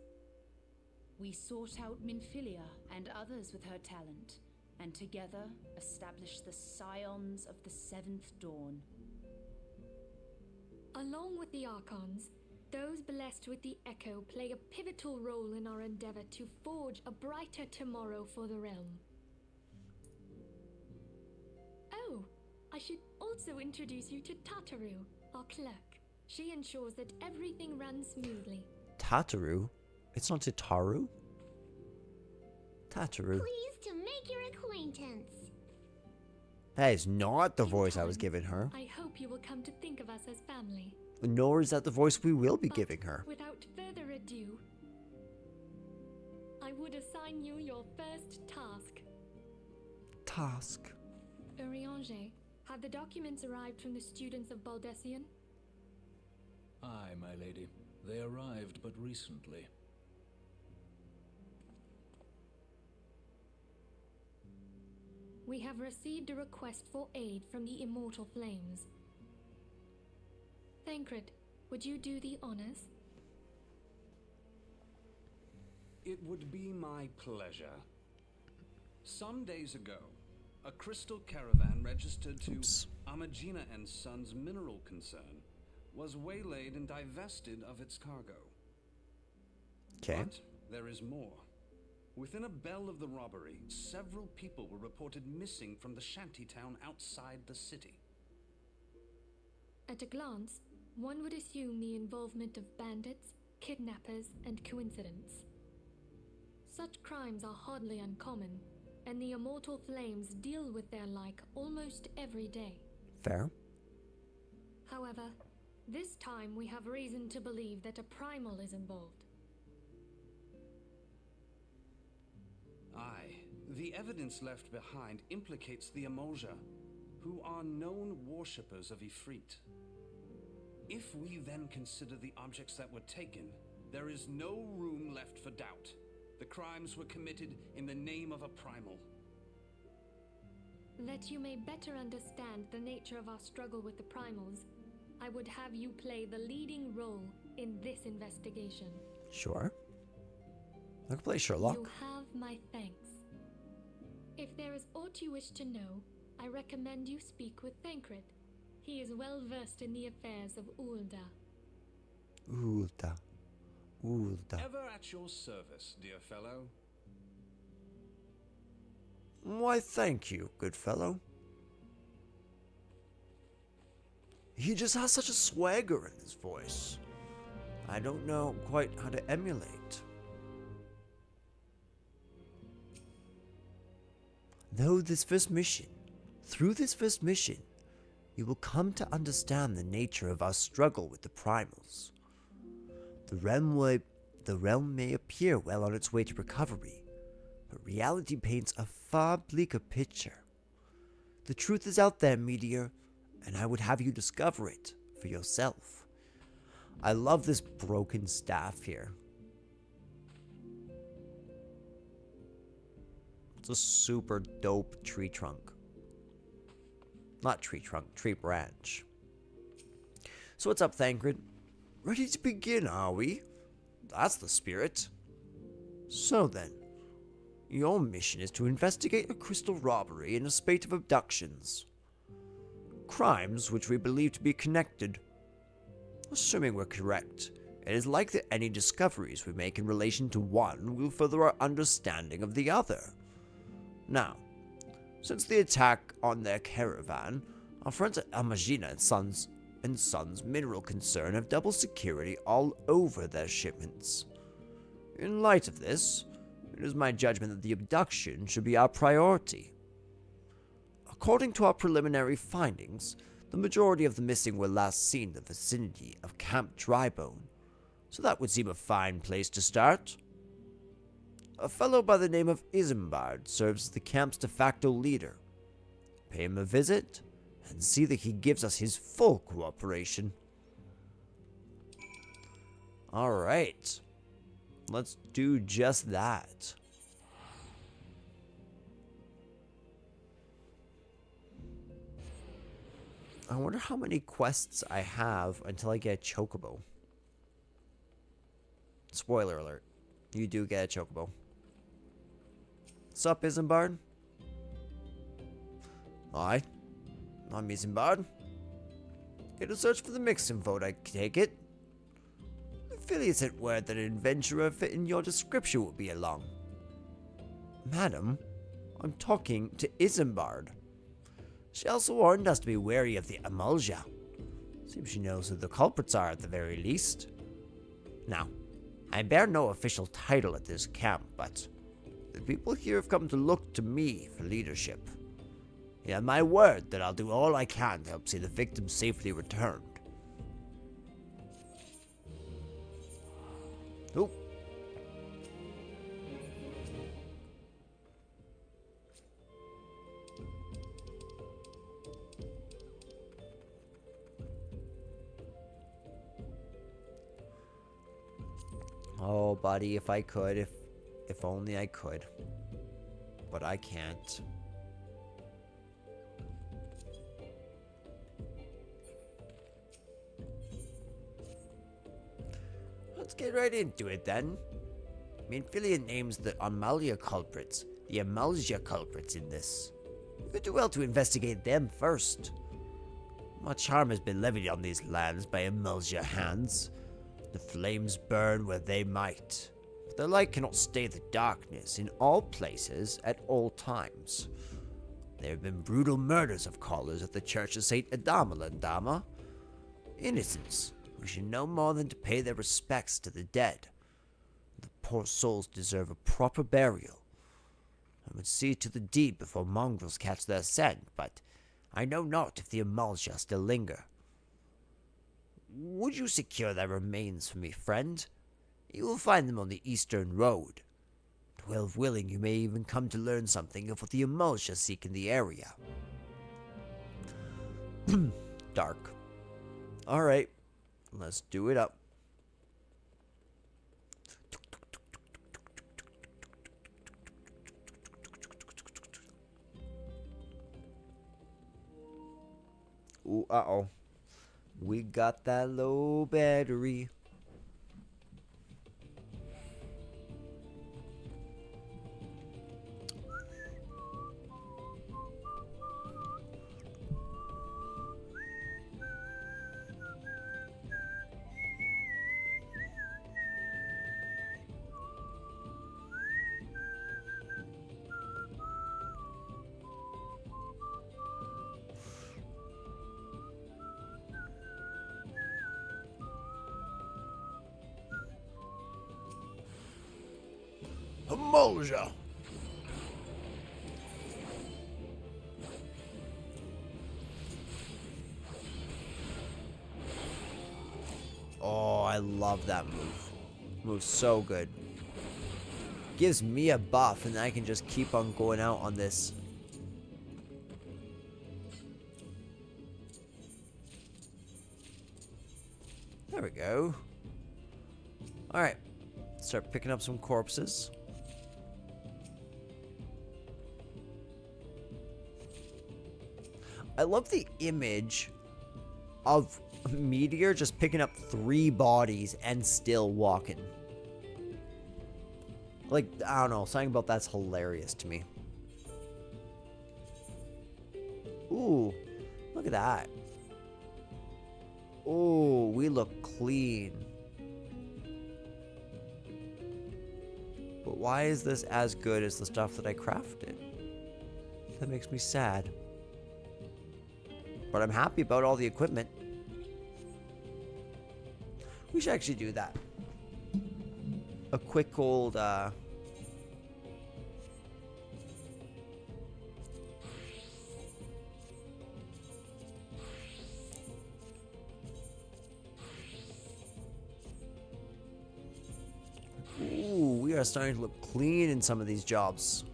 We sought out Minfilia and others with her talent, and together established the Scions of the Seventh Dawn. Along with the Archons, those blessed with the Echo play a pivotal role in our endeavor to forge a brighter tomorrow for the realm. Oh, I should also introduce you to Tataru, our clerk. She ensures that everything runs smoothly. Tataru? It's not Tataru? Tataru. Pleased to make your acquaintance. That is not the In voice I was time, giving her. I hope you will come to think of us as family. Nor is that the voice we will be But giving her. Without further ado, I would assign you your first task. Task. Urianger, have the documents arrived from the students of Baldessian? Aye, my lady. They arrived but recently. We have received a request for aid from the Immortal Flames. Thancred, would you do the honors? It would be my pleasure. Some days ago, a crystal caravan registered to Oops. Amagina and Sons mineral concern was waylaid and divested of its cargo. Okay. But there is more. Within a bell of the robbery, several people were reported missing from the shantytown outside the city. At a glance, one would assume the involvement of bandits, kidnappers, and coincidence. Such crimes are hardly uncommon, and the Immortal Flames deal with their like almost every day. Fair. However, this time we have reason to believe that a primal is involved. Aye, the evidence left behind implicates the Emoja, who are known worshippers of Ifrit. If we then consider the objects that were taken, there is no room left for doubt. The crimes were committed in the name of a primal. That you may better understand the nature of our struggle with the primals, I would have you play the leading role in this investigation. Sure. I can play Sherlock. You have my thanks. If there is aught you wish to know, I recommend you speak with Thancred. He is well versed in the affairs of Ulda. Ulda. Ulda. Ever at your service, dear fellow. Why, thank you, good fellow. He just has such a swagger in his voice. I don't know quite how to emulate. Through this first mission, you will come to understand the nature of our struggle with the primals. The realm may appear well on its way to recovery, but reality paints a far bleaker picture. The truth is out there, Meteor, and I would have you discover it for yourself. I love this broken staff here. It's a super dope tree trunk. Not tree trunk, tree branch. So what's up, Thancred? Ready to begin, are we? That's the spirit. So then, your mission is to investigate a crystal robbery and a spate of abductions. Crimes which we believe to be connected. Assuming we're correct, it is likely that any discoveries we make in relation to one will further our understanding of the other. Now, since the attack on their caravan, our friends at Amagina and Sons Mineral Concern have double security all over their shipments. In light of this, it is my judgment that the abduction should be our priority. According to our preliminary findings, the majority of the missing were last seen in the vicinity of Camp Drybone, so that would seem a fine place to start. A fellow by the name of Isambard serves as the camp's de facto leader. Pay him a visit, and see that he gives us his full cooperation. Alright, let's do just that. I wonder how many quests I have until I get a chocobo. Spoiler alert, you do get a chocobo. Sup, Isambard? Aye, I'm Isambard. Here to search for the Mixon vote, I take it. Philia sent word that an adventurer fitting your description will be along. Madam, I'm talking to Isambard. She also warned us to be wary of the Emulsia. Seems she knows who the culprits are at the very least. Now, I bear no official title at this camp, but the people here have come to look to me for leadership. You have my word that I'll do all I can to help see the victim safely returned. Oh. Oh, buddy, if I could, if only I could. But I can't. Let's get right into it then. Minfilia names the Amalia culprits, the Emulsia culprits in this. We could do well to investigate them first. Much harm has been levied on these lands by Emulsia hands. The flames burn where they might, but the light cannot stay the darkness in all places at all times. There have been brutal murders of callers at the Church of St. Adamalandama. Innocents who should know more than to pay their respects to the dead. The poor souls deserve a proper burial. I would see to the deed before mongrels catch their scent, but I know not if the Emulsia still linger. Would you secure their remains for me, friend? You will find them on the eastern road. 12 willing, you may even come to learn something of what the Emulsia seek in the area. Dark. Alright, let's do it up. Ooh, uh-oh. We got that low battery. Emulsion. Oh, I love that move. Move's so good. Gives me a buff, and I can just keep on going out on this. There we go. Alright. Start picking up some corpses. I love the image of Meteor just picking up 3 bodies and still walking. Like, I don't know, something about that's hilarious to me. Ooh, look at that. Ooh, we look clean. But why is this as good as the stuff that I crafted? That makes me sad. But I'm happy about all the equipment. We should actually do that. A quick old, Ooh, we are starting to look clean in some of these jobs.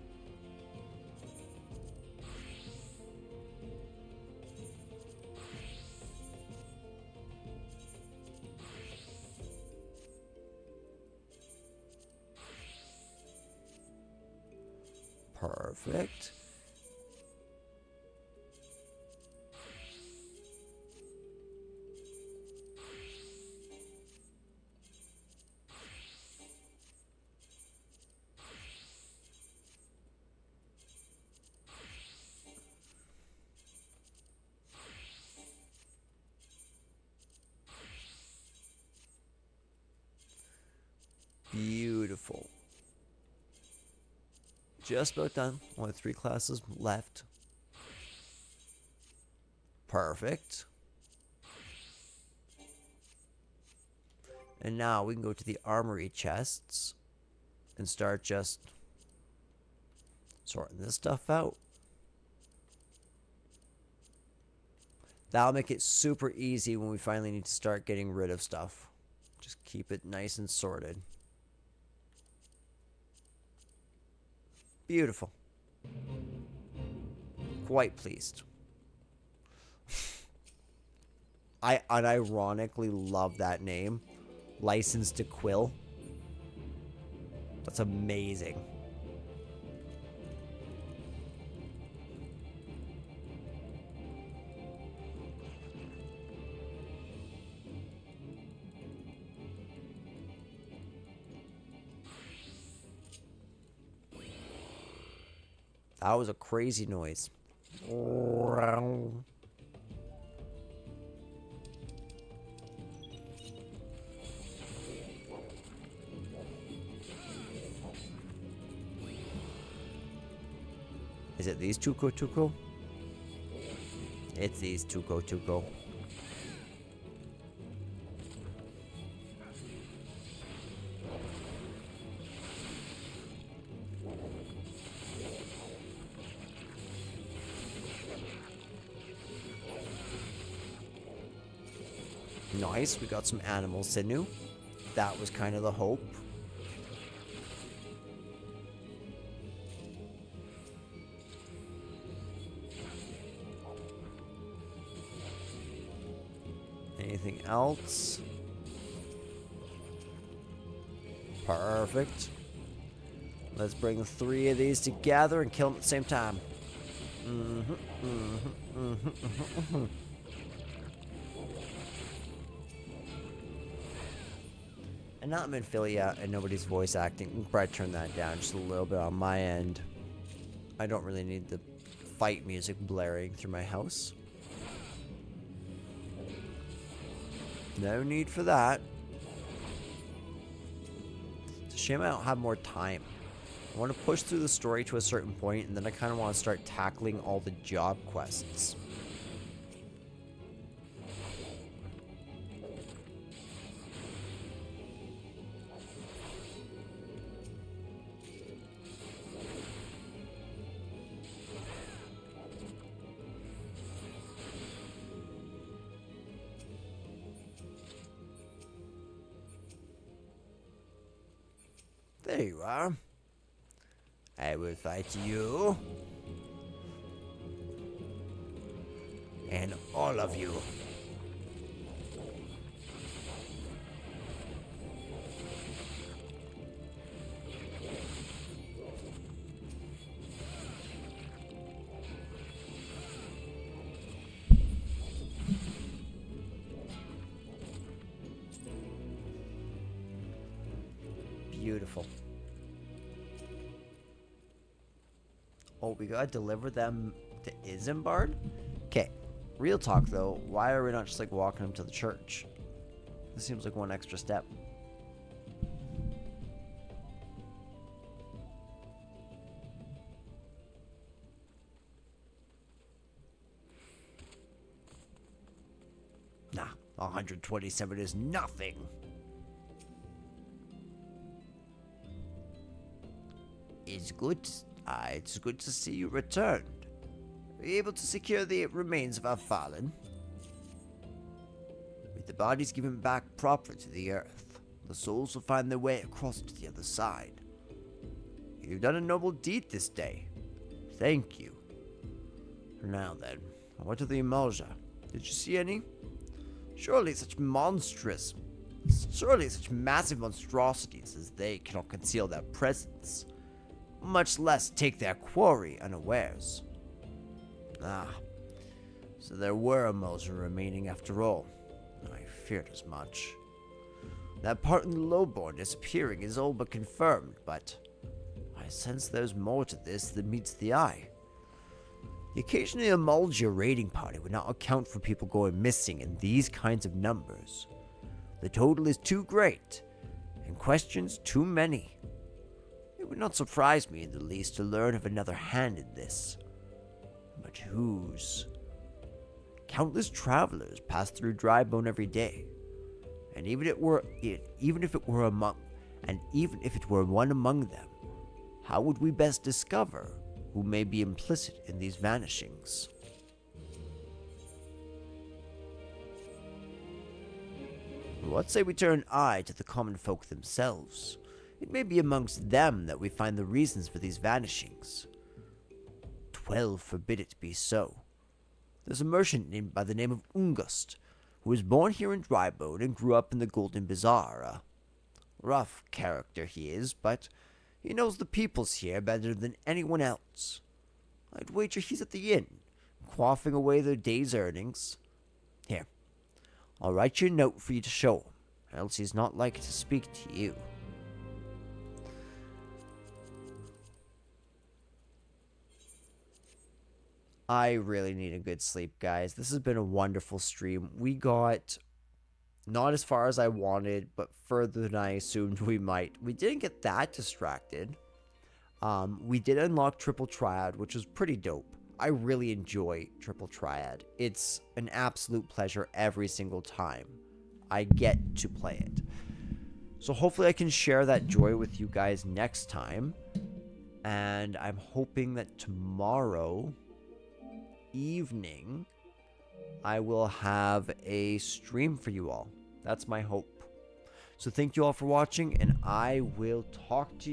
Perfect. Beautiful. Just about done. Only 3 classes left. Perfect. And now we can go to the armory chests and start just sorting this stuff out. That'll make it super easy when we finally need to start getting rid of stuff. Just keep it nice and sorted. Beautiful. Quite pleased. I unironically love that name. License to Quill. That's amazing. That was a crazy noise. Is it these Tuco Tuco? It's these Tuco Tuco. Nice, we got some animal sinew. That was kind of the hope. Anything else? Perfect. Let's bring 3 of these together and kill them at the same time. And not Minfilia and nobody's voice acting. We can probably turn that down just a little bit on my end. I don't really need the fight music blaring through my house. No need for that. It's a shame I don't have more time. I want to push through the story to a certain point, and then I kind of want to start tackling all the job quests. There you are. I will fight you. And all of you. Beautiful. Oh, we gotta deliver them to Isambard? Okay, real talk though, why are we not just like walking them to the church? This seems like one extra step. Nah, 127 is nothing. It's good to see you returned. Were you able to secure the remains of our fallen? With the bodies given back proper to the earth, the souls will find their way across to the other side. You've done a noble deed this day. Thank you. Now then, what of the Imalja? Did you see any? Surely such massive monstrosities as they cannot conceal their presence, much less take their quarry unawares. Ah, so there were Imalja remaining after all. I feared as much. That part in the Lowborn disappearing is all but confirmed, but I sense there's more to this than meets the eye. The occasional Imalja raiding party would not account for people going missing in these kinds of numbers. The total is too great, and questions too many. It would not surprise me in the least to learn of another hand in this. But whose? Countless travelers pass through Drybone every day, and even if it were one among them, how would we best discover who may be implicit in these vanishings? What say we turn an eye to the common folk themselves? It may be amongst them that we find the reasons for these vanishings. 12 forbid it to be so. There's a merchant named by the name of Ungust, who was born here in Drybone and grew up in the Golden Bazaar. A rough character he is, but he knows the peoples here better than anyone else. I'd wager he's at the inn, quaffing away their day's earnings. Here, I'll write you a note for you to show him, else he's not likely to speak to you. I really need a good sleep, guys. This has been a wonderful stream. We got not as far as I wanted, but further than I assumed we might. We didn't get that distracted. We did unlock Triple Triad, which was pretty dope. I really enjoy Triple Triad. It's an absolute pleasure every single time I get to play it. So hopefully I can share that joy with you guys next time. And I'm hoping that tomorrow evening I will have a stream for you all. That's my hope. So thank you all for watching, and I will talk to you